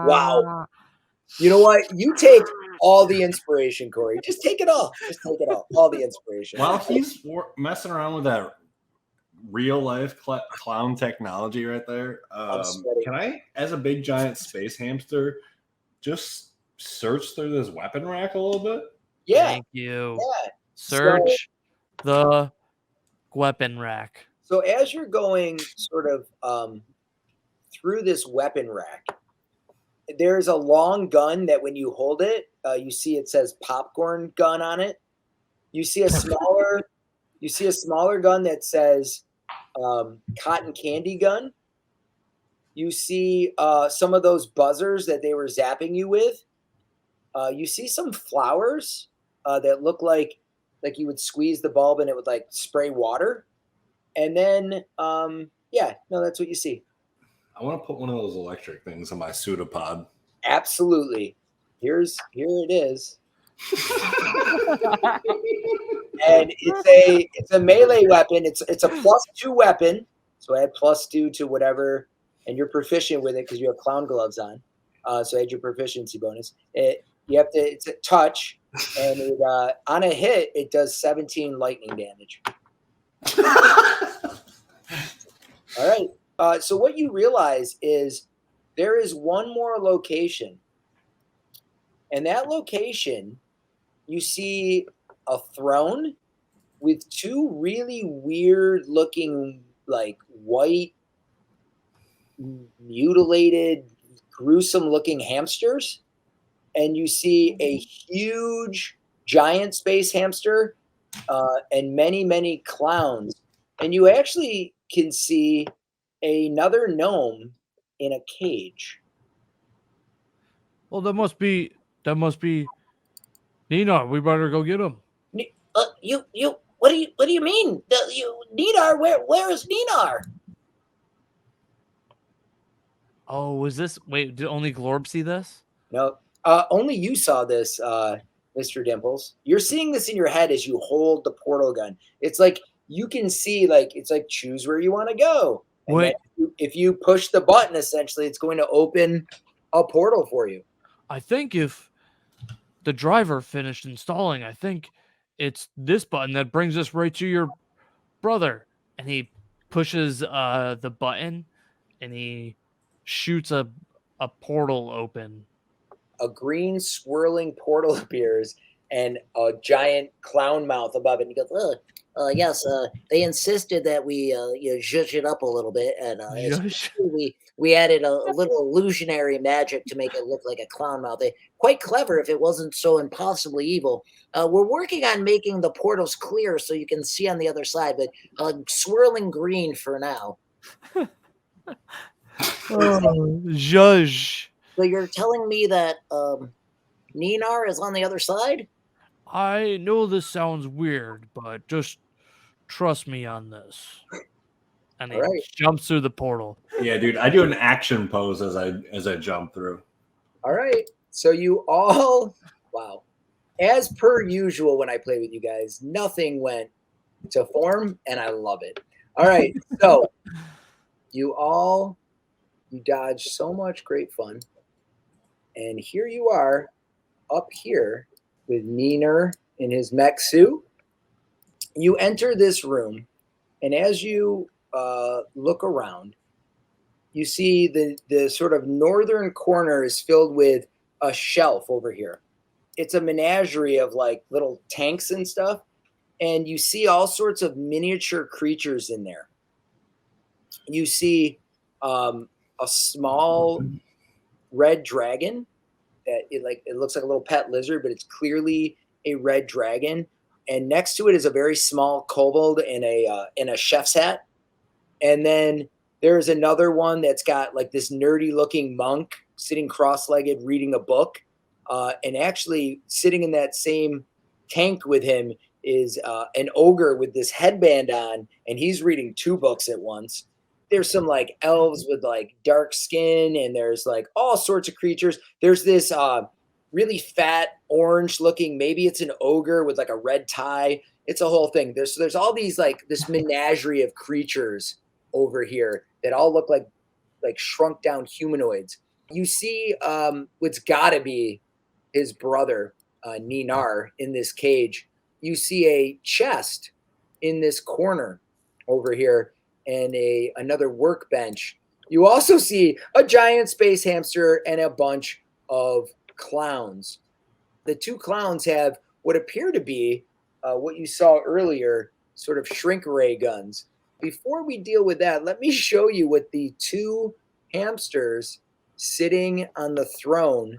Wow. You know what? You take all the inspiration, Corey. Just take it all. Just take it all. All the inspiration. While he's messing around with that real life clown technology right there, can I, as a big giant space hamster, just search through this weapon rack a little bit? Yeah. Thank you. Yeah. Search the weapon rack. So as you're going sort of through this weapon rack, there's a long gun that when you hold it, you see it says popcorn gun on it. You see a smaller gun that says cotton candy gun. You see some of those buzzers that they were zapping you with. You see some flowers that look like you would squeeze the bulb and it would like spray water. And then, that's what you see. I want to put one of those electric things on my pseudopod. Absolutely. Here it is. And it's a melee weapon. It's a +2 weapon. So add +2 to whatever, and you're proficient with it because you have clown gloves on. So add your proficiency bonus. It's a touch, and on a hit, it does 17 lightning damage. All right. So what you realize is there is one more location. And that location, you see a throne with two really weird looking, like white, mutilated, gruesome looking hamsters. And you see a huge giant space hamster and many, many clowns. And you actually can see another gnome in a cage. Well, that must be Nina. We better go get him. What do you mean? Ninar, where is Ninar? Oh, was this? Wait, did only Glorb see this? No, only you saw this, Mr. Dimples. You're seeing this in your head as you hold the portal gun. It's like you can see, like it's like choose where you want to go. And Wait, if you push the button, essentially, it's going to open a portal for you. I think if the driver finished installing, I think it's this button that brings us right to your brother. And he pushes the button, and he shoots a portal open. A green swirling portal appears and a giant clown mouth above it. And he goes, yes, they insisted that we zhuzh it up a little bit. And we added a little illusionary magic to make it look like a clown mouth. Quite clever if it wasn't so impossibly evil. We're working on making the portals clear so you can see on the other side, but swirling green for now. Zhuzh. So you're telling me that Ninar is on the other side? I know this sounds weird, but just trust me on this. And he jumps through the portal. Yeah, dude, I do an action pose as I jump through. All right. So you all, wow. As per usual when I play with you guys, nothing went to form, and I love it. All right. So you dodged so much great fun. And here you are up here with Niner in his mech suit. You enter this room, and as you look around, you see the sort of northern corner is filled with a shelf over here. It's a menagerie of like little tanks and stuff, and you see all sorts of miniature creatures in there. you see a small red dragon that it looks like a little pet lizard, but it's clearly a red dragon. And next to it is a very small kobold in a chef's hat. And then there's another one that's got like this nerdy looking monk sitting cross-legged reading a book. And actually sitting in that same tank with him is an ogre with this headband on, and he's reading 2 books at once. There's some like elves with like dark skin, and there's like all sorts of creatures. There's this really fat orange looking, maybe it's an ogre with like a red tie. It's a whole thing. There's all these like this menagerie of creatures over here that all look like shrunk down humanoids. You see what's gotta be his brother, Ninar, in this cage. You see a chest in this corner over here and another workbench. You also see a giant space hamster and a bunch of clowns. The 2 clowns have what appear to be what you saw earlier, sort of shrink ray guns. Before we deal with that, let me show you what the 2 hamsters sitting on the throne,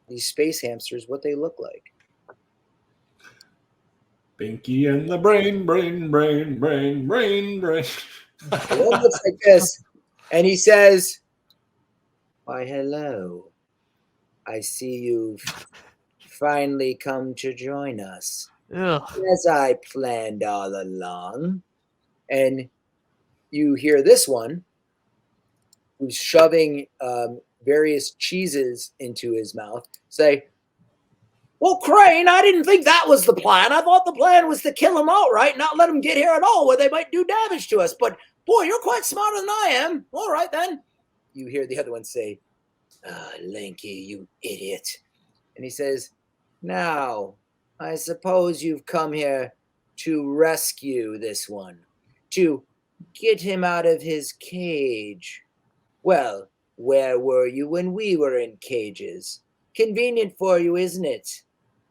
these space hamsters, what they look like. Binky and the brain. One looks like this, and he says, "Why, hello. I see you've finally come to join us, Ugh. as I planned all along." And you hear this one, who's shoving various cheeses into his mouth, say, "Well, Crane, I didn't think that was the plan. I thought the plan was to kill them outright, not let them get here at all where they might do damage to us. But, boy, you're quite smarter than I am. All right, then." You hear the other one say, "Lanky, you idiot." And he says, "Now, I suppose you've come here to rescue this one, to get him out of his cage. Well, where were you when we were in cages? Convenient for you, isn't it?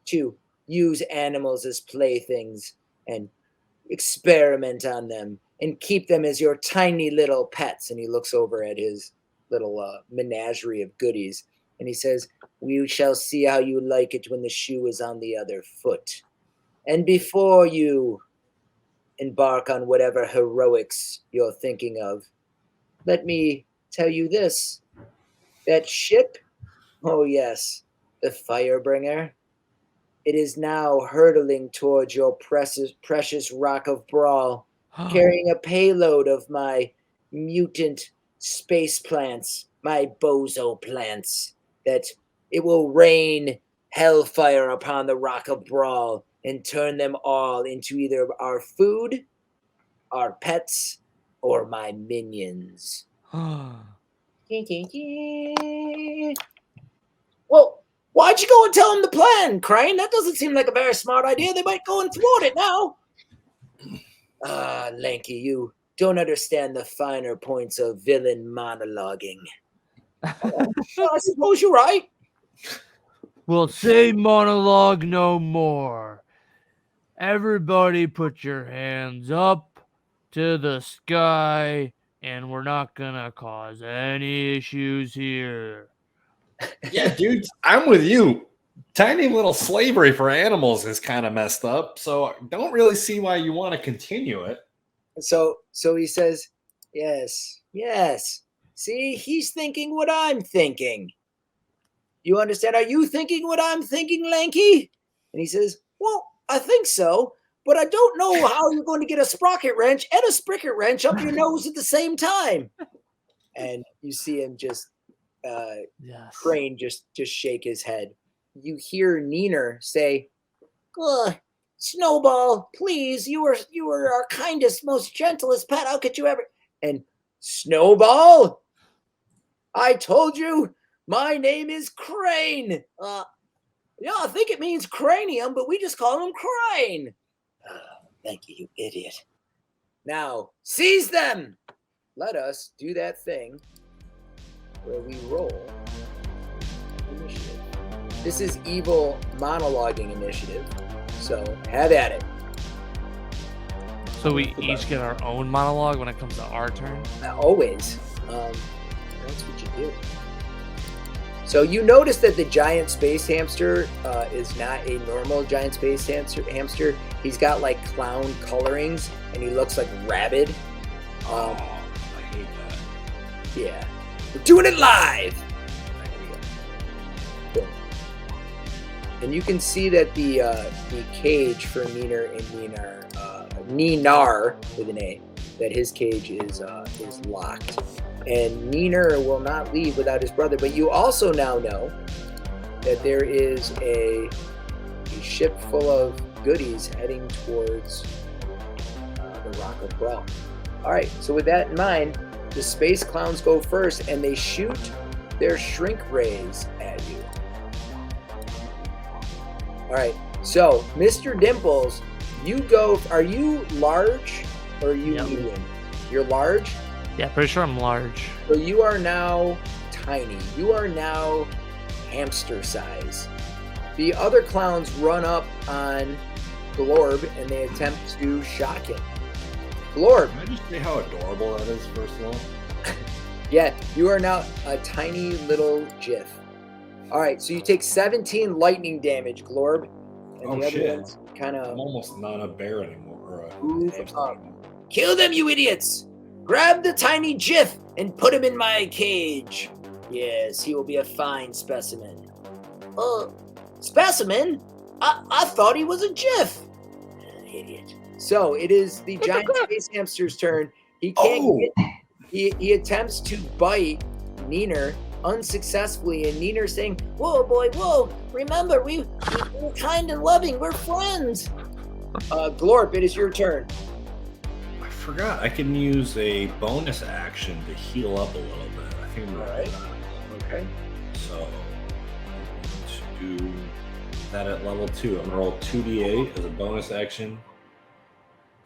To use animals as playthings and experiment on them and keep them as your tiny little pets." And he looks over at his little menagerie of goodies, and he says, "We shall see how you like it when the shoe is on the other foot. And before you embark on whatever heroics you're thinking of, let me tell you this. That ship, oh yes, the Firebringer, it is now hurtling towards your precious Rock of Brawl, carrying a payload of my mutant space plants, my bozo plants, that it will rain hellfire upon the Rock of Brawl and turn them all into either our food, our pets, or my minions." Well, why'd you go and tell them the plan, Crane? That doesn't seem like a very smart idea. They might go and thwart it now. Lanky, you don't understand the finer points of villain monologuing. Well, I suppose you're right. We'll say monologue no more. Everybody put your hands up to the sky, and we're not gonna cause any issues here. Yeah, dude, I'm with you. Tiny little slavery for animals is kind of messed up, so I don't really see why you want to continue it. So he says, yes. See, he's thinking what I'm thinking. You understand? Are you thinking what I'm thinking, Lanky? And he says, well, I think so, but I don't know how you're going to get a sprocket wrench and a spricket wrench up your nose at the same time. And you see him just, Crane just shake his head. You hear Neener say, Snowball, please, you are our kindest, most gentlest pet. How could you ever? And Snowball, I told you, my name is Crane. Yeah, I think it means cranium, but we just call him Crane. Thank you, you idiot. Now, seize them. Let us do that thing where we roll initiative. This is evil monologuing initiative, so have at it. So we each get our own monologue when it comes to our turn. Always. That's what you do. So you notice that the giant space hamster is not a normal giant space hamster. He's got like clown colorings, and he looks like rabid. I hate that. Yeah, we're doing it live. And you can see that the cage for Ninar with an A, that his cage is locked, and Ninar will not leave without his brother. But you also now know that there is a ship full of goodies heading towards the Rock of Bro. All right, so with that in mind, the space clowns go first, and they shoot their shrink rays at you. All right, so Mr. Dimples, you go. Are you large or are you medium? You're large? Yeah, pretty sure I'm large. So you are now tiny. You are now hamster size. The other clowns run up on Glorb and they attempt to shock him. Glorb. Can I just say how adorable that is, first of all? Yeah, you are now a tiny little GIF. All right, so you take 17 lightning damage, Glorb. And the other ones kind of... I'm almost not a bear anymore. Or a move hamster up. anymore. Kill them, you idiots! Grab the tiny GIF and put him in my cage. Yes, he will be a fine specimen. Specimen? I thought he was a GIF. Idiot. So it is the giant space hamster's turn. He can't get... He attempts to bite Ninar unsuccessfully, and Ninar's saying, "Whoa, boy, whoa! Remember, we're kind and loving. We're friends." Glorp, it is your turn. I forgot I can use a bonus action to heal up a little bit. I think I'm gonna do that. Okay. So to do that at level 2, I'm gonna roll 2d8 as a bonus action.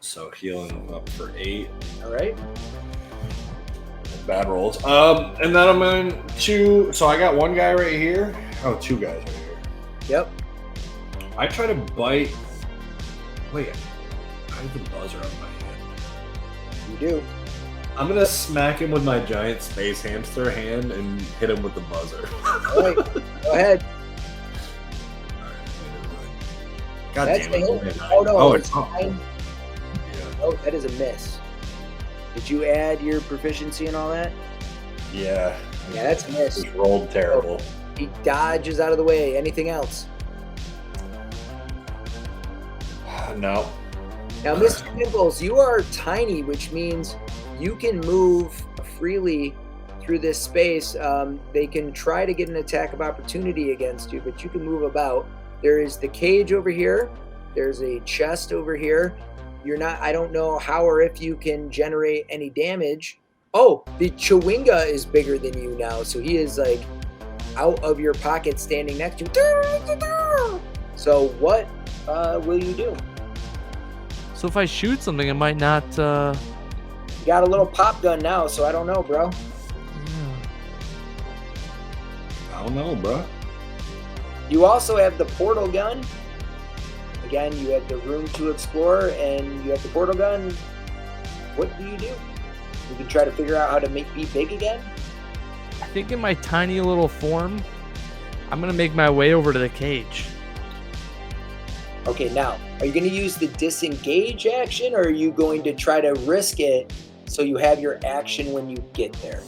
So healing up for 8. All right. Bad rolls. And then I'm going to. So I got one guy right here. Oh, 2 guys right here. Yep. I try to bite. Wait, I have the buzzer on my hand. You do. I'm gonna smack him with my giant space hamster hand and hit him with the buzzer. All right. Go ahead. God That's damn it. the hit. Oh no. It's fine. Yeah. Oh, that is a miss. Did you add your proficiency and all that? Yeah. Yeah, that's a miss. Just rolled terrible. He dodges out of the way. Anything else? No. Now, Mr. Dimples, you are tiny, which means you can move freely through this space. They can try to get an attack of opportunity against you, but you can move about. There is the cage over here. There's a chest over here. You're not, I don't know how or if you can generate any damage. Oh, the Chewinga is bigger than you now, so he is like out of your pocket standing next to you. So what will you do? So if I shoot something, it might not... You got a little pop gun now, so I don't know, bro. I don't know, bro. You also have the portal gun. Again, you have the room to explore, and you have the portal gun. What do? You can try to figure out how to be big again. I think in my tiny little form, I'm going to make my way over to the cage. Okay, now, are you going to use the disengage action, or are you going to try to risk it so you have your action when you get there?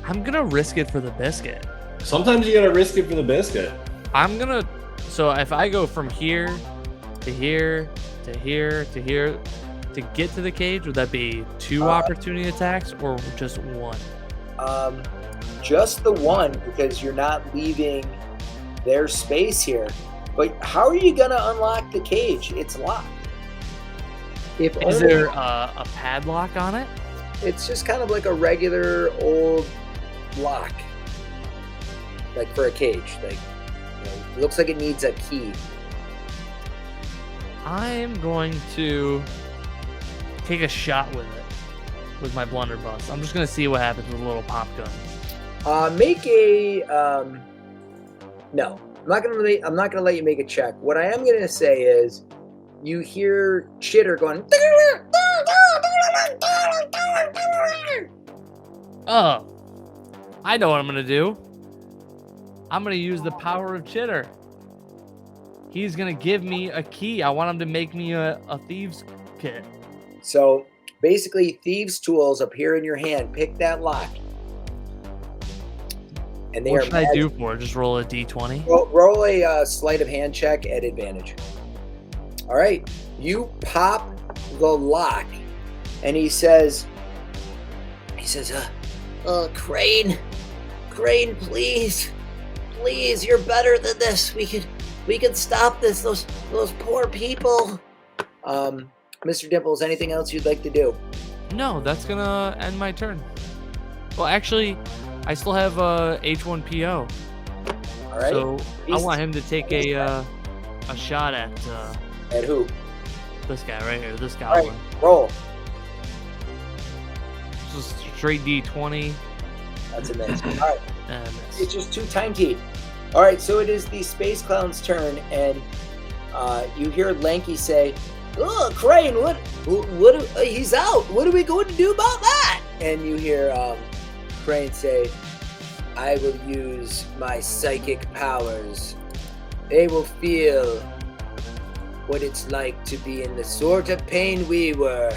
I'm going to risk it for the biscuit. Sometimes you gotta risk it for the biscuit. I'm going to... So if I go from here to here to here to here to get to the cage, would that be 2 opportunity attacks or just 1? Just the 1, because you're not leaving their space here. But how are you going to unlock the cage? It's locked. Is there a padlock on it? It's just kind of like a regular old lock, like for a cage. Like, you know, it looks like it needs a key. I'm going to take a shot with it, with my blunderbuss. I'm just going to see what happens with a little pop gun. Make a no. I'm not gonna let you make a check. What I am gonna say is, you hear Chitter going. Oh, I know what I'm gonna do. I'm gonna use the power of Chitter. He's gonna give me a key. I want him to make me a thieves kit. So basically, thieves' tools appear in your hand. Pick that lock. And they What are should I do for it? Just roll a d20? roll a sleight of hand check at advantage. All right. You pop the lock, and he says, Crane, please, you're better than this. We can stop this. Those poor people. Mr. Dimples, anything else you'd like to do? No, that's gonna end my turn. Well, actually, I still have H1PO. All right. So I want him to take a shot at who? this guy right here, this All right. goblin. Roll. Just straight D20. That's a miss. All right. And miss. It's just too tiny. All right, so it is the Space Clown's turn, and you hear Lanky say, "Oh, Crane, what? He's out. What are we going to do about that?" And you hear Crane say, "I will use my psychic powers. They will feel what it's like to be in the sort of pain we were."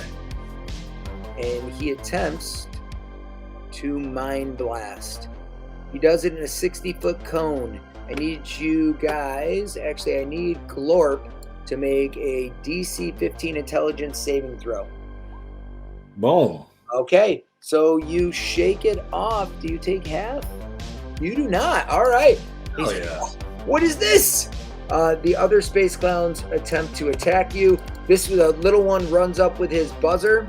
And he attempts to Mind Blast. He does it in a 60-foot cone. I need you guys, actually I need Glorp to make a DC 15 intelligence saving throw. Boom. Okay, so you shake it off. Do you take half? You do not. All right. Oh yeah. What is this? The other Space Clowns attempt to attack you. The little one runs up with his buzzer,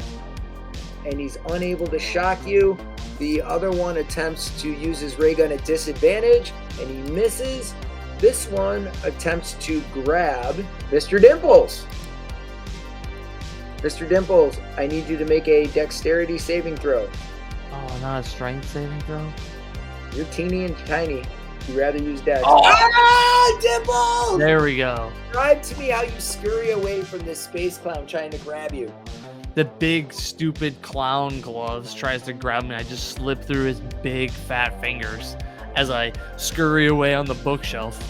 and he's unable to shock you. The other one attempts to use his ray gun at disadvantage, and he misses. This one attempts to grab Mr. Dimples. Mr. Dimples, I need you to make a dexterity saving throw. Oh, not a strength saving throw? You're teeny and tiny. You'd rather use dex. Oh. Ah, Dimples! There we go. Describe to me how you scurry away from this Space Clown trying to grab you. The big, stupid clown gloves tries to grab me. I just slip through his big, fat fingers as I scurry away on the bookshelf.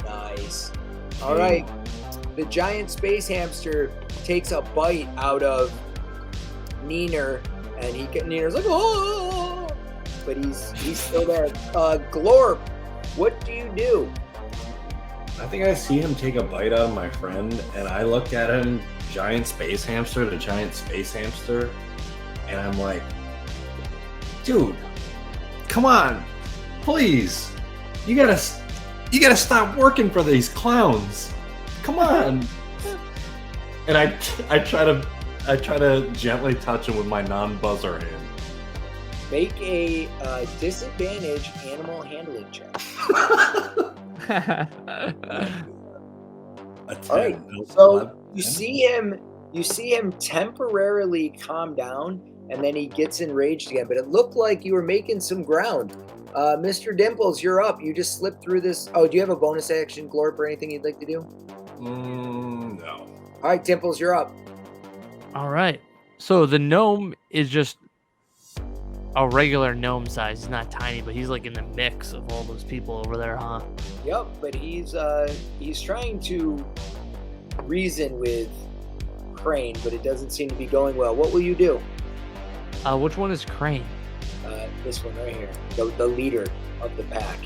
Nice. All right. The giant space hamster takes a bite out of Neener, and Neener's like, oh, but he's still there. Glorp, what do you do? I think I see him take a bite out of my friend, and I look at him, giant space hamster to giant space hamster, and I'm like, dude, come on, please, you gotta stop working for these clowns. Come on. And I try to gently touch him with my non-buzzer hand. Make a disadvantage animal handling check. All right. So you see him temporarily calm down, and then he gets enraged again. But it looked like you were making some ground. Mr. Dimples, you're up. You just slipped through this. Oh, do you have a bonus action, Glorp, or anything you'd like to do? No. All right, Dimples, you're up. All right. So the gnome is just a regular gnome size. He's not tiny, but he's like in the mix of all those people over there, huh? Yep, but he's trying to reason with Crane, but it doesn't seem to be going well. What will you do? Which one is Crane? This one right here, the leader of the pack.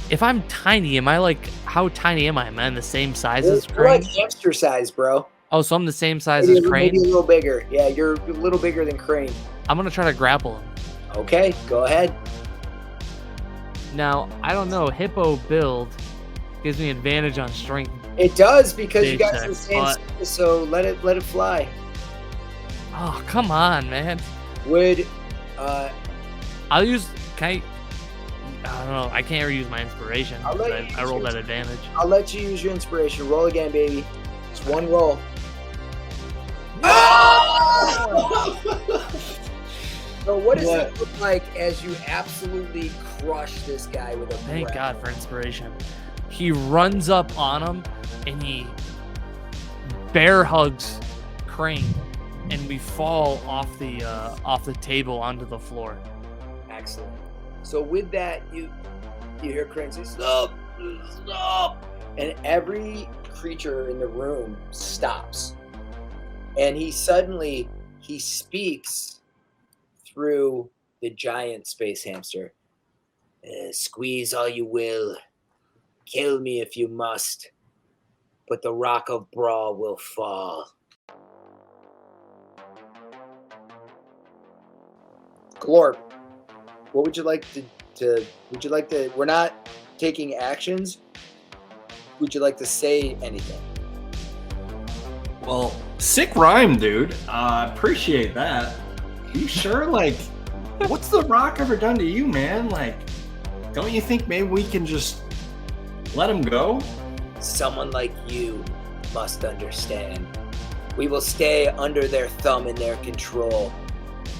If I'm tiny, am I like, how tiny am I? Am I in the same size as You're Crane? like hamster size, bro. Oh, so I'm the same size Maybe, as Crane? maybe a little bigger. Yeah, you're a little bigger than Crane. I'm going to try to grapple him. Okay, go ahead. Now, I don't know. Hippo build gives me advantage on strength. It does because you Big guys are tech, the same but- size, so let it fly. Oh, come on, man. Would I'll use, I don't know. I can't reuse my inspiration. I'll let I, you I use rolled your- that advantage. I'll let you use your inspiration. Roll again, baby. It's one roll. So what does it look like as you absolutely crush this guy with a Thank breath? God for inspiration. He runs up on him and he bear hugs Crane, and we fall off the table onto the floor. Excellent. So with that, you hear Crane say, "Stop! Stop!" And every creature in the room stops. And he speaks through the giant space hamster. Squeeze all you will. Kill me if you must. But the rock of Brawl will fall. Glorp, what would you like to we're not taking actions. Would you like to say anything? Well, sick rhyme, dude. Appreciate that. You sure? Like, what's the rock ever done to you, man? Like, don't you think maybe we can just let him go? Someone like you must understand. We will stay under their thumb and their control.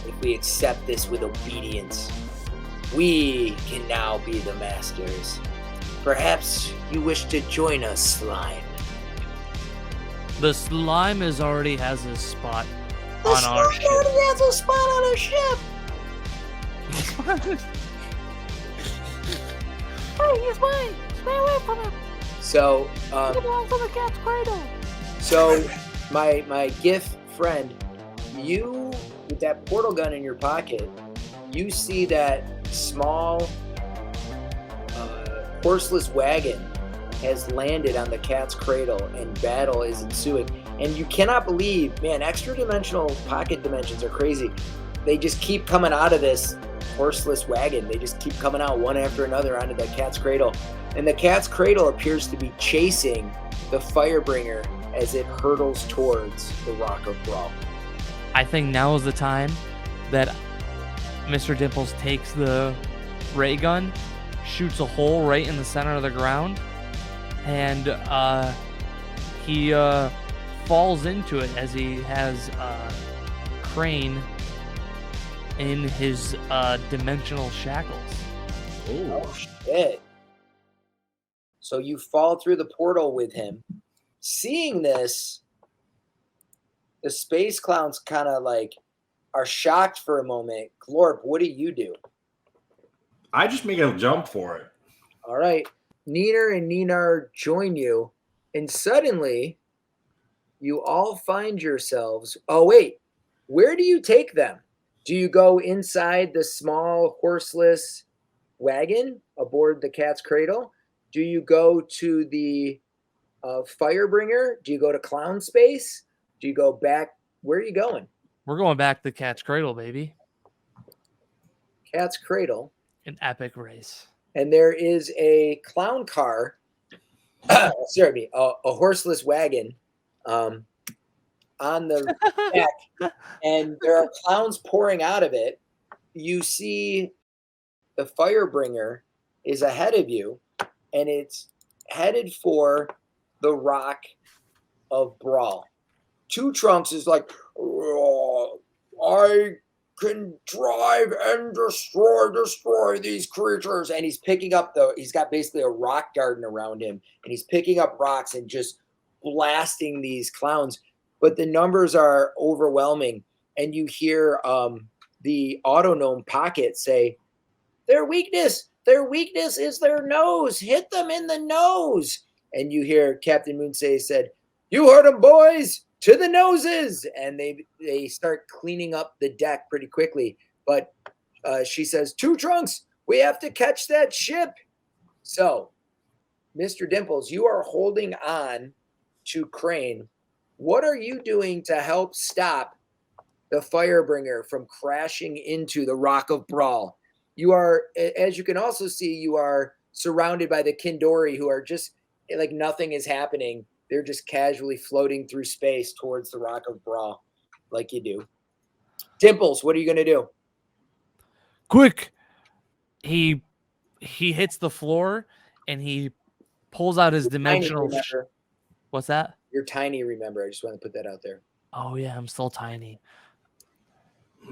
If we accept this with obedience, we can now be the masters. Perhaps you wish to join us, Slime. The slime already has a spot on our ship. has a spot on our ship. Hey, he's mine. Stay away from him. So, He belongs on the cat's cradle. so my GIF friend, you with that portal gun in your pocket, you see that small horseless wagon has landed on the cat's cradle and battle is ensuing. And you cannot believe, man, extra dimensional pocket dimensions are crazy. They just keep coming out of this horseless wagon. They just keep coming out one after another onto that cat's cradle. And the cat's cradle appears to be chasing the Firebringer as it hurtles towards the Rock of Brawl. I think now is the time that Mr. Dimples takes the ray gun, shoots a hole right in the center of the ground, and he falls into it as he has Crane in his dimensional shackles. Oh, shit. So you fall through the portal with him. Seeing this, the space clowns kind of like are shocked for a moment. Glorp, what do you do? I just make a jump for it. All right. Neener and Neenar join you, and suddenly you all find yourselves. Oh, wait. Where do you take them? Do you go inside the small horseless wagon aboard the cat's cradle? Do you go to the Firebringer? Do you go to Clown Space? Do you go back? Where are you going? We're going back to Cat's Cradle, baby. Cat's Cradle. An epic race. And there is a clown car, a horseless wagon on the back, and there are clowns pouring out of it. You see the Firebringer is ahead of you, and it's headed for the Rock of Brawl. Two Trunks is like, I can drive and destroy these creatures. And he's picking up he's got basically a rock garden around him, and he's picking up rocks and just blasting these clowns. But the numbers are overwhelming. And you hear the Autognome Pocket say, their weakness is their nose. Hit them in the nose. And you hear Captain Moonsay said, you heard them, boys. To the noses. And they start cleaning up the deck pretty quickly. But she says, Two Trunks, we have to catch that ship. So, Mr. Dimples, you are holding on to Crane. What are you doing to help stop the Firebringer from crashing into the Rock of Brawl? You are, as you can also see, you are surrounded by the Kindori, who are just like nothing is happening. They're just casually floating through space towards the Rock of Brawl, like you do. Dimples, what are you going to do? Quick! He hits the floor and he pulls out his dimensional. What's that? You're tiny, remember. I just want to put that out there. Oh yeah, I'm still tiny.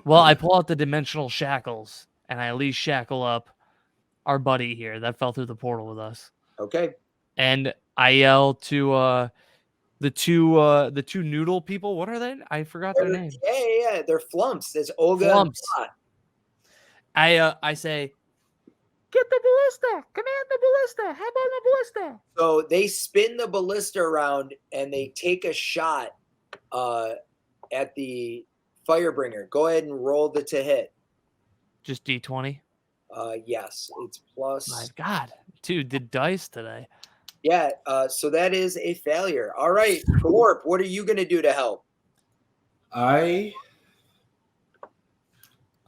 Well, I pull out the dimensional shackles and I at least shackle up our buddy here that fell through the portal with us. Okay. And I yell to the two noodle people. What are they? I forgot their name. Yeah. They're flumps. It's Olga and Flumps. Plot. I say, Get the ballista. Command the ballista. How about the ballista? So they spin the ballista around and they take a shot at the Firebringer. Go ahead and roll the to hit. just D20. Yes, it's plus. My God, dude, did dice today. Yeah, so that is a failure. All right, Glorp, what are you going to do to help? I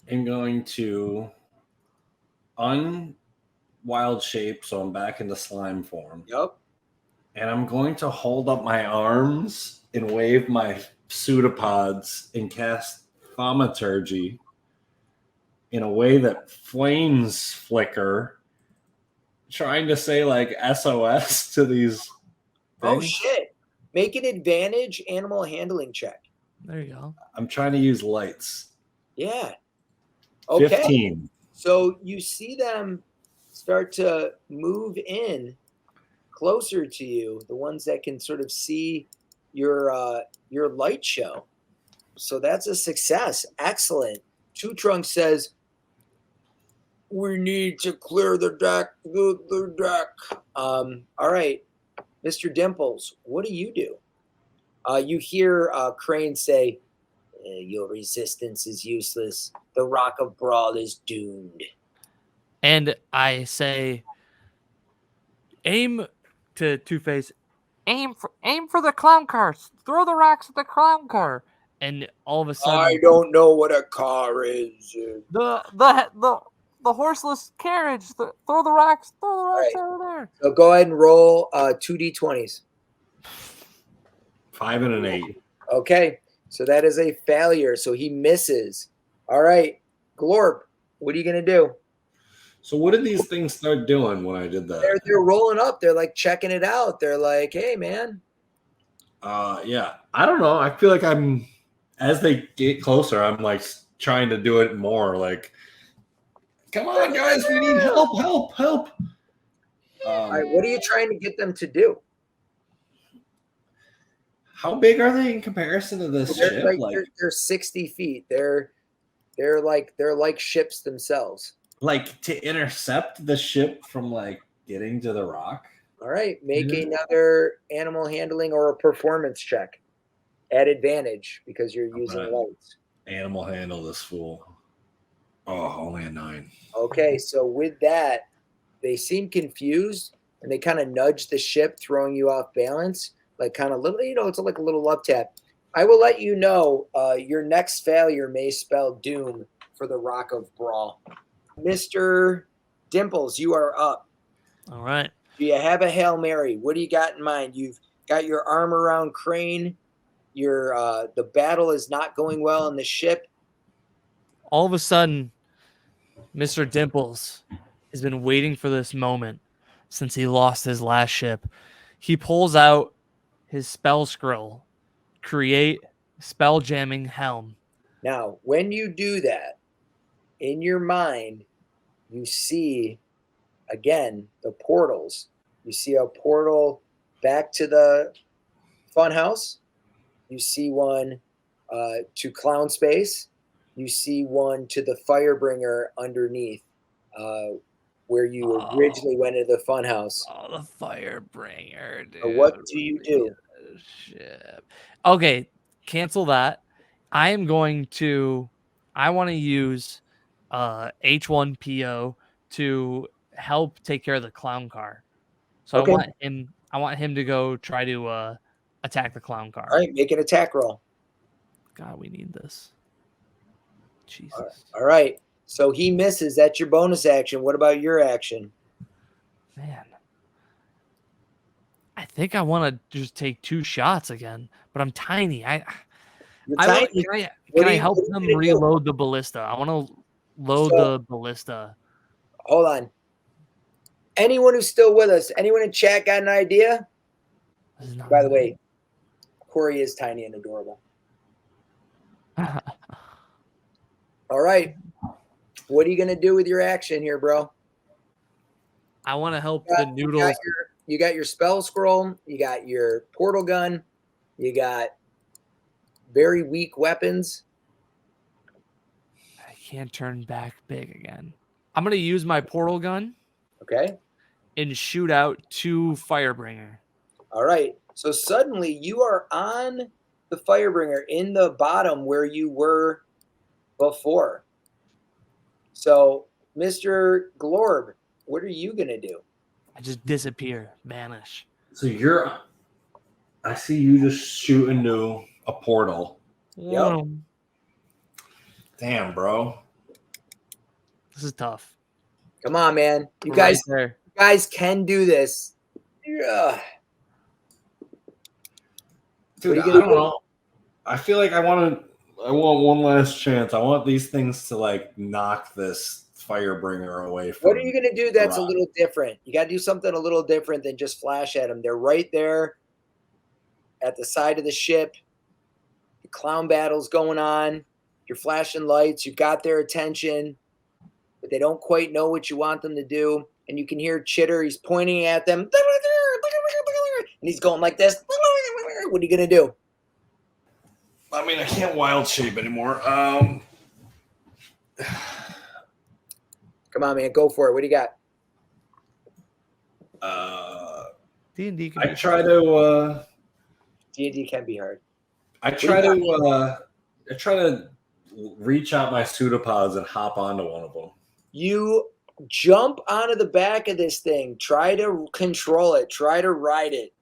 am going to unwild shape, so I'm back into slime form. Yep. And I'm going to hold up my arms and wave my pseudopods and cast thaumaturgy in a way that flames flicker, trying to say like SOS to these things. Oh, shit. Make an advantage animal handling check. There you go. I'm trying to use lights. Yeah. Okay. 15. So you see them start to move in closer to you, the ones that can sort of see your light show. So that's a success. Excellent. Two Trunks says, we need to clear the deck. The deck. All right, Mr. Dimples, what do? You hear Crane say, your resistance is useless. The Rock of Brawl is doomed. And I say, aim to Two-Face. Aim for the clown car. Throw the rocks at the clown car. And all of a sudden, I don't know what a car is. The horseless carriage. Throw the rocks. Throw the rocks Right. over there. So go ahead and roll 2d20s. 5 and an 8. Okay, so that is a failure. So he misses. All right, Glorp, what are you going to do? So what did these things start doing when I did that? They're rolling up. They're like checking it out. They're like, hey, man. Yeah, I don't know. I feel like as they get closer, I'm like trying to do it more. Like, come on, guys, we need help. All right, what are you trying to get them to do? How big are they in comparison to this ship? They're 60 feet. They're like ships themselves. Like to intercept the ship from like getting to the rock. All right, make another animal handling or a performance check at advantage because you're using lights. Animal handle this fool. Oh, only a 9. Okay, so with that, they seem confused and they kind of nudge the ship, throwing you off balance, like kind of little, it's like a little love tap. I will let you know your next failure may spell doom for the Rock of Brawl. Mr. Dimples, you are up. all right. Do you have a Hail Mary? What do you got in mind? You've got your arm around Crane. The battle is not going well in the ship. All of a sudden, Mr. Dimples has been waiting for this moment since he lost his last ship. He pulls out his spell scroll, create spell jamming helm. Now, when you do that, in your mind, you see, again, the portals. You see a portal back to the funhouse. You see one to Clown Space. You see one to the Firebringer underneath, where you originally went into the funhouse. Oh, the Firebringer, dude. So what do you do? Ship. Okay, cancel that. I want to use H1PO to help take care of the clown car. So Okay. I want him to go try to attack the clown car. All right, make an attack roll. God, we need this. Jesus. All right. So he misses. That's your bonus action. What about your action? Man. I think I want to just take 2 shots again, but I'm tiny. You're Can tiny. I help them reload the ballista? I want to load the ballista. Hold on. Anyone who's still with us, anyone in chat got an idea? This is not By the good. way, Corey is tiny and adorable. All right. What are you going to do with your action here, bro? I want to help the noodles. You got your spell scroll. You got your portal gun. You got very weak weapons. I can't turn back big again. I'm going to use my portal gun Okay. and shoot out 2 Firebringer. All right. So suddenly you are on the Firebringer in the bottom where you were before. So, Mr. Glorb, what are you going to do? I just disappear, vanish. So I see you just shoot into a portal. Yep. Damn, bro. This is tough. Come on, man. You We're guys, right there. you guys can do this. Yeah. Dude, What are I you don't gonna know. I feel like I want one last chance. I want these things to like knock this Firebringer away from. What are you going to do that's a rock. little different? You got to do something a little different than just flash at them. They're right there at the side of the ship. The clown battle's going on. You're flashing lights. You got their attention, but they don't quite know what you want them to do. And you can hear Chitter. He's pointing at them. And he's going like this. What are you going to do? I mean, I can't wild shape anymore. Come on, man. Go for it. What do you got? D&D can I be try to. D&D can be hard. I try to reach out my pseudopods and hop onto one of them. You jump onto the back of this thing. Try to control it. Try to ride it.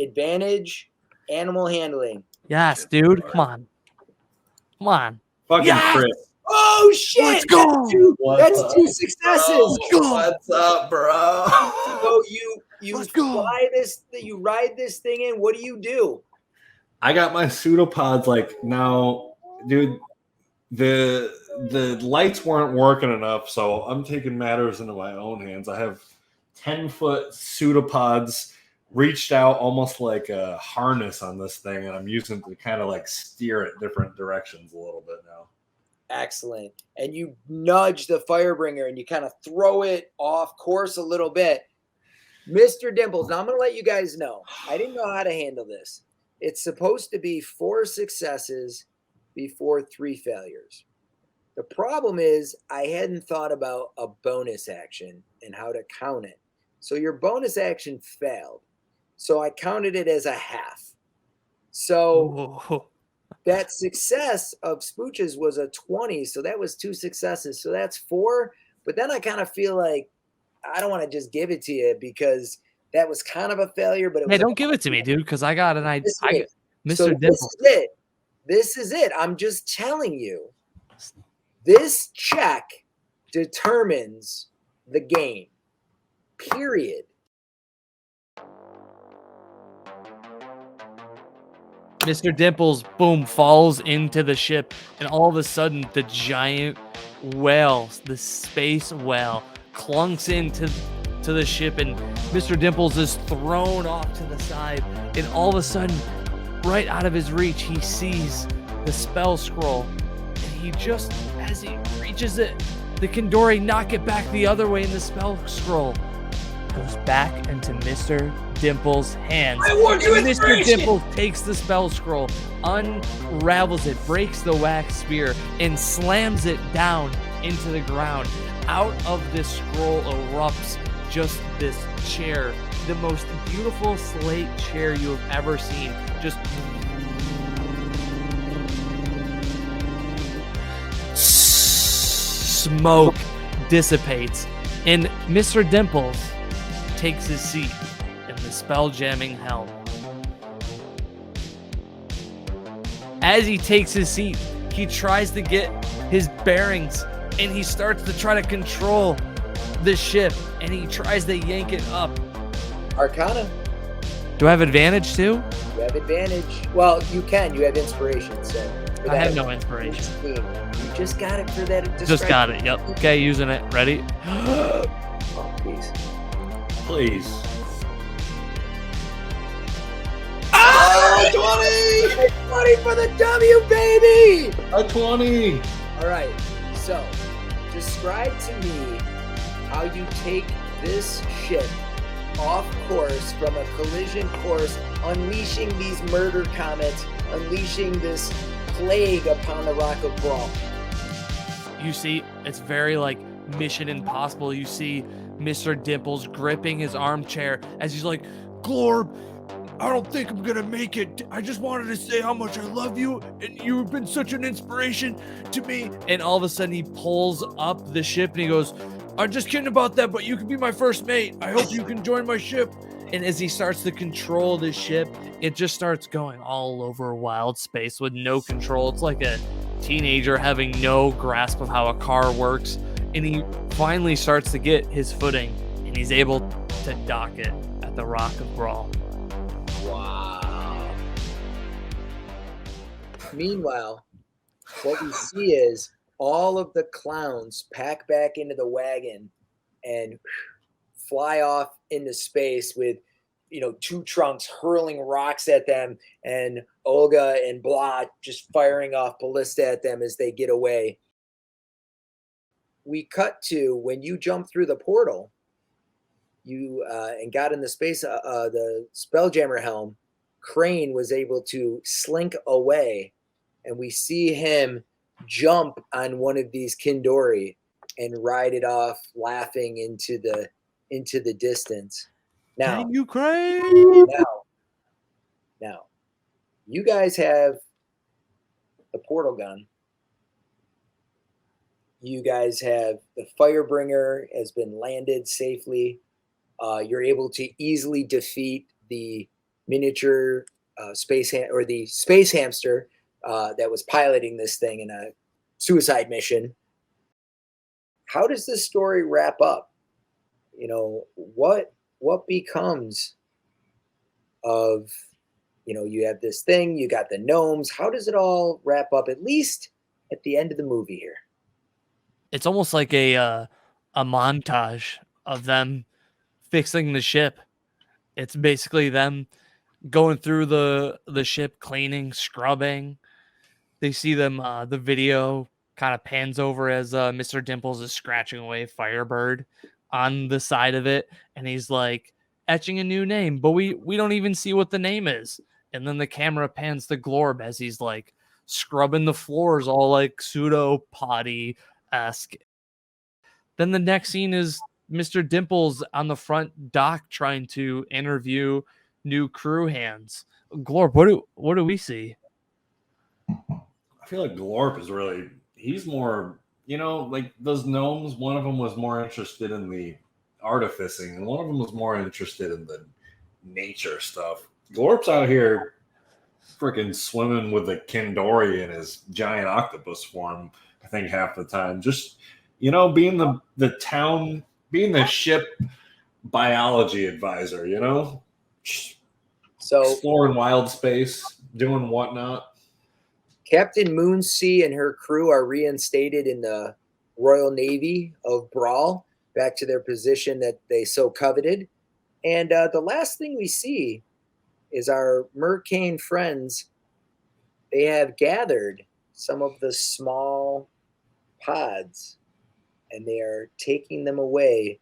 Advantage, animal handling. Yes, dude. Come on. Come on. Fucking Yes! crit. Oh, shit. Let's go. That's two successes. What's up, bro? So you Let's go. fly this, you ride this thing in. What do you do? I got my pseudopods like now, dude. The lights weren't working enough, so I'm taking matters into my own hands. I have 10-foot pseudopods reached out almost like a harness on this thing, and I'm using it to kind of like steer it different directions a little bit now. Excellent. And you nudge the Firebringer and you kind of throw it off course a little bit. Mr. Dimples, now I'm going to let you guys know. I didn't know how to handle this. It's supposed to be 4 successes before 3 failures. The problem is I hadn't thought about a bonus action and how to count it. So your bonus action failed. So I counted it as a half. So Whoa. that success of Spooches was a 20. So that was 2 successes. So that's 4. But then I kind of feel like I don't want to just give it to you because that was kind of a failure. But it was Hey, don't give it to me, dude, because I got an idea. Mr. So Dimple. this is it. This is it. I'm just telling you. This check determines the game. Period. Mr. Dimples, boom, falls into the ship, and all of a sudden, the giant whale, the space whale, clunks into the ship, and Mr. Dimples is thrown off to the side, and all of a sudden, right out of his reach, he sees the spell scroll, and he just, as he reaches it, the Kandori knock it back the other way, and the spell scroll goes back into Mr. Dimples' hands. I want you And Mr. inspiration! Dimples takes the spell scroll, unravels it, breaks the wax spear, and slams it down into the ground. Out of this scroll erupts just this chair, the most beautiful slate chair you have ever seen. Just smoke dissipates, and Mr. Dimples takes his seat in the spell jamming helm. As he takes his seat, he tries to get his bearings, and he starts to try to control the ship, and he tries to yank it up. Arcana, Do I have advantage too? you have advantage. Well, you can. You have inspiration. So for I have that no inspiration. 16, you just got it for that. Just got it. Yep. Okay, using it. Ready? Oh, please. Please. Oh, 20! 20 for the W, baby! A 20. All right. So, describe to me how you take this ship off course from a collision course, unleashing these murder comets, unleashing this plague upon the Rock of Brawl. You see, it's very like Mission Impossible. You see Mr. Dimples gripping his armchair as he's like, Glorb, I don't think I'm gonna make it. I just wanted to say how much I love you, and you've been such an inspiration to me. And all of a sudden, he pulls up the ship and he goes, I'm just kidding about that, but you can be my first mate. I hope you can join my ship. And as he starts to control the ship, it just starts going all over Wildspace with no control. It's like a teenager having no grasp of how a car works. And he finally starts to get his footing, and he's able to dock it at the Rock of Brawl. Wow. Meanwhile, what we see is all of the clowns pack back into the wagon and fly off into space with, two trunks hurling rocks at them, and Olga and Blah just firing off ballista at them as they get away. We cut to when you jump through the portal, you and got in the space, the Spelljammer helm, Crane was able to slink away, and we see him jump on one of these Kindori and ride it off, laughing into the distance. Now, Can you, Crane? now, you guys have the portal gun. You guys have the Firebringer has been landed safely. You're able to easily defeat the miniature the space hamster that was piloting this thing in a suicide mission. How does this story wrap up? What becomes of, you have this thing, you got the gnomes. How does it all wrap up, at least at the end of the movie here? It's almost like a montage of them fixing the ship. It's basically them going through the ship, cleaning, scrubbing. They see them, the video kind of pans over as Mr. Dimples is scratching away Firebird on the side of it, and he's like etching a new name, but we don't even see what the name is. And then the camera pans to Glorb as he's like scrubbing the floors, all like pseudo-potty-esque. Then the next scene is Mr. Dimples on the front dock trying to interview new crew hands. Glorb, what do we see? I feel like Glorp is he's more, like those gnomes, one of them was more interested in the artificing, and one of them was more interested in the nature stuff. Glorp's out here freaking swimming with the Kindori in his giant octopus form, I think half the time. Just, being being the ship biology advisor, So exploring wild space, doing whatnot. Captain Moonsea and her crew are reinstated in the Royal Navy of Brawl, back to their position that they so coveted. And the last thing we see is our Mercane friends. They have gathered some of the small pods, and they are taking them away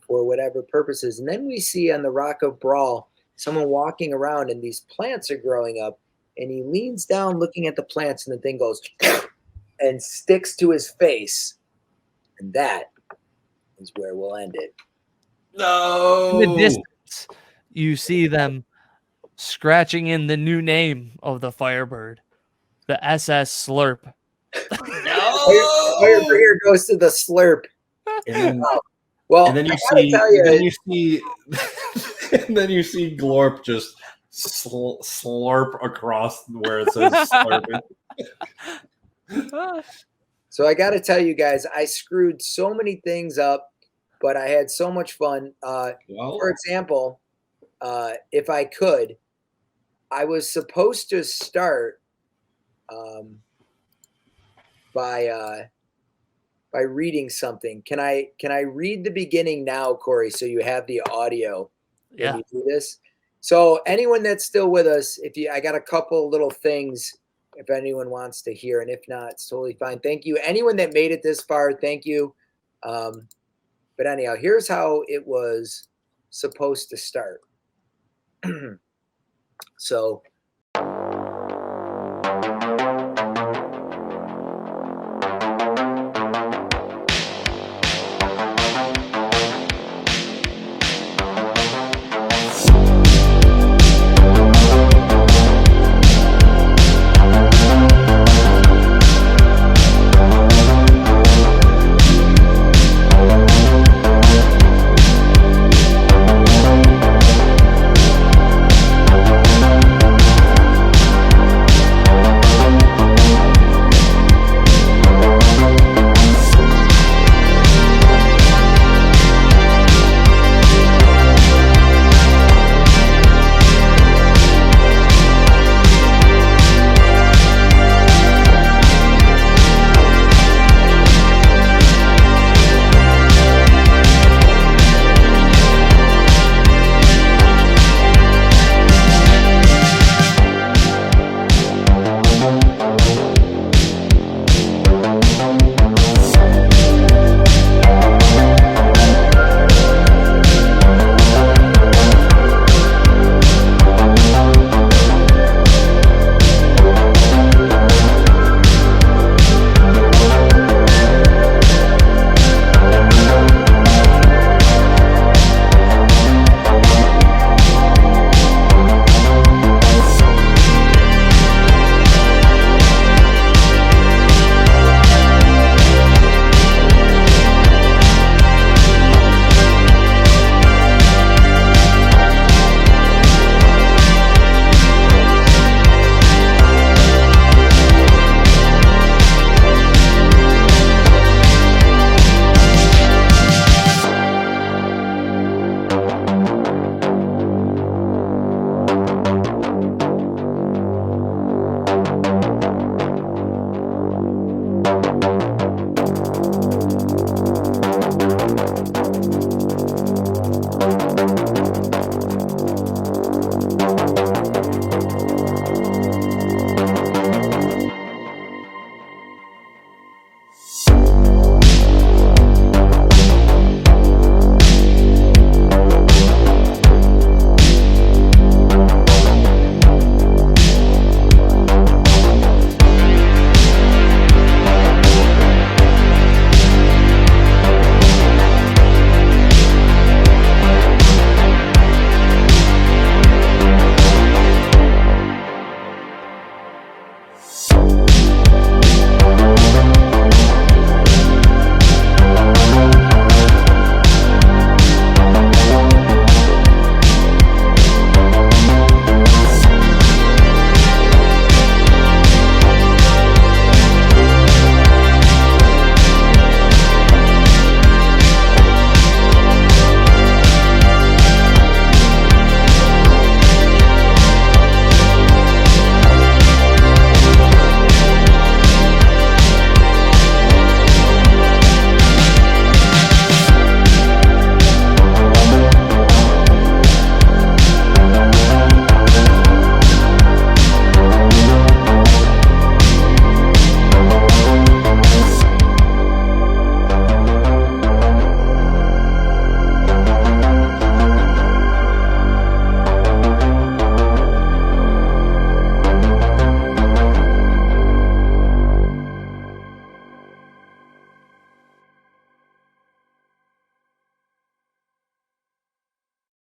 for whatever purposes. And then we see on the Rock of Brawl someone walking around, and these plants are growing up. And he leans down looking at the plants, and the thing goes and sticks to his face. And that is where we'll end it. No. In the distance, you see them scratching in the new name of the Firebird, the SS Slurp. Firebringer goes to the Slurp. And Then you see Glorp just slurp across where it says slurping. So I got to tell you guys, I screwed so many things up, but I had so much fun. For example, if I could, I was supposed to start by reading something. Can I read the beginning now, Corey, so you have the audio when Yeah. we do this? So anyone that's still with us, I got a couple little things if anyone wants to hear, and if not, it's totally fine. Thank you. Anyone that made it this far, thank you. But anyhow, here's how it was supposed to start. So